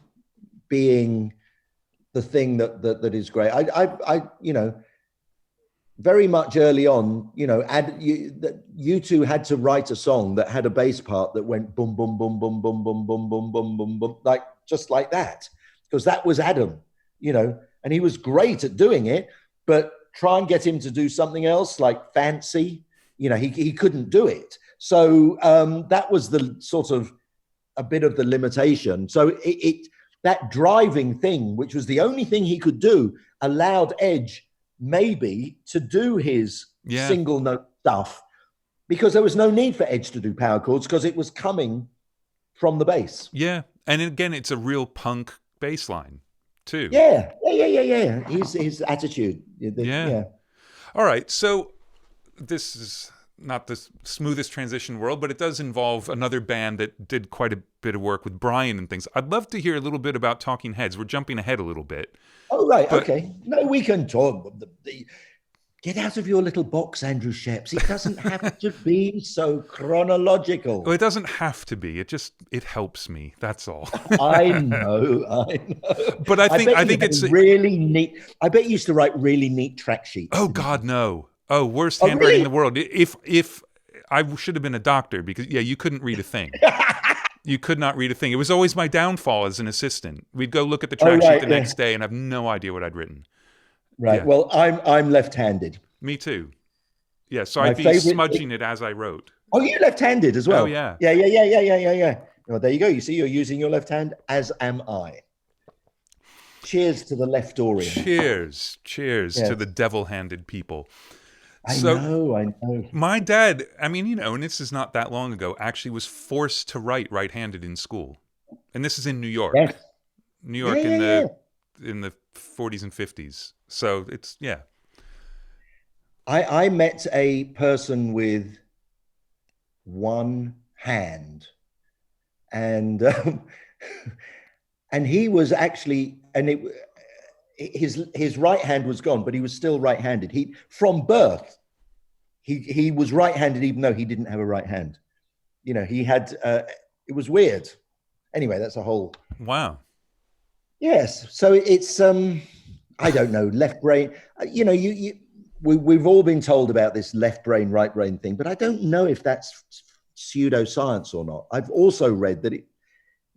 being the thing that is great. I you know, very much early on, you know, you two had to write a song that had a bass part that went boom, boom, boom, boom, boom, boom, boom, boom, boom, boom, boom, like just like that, because that was Adam, you know, and he was great at doing it. But try and get him to do something else like fancy, you know, he couldn't do it. So that was the sort of a bit of the limitation. So that driving thing, which was the only thing he could do, allowed Edge maybe to do his single note stuff, because there was no need for Edge to do power chords, because it was coming from the bass. Yeah. And again, it's a real punk bass line too. Yeah. His attitude. Yeah. All right. So this is not the smoothest transition world, but it does involve another band that did quite a bit of work with Brian and things. I'd love to hear a little bit about Talking Heads. We're jumping ahead a little bit. Oh, right. Okay. No, we can talk. Get out of your little box, Andrew Scheps. It doesn't have to be so chronological. Well, it doesn't have to be. It helps me. That's all. I know. But I think it's really neat. I bet you used to write really neat track sheets. Oh God, no. Oh, worst handwriting in the world. If I should have been a doctor, because you couldn't read a thing. You could not read a thing. It was always my downfall as an assistant. We'd go look at the track sheet the next day and have no idea what I'd written. Right. Yeah. Well, I'm left-handed. Me too. Yeah. So I'd be smudging it as I wrote. Oh, you left-handed as well? Oh, yeah. Yeah. Well, there you go. You see, you're using your left hand, as am I. Cheers to the left-orian. Cheers to the devil-handed people. I know. My dad, I mean, you know, and this is not that long ago, actually was forced to write right-handed in school. And this is in New York. Yes. New York in the 40s and 50s. So it's, I met a person with one hand, and he was actually, his right hand was gone, but he was still right-handed. From birth, he was right-handed, even though he didn't have a right hand. You know, he had, it was weird. Anyway, that's a whole. Wow. Yes. So it's, I don't know, left brain, you know, we've all been told about this left brain, right brain thing, but I don't know if that's pseudoscience or not. I've also read that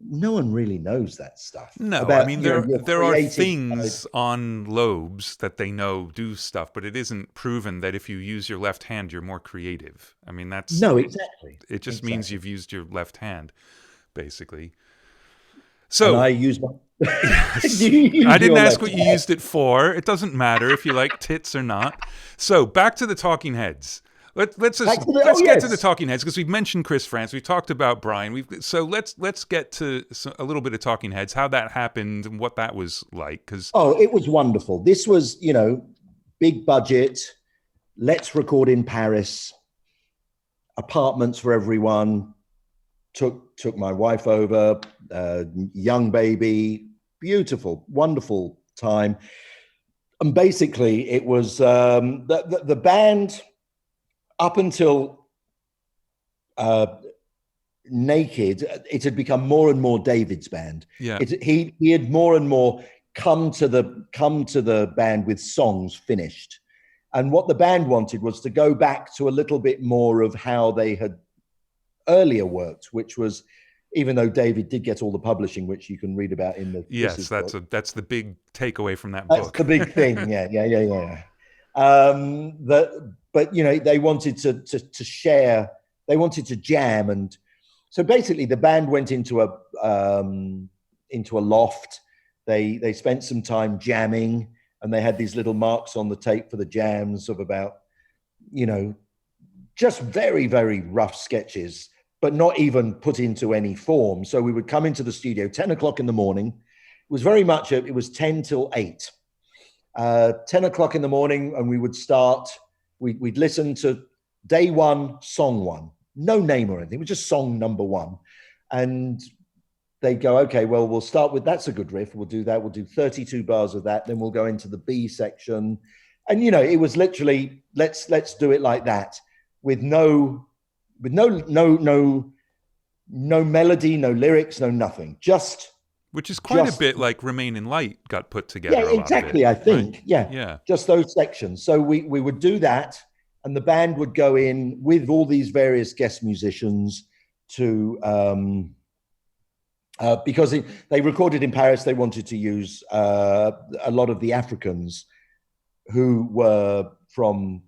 no one really knows that stuff. No, I mean, there are things on lobes that they know do stuff, but it isn't proven that if you use your left hand, you're more creative. I mean, that's... No, exactly. It just means you've used your left hand, basically. So... And I use my... I didn't ask what you used it for. It doesn't matter if you like tits or not. So, back to the Talking Heads. Let's get to the Talking Heads, because we've mentioned Chris Franz, we've talked about Brian. So let's get to a little bit of Talking Heads, how that happened and what that was like. It was wonderful. This was, you know, big budget. Let's record in Paris. Apartments for everyone. Took my wife over. Young baby. Beautiful, wonderful time. And basically, it was the band. Up until Naked, it had become more and more David's band. Yeah. He had more and more come to the band with songs finished. And what the band wanted was to go back to a little bit more of how they had earlier worked, which was, even though David did get all the publishing, which you can read about in the yes, that's the big takeaway from that book. book. That's the big thing. Yeah. But they wanted to share, they wanted to jam, and so basically the band went into a loft. They spent some time jamming, and they had these little marks on the tape for the jams of about, just very, very rough sketches, but not even put into any form. So we would come into the studio 10 o'clock in the morning. It was very much, it was 10 till 8. 10 o'clock in the morning, and we would start, we'd listen to day one, song one. No name or anything, it was just song number one. And they'd go, okay, well, we'll start with, that's a good riff. We'll do that. We'll do 32 bars of that. Then we'll go into the B section. And, it was literally, let's do it like that, with no melody, no lyrics, no nothing. Which is quite a bit like Remain in Light got put together. Yeah, exactly, I think. Right? Yeah. Just those sections. So we would do that, and the band would go in with all these various guest musicians to, because they recorded in Paris, they wanted to use a lot of the Africans who were from,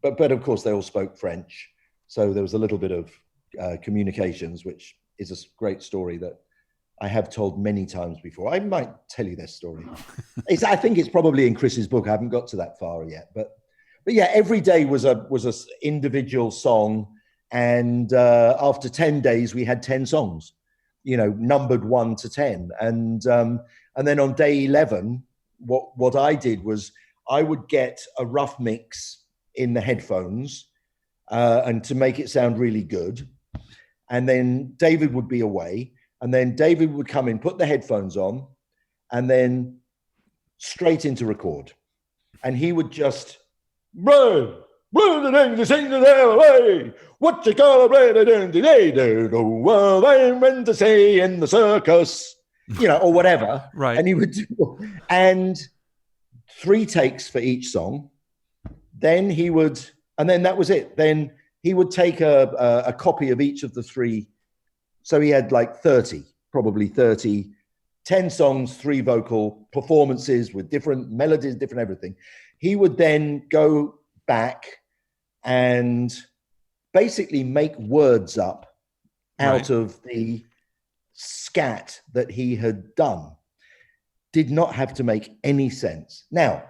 but of course they all spoke French. So there was a little bit of communications, which is a great story that I have told many times before. I might tell you this story. I think it's probably in Chris's book. I haven't got to that far yet, but yeah, every day was a individual song, and after 10 days we had 10 songs, numbered 1 to 10, and then on day 11, what I did was I would get a rough mix in the headphones, and to make it sound really good. And then David would be away, and then David would come in, put the headphones on, and then straight into record. And he would just, what you gonna play today? Don't know what I meant to say in the circus, or whatever. Right. And he would do, and 3 takes for each song. Then he would, and then that was it. Then he would take a copy of each of the 3. So he had like probably 30, 10 songs, 3 vocal performances with different melodies, different everything. He would then go back and basically make words up out of the scat that he had done. Did not have to make any sense. Now,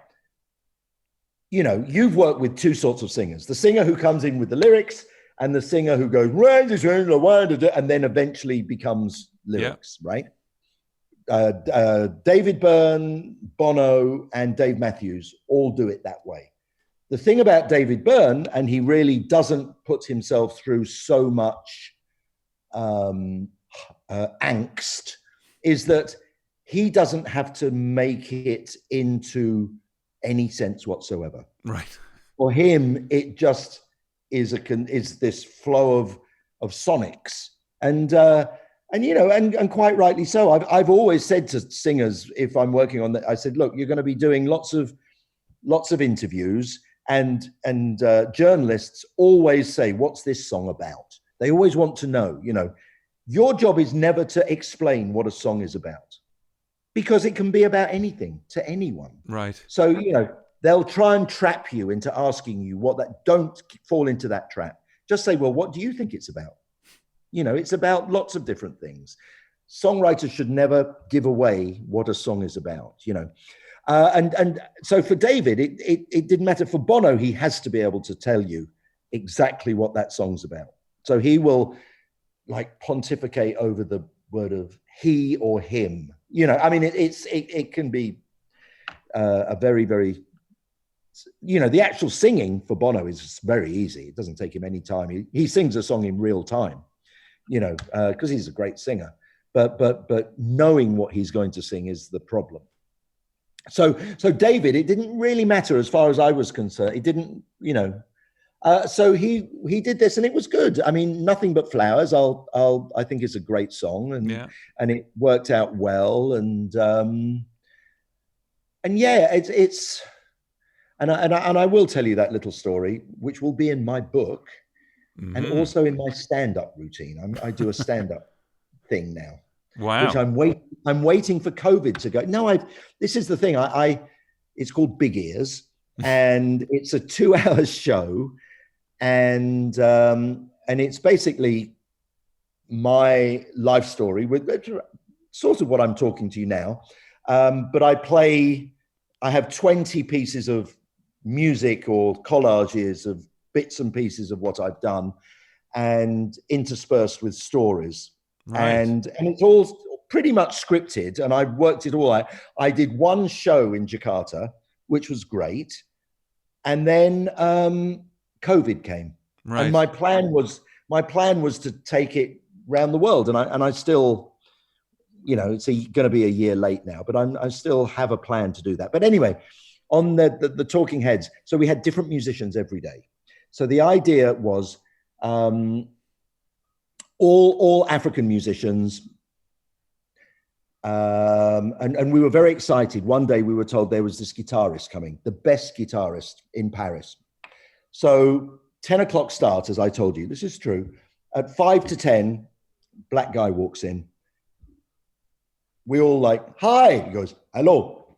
you've worked with 2 sorts of singers, the singer who comes in with the lyrics and the singer who goes, and then eventually becomes lyrics, right? David Byrne, Bono, and Dave Matthews all do it that way. The thing about David Byrne, and he really doesn't put himself through so much angst, is that he doesn't have to make it into any sense whatsoever. Right. For him, it just is this flow of sonics, and quite rightly so. I've always said to singers, if I'm working on that, I said, look, you're going to be doing lots of interviews, and journalists always say, what's this song about? They always want to know. Your job is never to explain what a song is about, because it can be about anything to anyone. Right. So, they'll try and trap you into asking you what that, don't fall into that trap. Just say, well, what do you think it's about? It's about lots of different things. Songwriters should never give away what a song is about, and so for David, it didn't matter. For Bono, he has to be able to tell you exactly what that song's about. So he will pontificate over the word of he or him. It can be a very, very, the actual singing for Bono is very easy. It doesn't take him any time. He sings a song in real time, because he's a great singer. But knowing what he's going to sing is the problem. So David, it didn't really matter as far as I was concerned. It didn't, So he did this, and it was good. I mean, Nothing But Flowers. I think it's a great song, and it worked out well. And yeah, it's and I will tell you that little story, which will be in my book, and also in my stand-up routine. I do a stand-up thing now. Wow. Which I'm waiting for COVID to go. No, this is the thing. It's called Big Ears, and it's a 2-hour show, and it's basically my life story with sort of what I'm talking to you now. But I have 20 pieces of music or collages of bits and pieces of what I've done, and interspersed with stories. Right. And it's all pretty much scripted, and I worked it all out. I did one show in Jakarta, which was great, and then COVID came. Right. And my plan was to take it around the world, and I still, it's going to be a year late now, but I still have a plan to do that. But anyway, on the Talking Heads, so we had different musicians every day. So the idea was all African musicians, and we were very excited. One day we were told there was this guitarist coming, the best guitarist in Paris. So 10 o'clock start, as I told you, this is true. At 5 to 10, black guy walks in. We all like, hi. He goes, hello.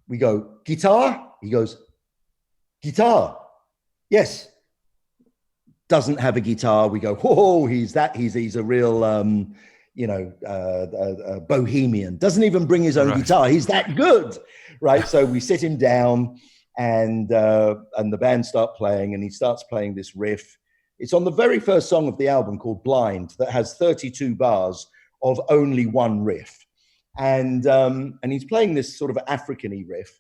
We go, guitar? He goes, guitar. Yes. Doesn't have a guitar. We go, whoa, he's a real, bohemian. Doesn't even bring his own guitar. He's that good, right? So we sit him down, and the band start playing, and he starts playing this riff. It's on the very first song of the album called Blind, that has 32 bars of only one riff. And he's playing this sort of African-y riff,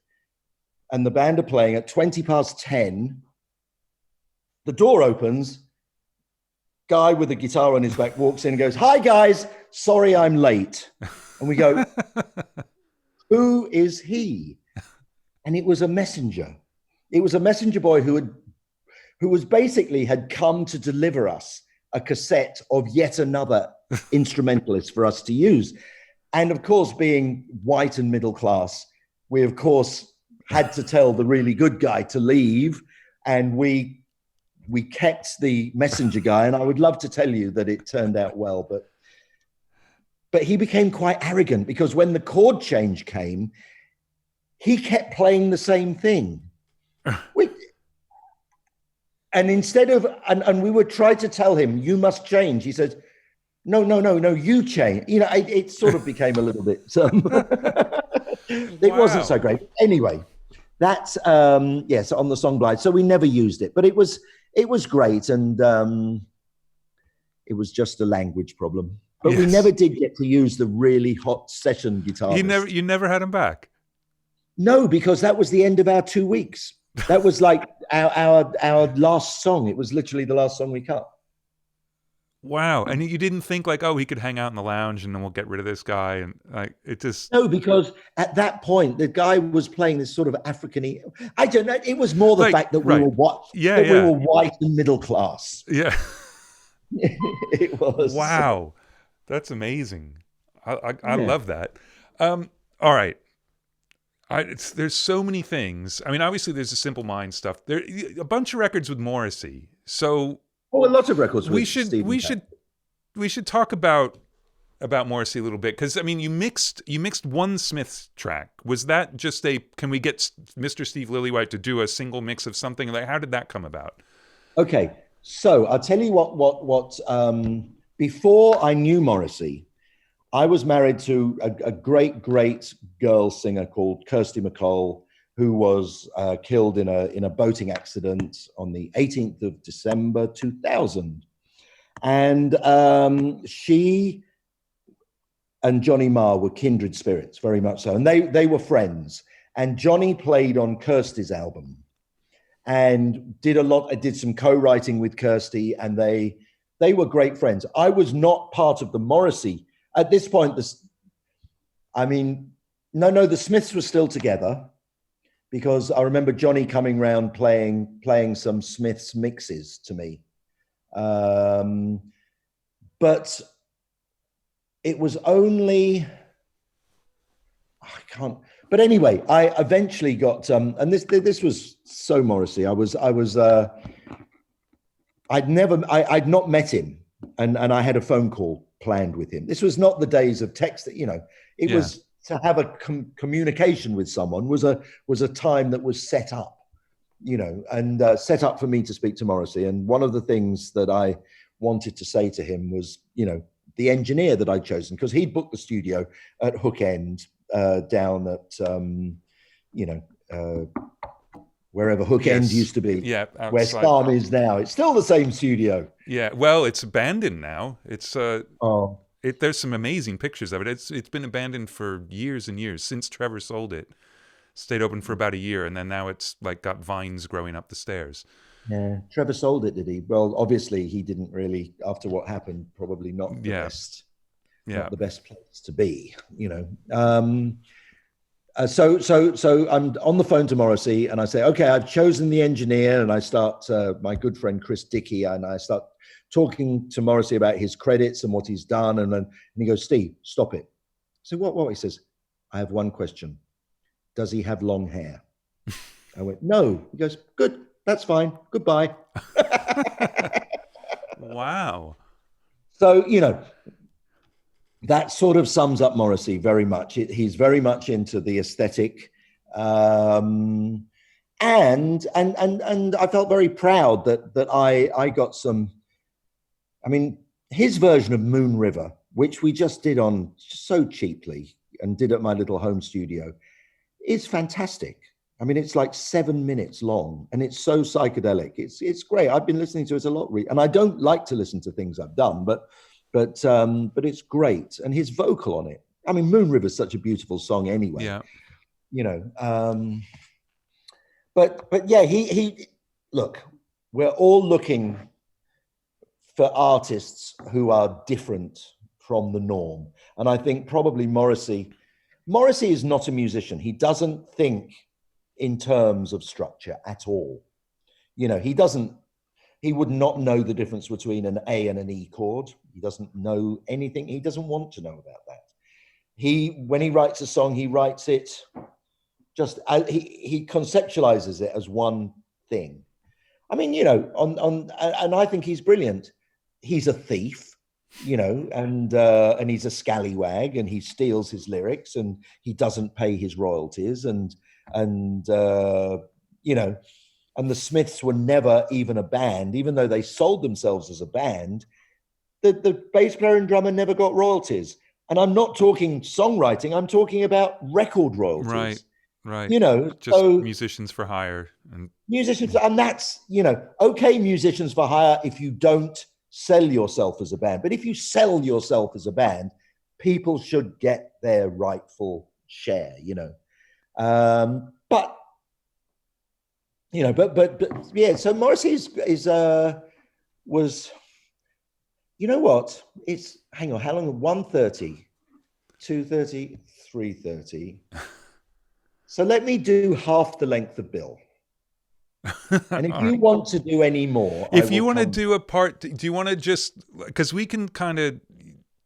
and the band are playing at 20 past 10. The door opens, guy with a guitar on his back walks in and goes, hi guys, sorry I'm late. And we go, who is he? And it was a messenger. It was a messenger boy who was basically had come to deliver us a cassette of yet another instrumentalist for us to use. And of course, being white and middle class, we of course had to tell the really good guy to leave, and we kept the messenger guy. And I would love to tell you that it turned out well, but he became quite arrogant, because when the chord change came, he kept playing the same thing. And instead of, and we would try to tell him, you must change. He said, no, you change. It sort of became a little bit, it wasn't so great. Anyway, that's, so on the song Blind. So we never used it, but it was great. And it was just a language problem. But we never did get to use the really hot session guitar. You never had him back? No, because that was the end of our 2 weeks. That was like our last song. It was literally the last song we cut. Wow. And you didn't think like, oh, he could hang out in the lounge and then we'll get rid of this guy, and like it just... No, because at that point the guy was playing this sort of African-y, I don't know, it was more the fact that we were we were white and middle class. Yeah. It was. Wow. That's amazing. I love that. All right. There's so many things. I mean, obviously there's the Simple Minds stuff. There a bunch of records with Morrissey. So lots of records. We should talk about Morrissey a little bit, because I mean, you mixed one Smiths track. Was that just can we get Mr. Steve Lillywhite to do a single mix of something? Like, how did that come about? Okay, so I'll tell you what. Before I knew Morrissey, I was married to a great girl singer called Kirsty MacColl, who was killed in a boating accident on the 18th of December 2000. And she and Johnny Marr were kindred spirits, very much so. And they were friends. And Johnny played on Kirsty's album and did some co-writing with Kirsty, and they were great friends. I was not part of the Morrissey. At this point, the Smiths were still together. because I remember Johnny coming round playing some Smiths mixes to me. But it was only, I can't, but anyway, I eventually got, and this was so Morrissey. I'd not met him, and I had a phone call planned with him. This was not the days of text, it was to have a communication with someone was a time that was set up, and set up for me to speak to Morrissey. And one of the things that I wanted to say to him was, the engineer that I'd chosen, because he'd booked the studio at Hook End, down at, wherever Hook End used to be, where Farm is now. It's still the same studio. Yeah, well, it's abandoned now. It's there's some amazing pictures of it. It's been abandoned for years and years since Trevor sold it. Stayed open for about a year, and then now it's like got vines growing up the stairs. Yeah, Trevor sold it, did he? Well, obviously he didn't really, after what happened, probably not the best. Not the best place to be, So I'm on the phone to Morrissey, and I say, okay, I've chosen the engineer, and I start, my good friend Chris Dickey, and I start talking to Morrissey about his credits and what he's done, and he goes, Steve, stop it. So what? He says, I have one question. Does he have long hair? I went, no. He goes, good, that's fine, goodbye. Wow. So, that sort of sums up Morrissey very much. He's very much into the aesthetic, and I felt very proud that I got some. I mean, his version of Moon River, which we just did on so cheaply and did at my little home studio, is fantastic. I mean, it's like 7 minutes long, and it's so psychedelic. It's great. I've been listening to it a lot, and I don't like to listen to things I've done, but it's great. And his vocal on it. I mean, Moon River is such a beautiful song anyway. Yeah. But yeah, he look, we're all looking for artists who are different from the norm. And I think probably Morrissey is not a musician. He doesn't think in terms of structure at all. He would not know the difference between an A and an E chord. He doesn't know anything. He doesn't want to know about that. When he writes a song, he writes it just, he conceptualizes it as one thing. I mean, and I think he's brilliant. He's a thief, and he's a scallywag, and he steals his lyrics, and he doesn't pay his royalties, and the Smiths were never even a band, even though they sold themselves as a band. The bass player and drummer never got royalties. And I'm not talking songwriting, I'm talking about record royalties. Right. Just musicians for hire. And that's, okay, musicians for hire if you don't sell yourself as a band. But if you sell yourself as a band, people should get their rightful share, But yeah, so Morrissey was, what? It's, hang on, how long? 1:30, 2:30, 3:30. So let me do half the length of Bill. And if you want to do any more, if you want to do a part, do you want to just, because we can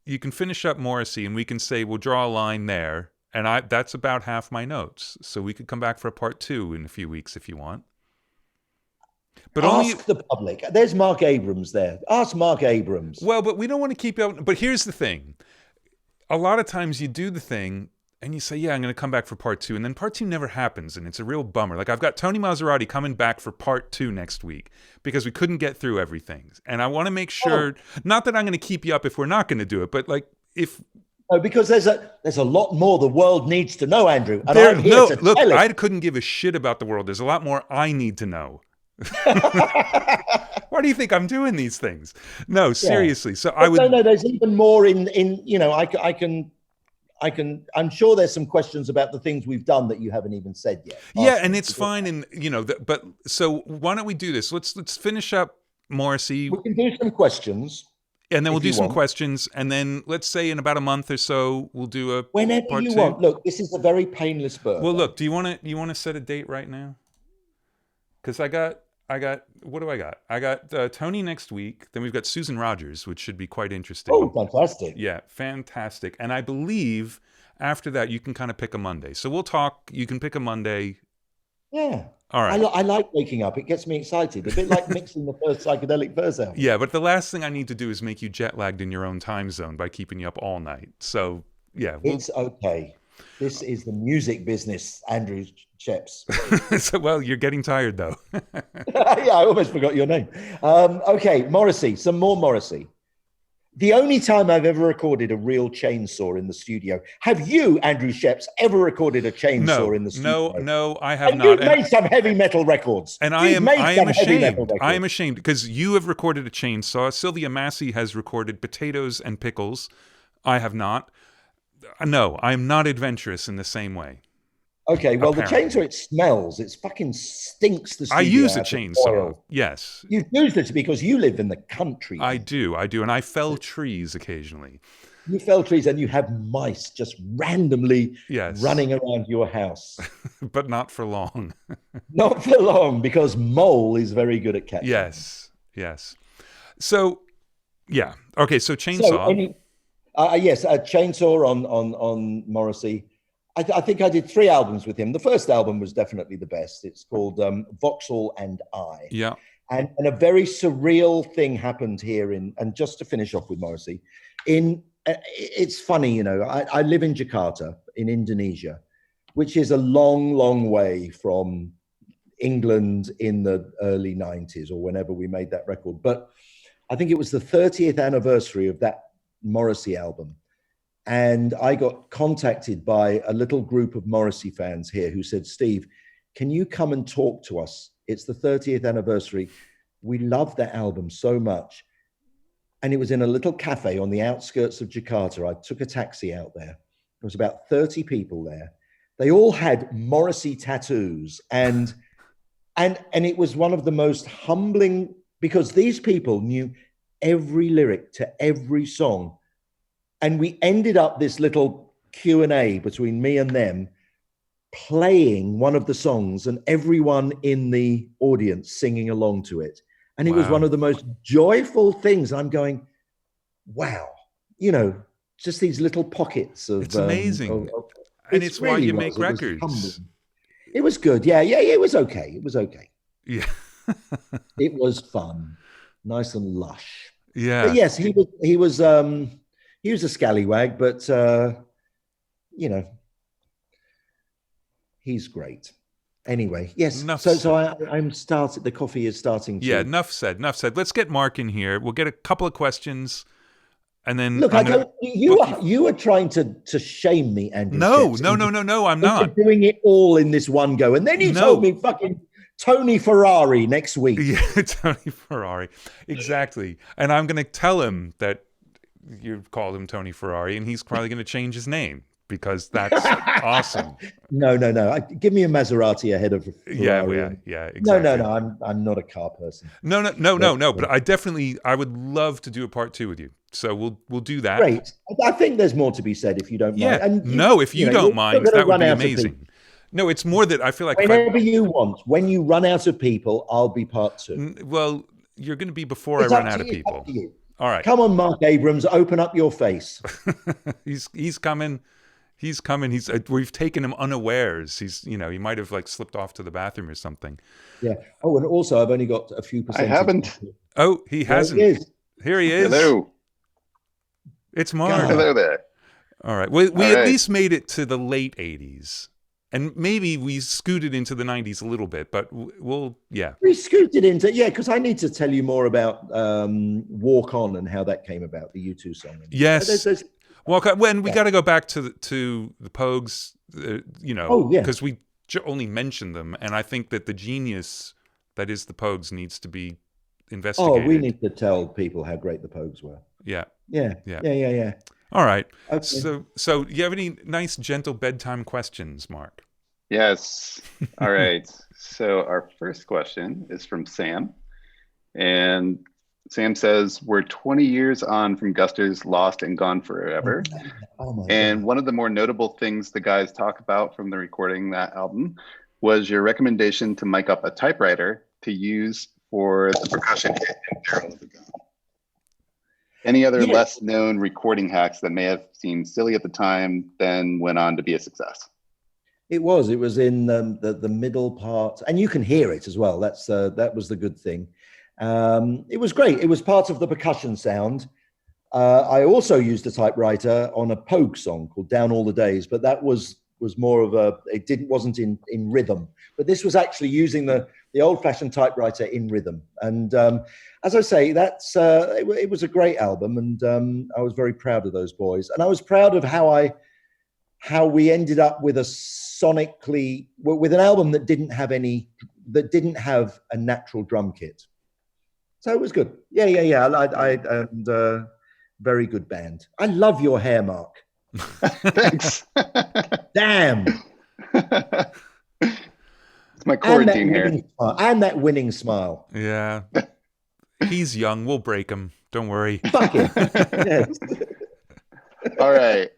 you can finish up Morrissey and we can say, we'll draw a line there. And that's about half my notes. So we could come back for a part 2 in a few weeks if you want. But ask the public. There's Mark Abrams there. Ask Mark Abrams. Well, but we don't want to keep out. But here's the thing. A lot of times you do the thing and you say, yeah, I'm going to come back for part 2. And then part 2 never happens. And it's a real bummer. Like, I've got Tony Maserati coming back for part 2 next week because we couldn't get through everything. And I want to make sure, not that I'm going to keep you up if we're not going to do it, but like if... No, because there's a lot more the world needs to know, Andrew. And I'm here to tell it. I couldn't give a shit about the world. There's a lot more I need to know. Why do you think I'm doing these things? No, seriously. So No, there's even more in I'm sure there's some questions about the things we've done that you haven't even said yet. Yeah, and it's fine. And but so why don't we do this? Let's finish up Morrissey. We can do some questions. And then we'll do some questions. And then let's say in about a month or so, we'll do a whenever part you 2. want. Look, this is a very painless birthday. Well, look, do you want to set a date right now? Because I got, what do I got? I got Tony next week. Then we've got Susan Rogers, which should be quite interesting. Oh, fantastic. Yeah, fantastic. And I believe after that, you can kind of pick a Monday. So we'll talk. You can pick a Monday. Yeah. All right. I like waking up. It gets me excited. A bit like mixing the first Psychedelic Furs album. Yeah, but the last thing I need to do is make you jet lagged in your own time zone by keeping you up all night. So, yeah. It's okay. This is the music business, Andrew Scheps. So, well, you're getting tired, though. Yeah, I almost forgot your name. Okay, Morrissey. Some more Morrissey. The only time I've ever recorded a real chainsaw in the studio. Have you, Andrew Scheps, ever recorded a chainsaw in the studio? No, I have not. You've made some heavy metal records. And I am ashamed. I am ashamed because you have recorded a chainsaw. Sylvia Massey has recorded potatoes and pickles. I have not. No, I am not adventurous in the same way. Okay, well, apparently. The chainsaw, it smells. It fucking stinks the studio. I use a chainsaw, yes. You use it because you live in the country. I do, and I fell trees occasionally. You fell trees and you have mice just randomly running around your house. But not for long. Not for long, because Mole is very good at catching. Yes. So, yeah. Okay, so chainsaw. Yes, a chainsaw on Morrissey. I think I did 3 albums with him. The first album was definitely the best. It's called Vauxhall and I. Yeah. And a very surreal thing happened here and just to finish off with Morrissey, it's funny, you know, I live in Jakarta in Indonesia, which is a long, long way from England in the early 90s or whenever we made that record. But I think it was the 30th anniversary of that Morrissey album. And I got contacted by a little group of Morrissey fans here who said, Steve, can you come and talk to us? It's the 30th anniversary. We love that album so much. And it was in a little cafe on the outskirts of Jakarta. I took a taxi out there. There was about 30 people there. They all had Morrissey tattoos. And it was one of the most humbling, because these people knew every lyric to every song. And we ended up this little Q&A between me and them playing one of the songs and everyone in the audience singing along to it. And it was one of the most joyful things. I'm going, wow, you know, just these little pockets of... It's amazing. And it's really why you make records. It was good. Yeah, it was okay. Yeah. It was fun. Nice and lush. Yeah. But yes, he was a scallywag, but you know, he's great. Anyway, yes. So I'm started. The coffee is starting to. Yeah, enough said. Let's get Mark in here. We'll get a couple of questions, and then look. You are trying to shame me, Andrew. No. I'm not doing it all in this one go, and then you told me fucking Tony Ferrari next week. Yeah, Tony Ferrari, exactly. And I'm going to tell him that you called him Tony Ferrari, and he's probably going to change his name because that's awesome. No. Give me a Maserati ahead of Ferrari. Yeah, exactly. No. I'm not a car person. No. But I would love to do a part 2 with you. So we'll do that. Great. I think there's more to be said if you don't mind. Yeah. And if you don't mind, that would be amazing. No, it's more that I feel like whenever you want. When you run out of people, I'll be part 2. Well, you're going to be before I run out of people. All right. Come on, Mark Abrams, open up your face. He's coming. We've taken him unawares. He might have like slipped off to the bathroom or something. Yeah. Oh, and also I've only got a few percent. I haven't. Oh, he hasn't. Here he is. Hello. It's Mark. Hello there. All right. We at least made it to the late 80s. And maybe we scooted into the 90s a little bit, but we scooted into, because I need to tell you more about Walk On and how that came about, the U2 song. Yes. When we got to go back to the Pogues, because we only mentioned them, and I think that the genius that is the Pogues needs to be investigated. Oh, we need to tell people how great the Pogues were. Yeah. All right. Okay. So you have any nice, gentle bedtime questions, Mark? Yes. All right. So our first question is from Sam. And Sam says, we're 20 years on from Guster's Lost and Gone Forever. Oh my And God. one of the more notable things the guys talk about from the recording that album was your recommendation to mic up a typewriter to use for the percussion hit in Barrel of the Gun. Any other less known recording hacks that may have seemed silly at the time, then went on to be a success? It was in the middle part, and you can hear it as well. That was the good thing. It was great. It was part of the percussion sound. I also used a typewriter on a Pogue song called Down All the Days, but that was more of wasn't in rhythm. But this was actually using the old-fashioned typewriter in rhythm. And as I say, it was a great album, and I was very proud of those boys. And I was proud of how we ended up with with an album that didn't have a natural drum kit. So it was good. Yeah. Very good band. I love your hair, Mark. Thanks. Damn. It's my quarantine hair. And that winning smile. Yeah. He's young. We'll break him. Don't worry. Fuck it. Yes. All right.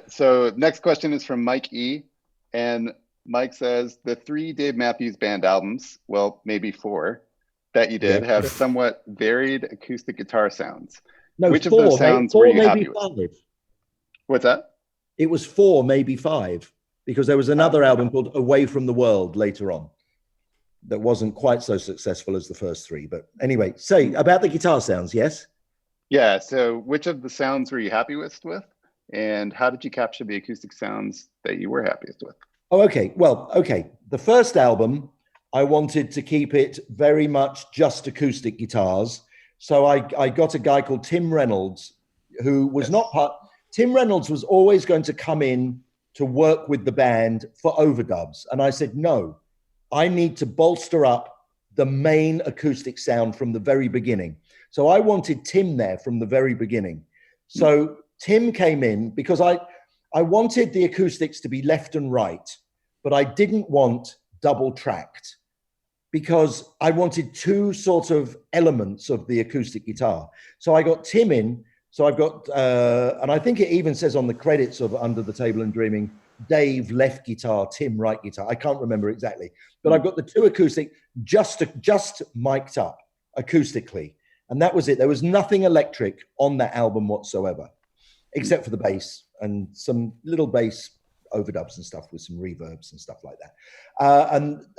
So next question is from Mike E. And Mike says, the 3 Dave Matthews Band albums, well, maybe 4, that you did have somewhat varied acoustic guitar sounds. No, which 4, of those sounds were you happy with? 5. What's that? It was 4, maybe 5, because there was another album called Away from the World later on that wasn't quite so successful as the first 3. But anyway, say about the guitar sounds, yes? Yeah, so which of the sounds were you happiest with? And how did you capture the acoustic sounds that you were happiest with? Oh, okay. Well, okay. The first album, I wanted to keep it very much just acoustic guitars. So I got a guy called Tim Reynolds, who was not part. Tim Reynolds was always going to come in to work with the band for overdubs. And I said, no, I need to bolster up the main acoustic sound from the very beginning. So I wanted Tim there from the very beginning. So Tim came in because I wanted the acoustics to be left and right, but I didn't want double tracked, because I wanted 2 sort of elements of the acoustic guitar. So I got Tim in. So I've got, and I think it even says on the credits of Under the Table and Dreaming, Dave left guitar, Tim right guitar. I can't remember exactly, but I've got the 2 acoustic just mic'd up acoustically. And that was it. There was nothing electric on that album whatsoever, except for the bass and some little bass overdubs and stuff with some reverbs and stuff like that.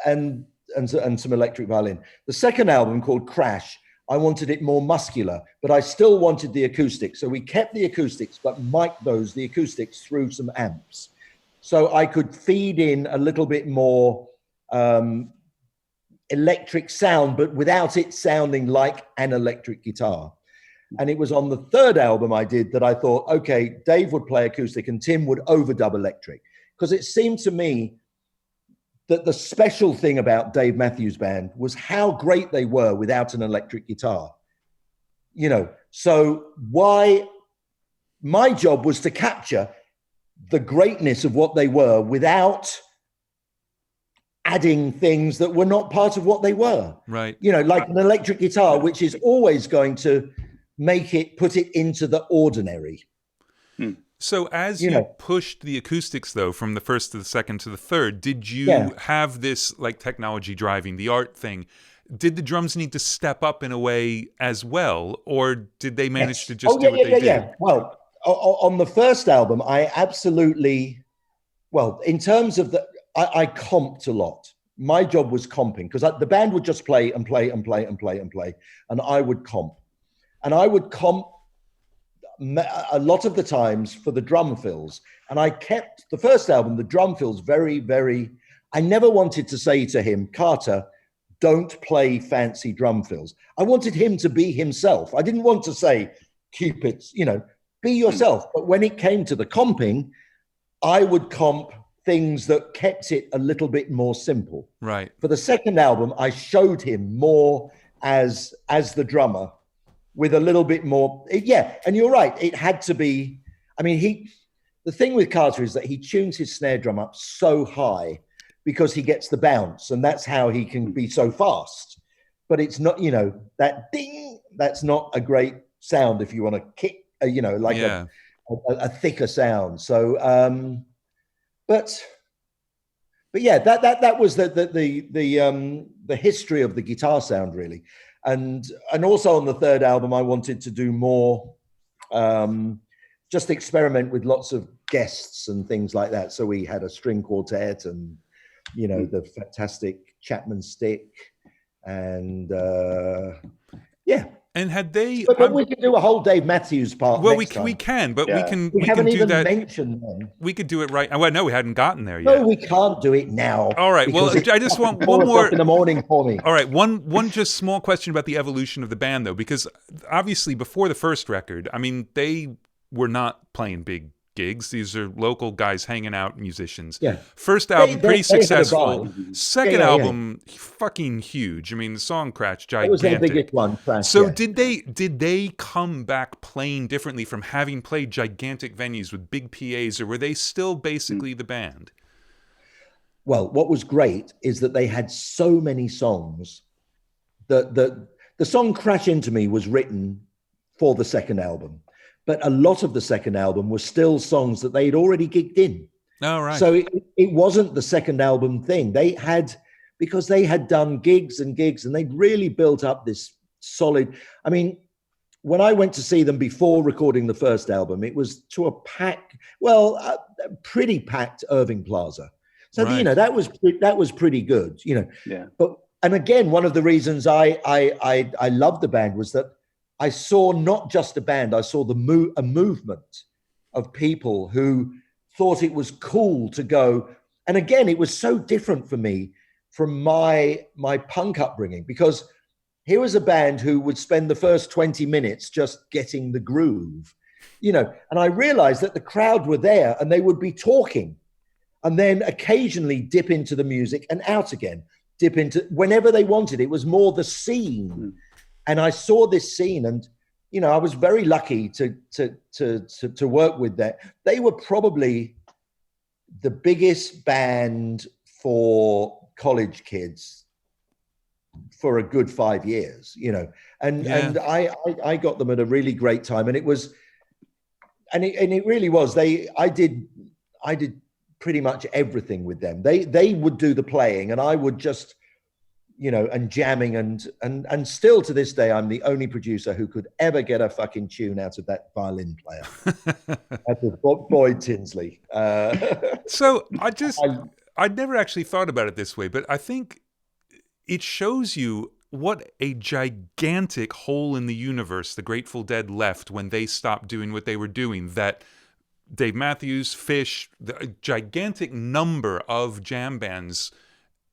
And some electric violin. The second album, called Crash, I wanted it more muscular, but I still wanted the acoustics. So we kept the acoustics, but mic'd the acoustics through some amps. So I could feed in a little bit more electric sound, but without it sounding like an electric guitar. And it was on the third album I did that I thought, okay, Dave would play acoustic and Tim would overdub electric. Because it seemed to me that the special thing about Dave Matthews Band was how great they were without an electric guitar. So my job was to capture the greatness of what they were without adding things that were not part of what they were. Right. Like an electric guitar, which is always going to put it into the ordinary. So as you pushed the acoustics, though, from the first to the second to the third, did you have this like technology driving the art thing? Did the drums need to step up in a way as well, or did they manage to just do what they did? Yeah. Well, on the first album, I absolutely, in terms of I comped a lot. My job was comping, because the band would just play and play and play and play and play, and I would comp. And I would comp a lot of the times for the drum fills. And I kept the first album, the drum fills, very, very, I never wanted to say to him, Carter, don't play fancy drum fills. I wanted him to be himself. I didn't want to say, keep it, be yourself. But when it came to the comping, I would comp things that kept it a little bit more simple. Right. For the second album, I showed him more as the drummer, with a little bit more. And you're right. It had to be. I mean, the thing with Carter is that he tunes his snare drum up so high because he gets the bounce, and that's how he can be so fast. but it's not, that ding, that's not a great sound if you want to kick, like a thicker sound. So, but yeah, that was the history of the guitar sound, really. And also on the third album, I wanted to do more, just experiment with lots of guests and things like that. So we had a string quartet and, the fantastic Chapman stick, and And had they? But we could do a whole Dave Matthews part. Well, we can, but we haven't can do even that. Mentioned them. We could do it right. Well, no, we hadn't gotten there yet. No, we can't do it now. All right. Well, I just want one more in the morning for me. All right. One just small question about the evolution of the band, though, because obviously before the first record, I mean, they were not playing big gigs. These are local guys hanging out, musicians. Yeah. First album, pretty successful. Second Yeah. album, fucking huge. I mean, the song Crash, gigantic. It was their biggest one, Crash. So did they come back playing differently from having played gigantic venues with big PAs, or were they still basically the band? Well, what was great is that they had so many songs. The song Crash Into Me was written for the second album. But a lot of the second album was still songs that they'd already gigged in. Oh, right. So it wasn't the second album thing. Because they had done gigs and gigs, and they'd really built up this solid. I mean, when I went to see them before recording the first album, it was to a pretty packed Irving Plaza. So, right. that was pretty good, Yeah. And again, one of the reasons I loved the band was that I saw not just a band, I saw a movement of people who thought it was cool to go. And again, it was so different for me from my punk upbringing, because here was a band who would spend the first 20 minutes just getting the groove, and I realized that the crowd were there and they would be talking and then occasionally dip into the music and out again, dip into whenever they wanted. It was more the scene. And I saw this scene, and I was very lucky to work with that. They were probably the biggest band for college kids for a good 5 years, and I got them at a really great time, and it really was. I did pretty much everything with them. They would do the playing, and I would just. And jamming, and still to this day, I'm the only producer who could ever get a fucking tune out of that violin player. That was Boyd Tinsley. So I'd never actually thought about it this way, but I think it shows you what a gigantic hole in the universe the Grateful Dead left when they stopped doing what they were doing. That Dave Matthews, Fish, the gigantic number of jam bands.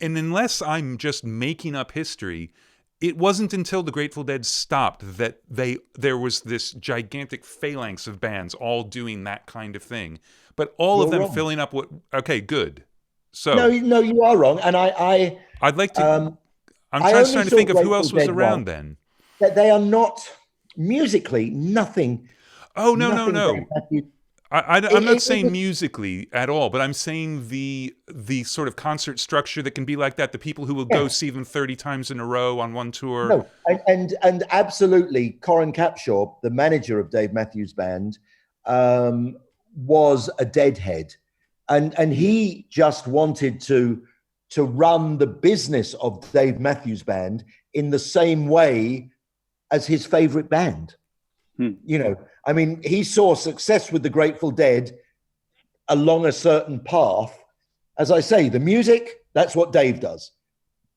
And unless I'm just making up history, it wasn't until the Grateful Dead stopped that there was this gigantic phalanx of bands all doing that kind of thing. But all of them wrong. Filling up what... Okay, good. So no, you are wrong. And I'd like to... I'm trying to think of who else was around then. That they are not... Musically, nothing... Oh, no. I'm not saying musically at all, but I'm saying the sort of concert structure that can be like that. The people who will go see them 30 times in a row on one tour. No, and absolutely, Corin Capshaw, the manager of Dave Matthews Band, was a deadhead, and he just wanted to run the business of Dave Matthews Band in the same way as his favorite band. I mean, he saw success with the Grateful Dead along a certain path. As I say, the music, that's what Dave does.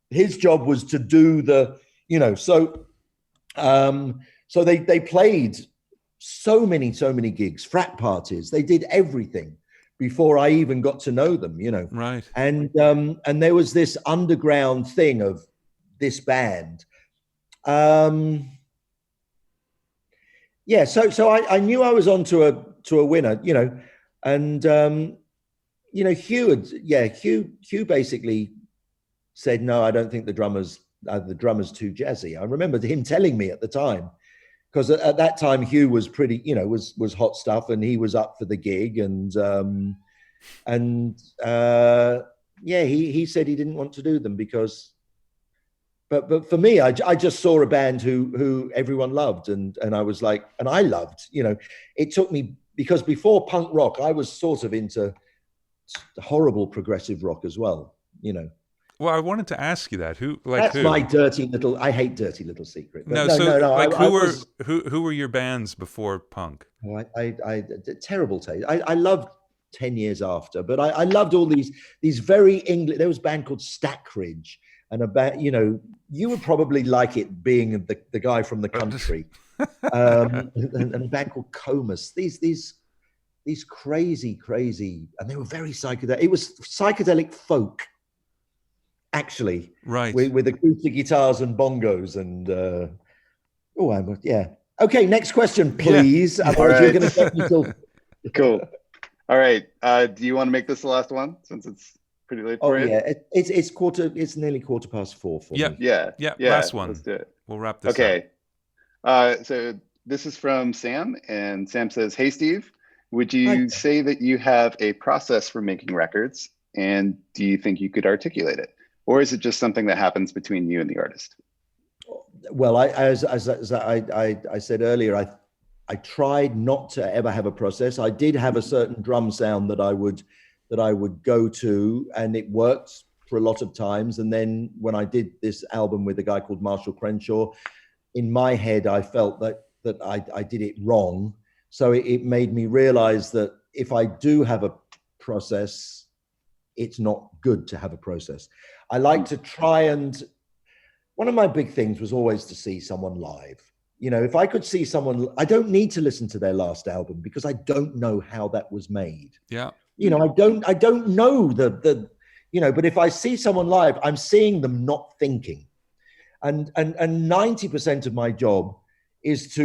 His job was to do the, so they played so many gigs, frat parties. They did everything before I even got to know them, Right. And there was this underground thing of this band. Yeah, so I knew I was on to a winner, and Hugh basically said, no, I don't think the drummer's too jazzy. I remember him telling me at the time, because at that time Hugh was pretty, was hot stuff, and he was up for the gig, and he said he didn't want to do them because but for me, I just saw a band who everyone loved, and I was like, and I loved, it took me, because before punk rock, I was sort of into horrible progressive rock as well, Well, I wanted to ask you that. That's my dirty little. I hate dirty little secret. No, who were your bands before punk? Oh, I terrible taste. I loved 10 Years After, but I loved all these very English. There was a band called Stackridge, and a band, you would probably like it, being the guy from the country, and a band called Comus. These crazy, and they were very psychedelic. It was psychedelic folk, actually, right? With acoustic guitars and bongos and yeah. Okay, next question, please. Yeah. Otherwise, you're going to get me till. Cool. All right. Do you want to make this the last one, since it's pretty late for you? Yeah, it's nearly 4:15 for me. Yeah. Last one. Let's do it. We'll wrap this up. Okay. So this is from Sam, and Sam says, "Hey Steve, would you say that you have a process for making records, and do you think you could articulate it, or is it just something that happens between you and the artist?" Well, as I said earlier, I tried not to ever have a process. I did have a certain drum sound that I would go to, and it worked for a lot of times. And then when I did this album with a guy called Marshall Crenshaw, in my head, I felt that I did it wrong. So it made me realize that if I do have a process, it's not good to have a process. I like to try, and one of my big things was always to see someone live. If I could see someone, I don't need to listen to their last album, because I don't know how that was made. Yeah. I don't know but if I see someone live, I'm seeing them not thinking. And 90% of my job is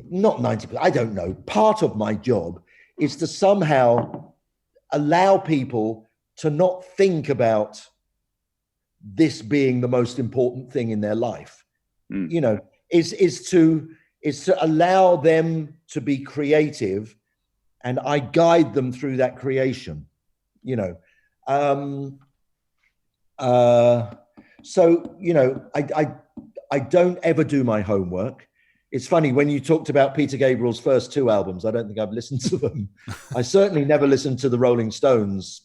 not 90%, I don't know. Part of my job is to somehow allow people to not think about this being the most important thing in their life. Is to allow them to be creative, and I guide them through that creation. I don't ever do my homework. It's funny, when you talked about Peter Gabriel's first 2 albums, I don't think I've listened to them. I certainly never listened to the Rolling Stones.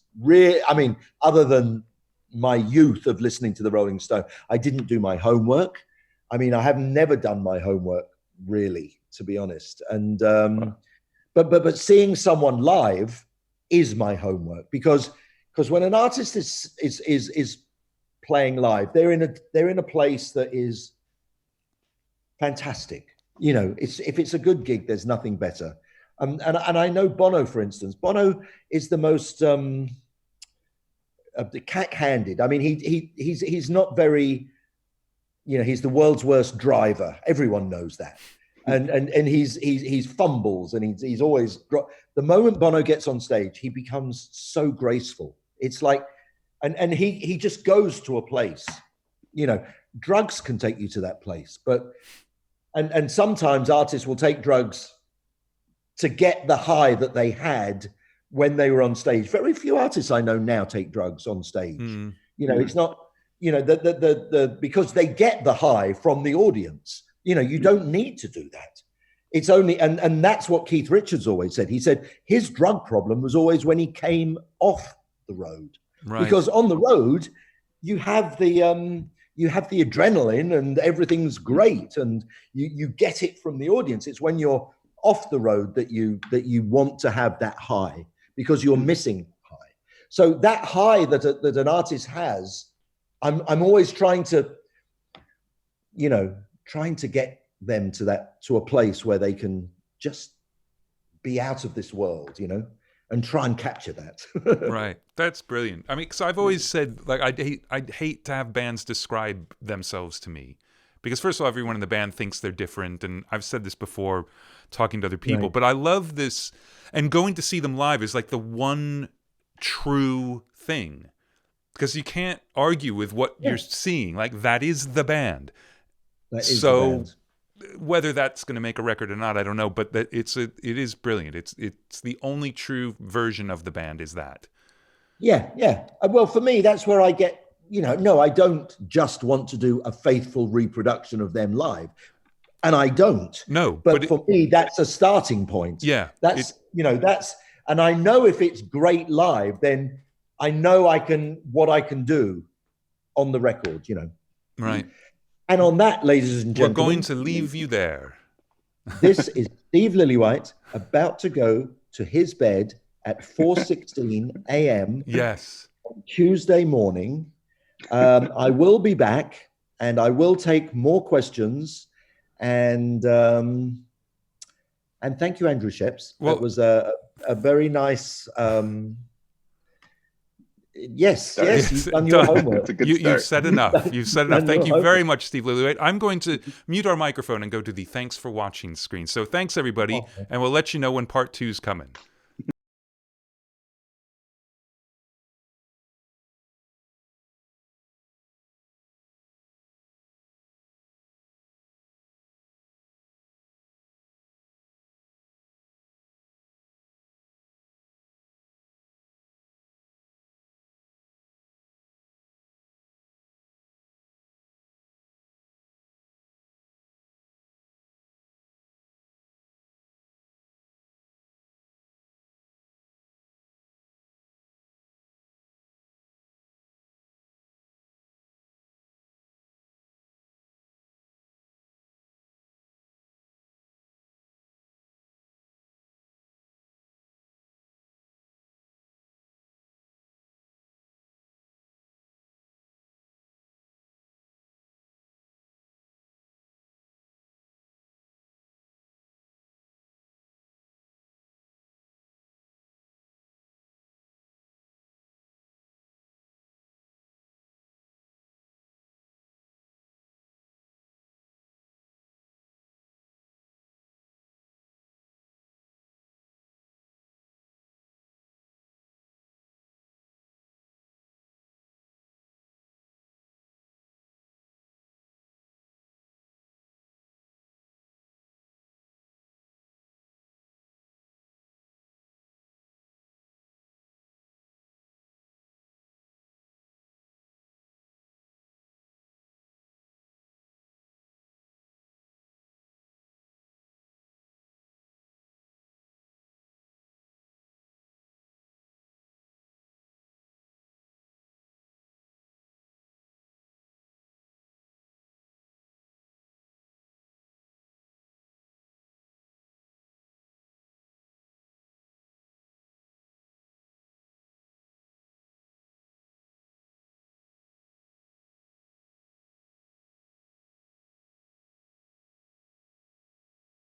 Other than my youth of listening to the Rolling Stone, I didn't do my homework. I have never done my homework, really, to be honest. And but seeing someone live is my homework, because when an artist is playing live, they're in a place that is fantastic. If it's a good gig, there's nothing better. And I know Bono, for instance. Bono is the most cack-handed. He's not very, he's the world's worst driver. Everyone knows that. And he's fumbles, and he's always, the moment Bono gets on stage, he becomes so graceful. It's like, and he just goes to a place. Drugs can take you to that place, but and sometimes artists will take drugs to get the high that they had when they were on stage. Very few artists I know now take drugs on stage. It's not, because they get the high from the audience. You don't need to do that. It's only, and that's what Keith Richards always said. He said his drug problem was always when he came off the road. Right. Because on the road, you have the adrenaline and everything's great, and you get it from the audience. It's when you're off the road that you want to have that high, because you're missing high. So that high that an artist has, I'm always trying to get them to a place where they can just be out of this world, and try and capture that. Right. That's brilliant. Because I've always said, I'd hate to have bands describe themselves to me, because first of all, everyone in the band thinks they're different. And I've said this before talking to other people, right. But I love this, and going to see them live is like the one true thing, because you can't argue with what you're seeing. Like, that is the band. That is the band. Whether that's going to make a record or not, I don't know, but it is brilliant. It's the only true version of the band is that. Yeah. Well, for me, that's where I get no, I don't just want to do a faithful reproduction of them live. And I don't. No. But for me, that's a starting point. Yeah. That's, and I know if it's great live, then I know what I can do on the record, Right. And on that, ladies and gentlemen, we're going to leave you there. This is Steve Lillywhite about to go to his bed at 4:16 a.m. Yes. on Tuesday morning. I will be back and I will take more questions. And thank you, Andrew Scheps. Well, it was a very nice. Yes, you've done your homework. You've said enough. You've said enough. Thank you very much, Steve Lillywhite. I'm going to mute our microphone and go to the thanks for watching screen. So thanks, everybody, and we'll let you know when part 2's coming.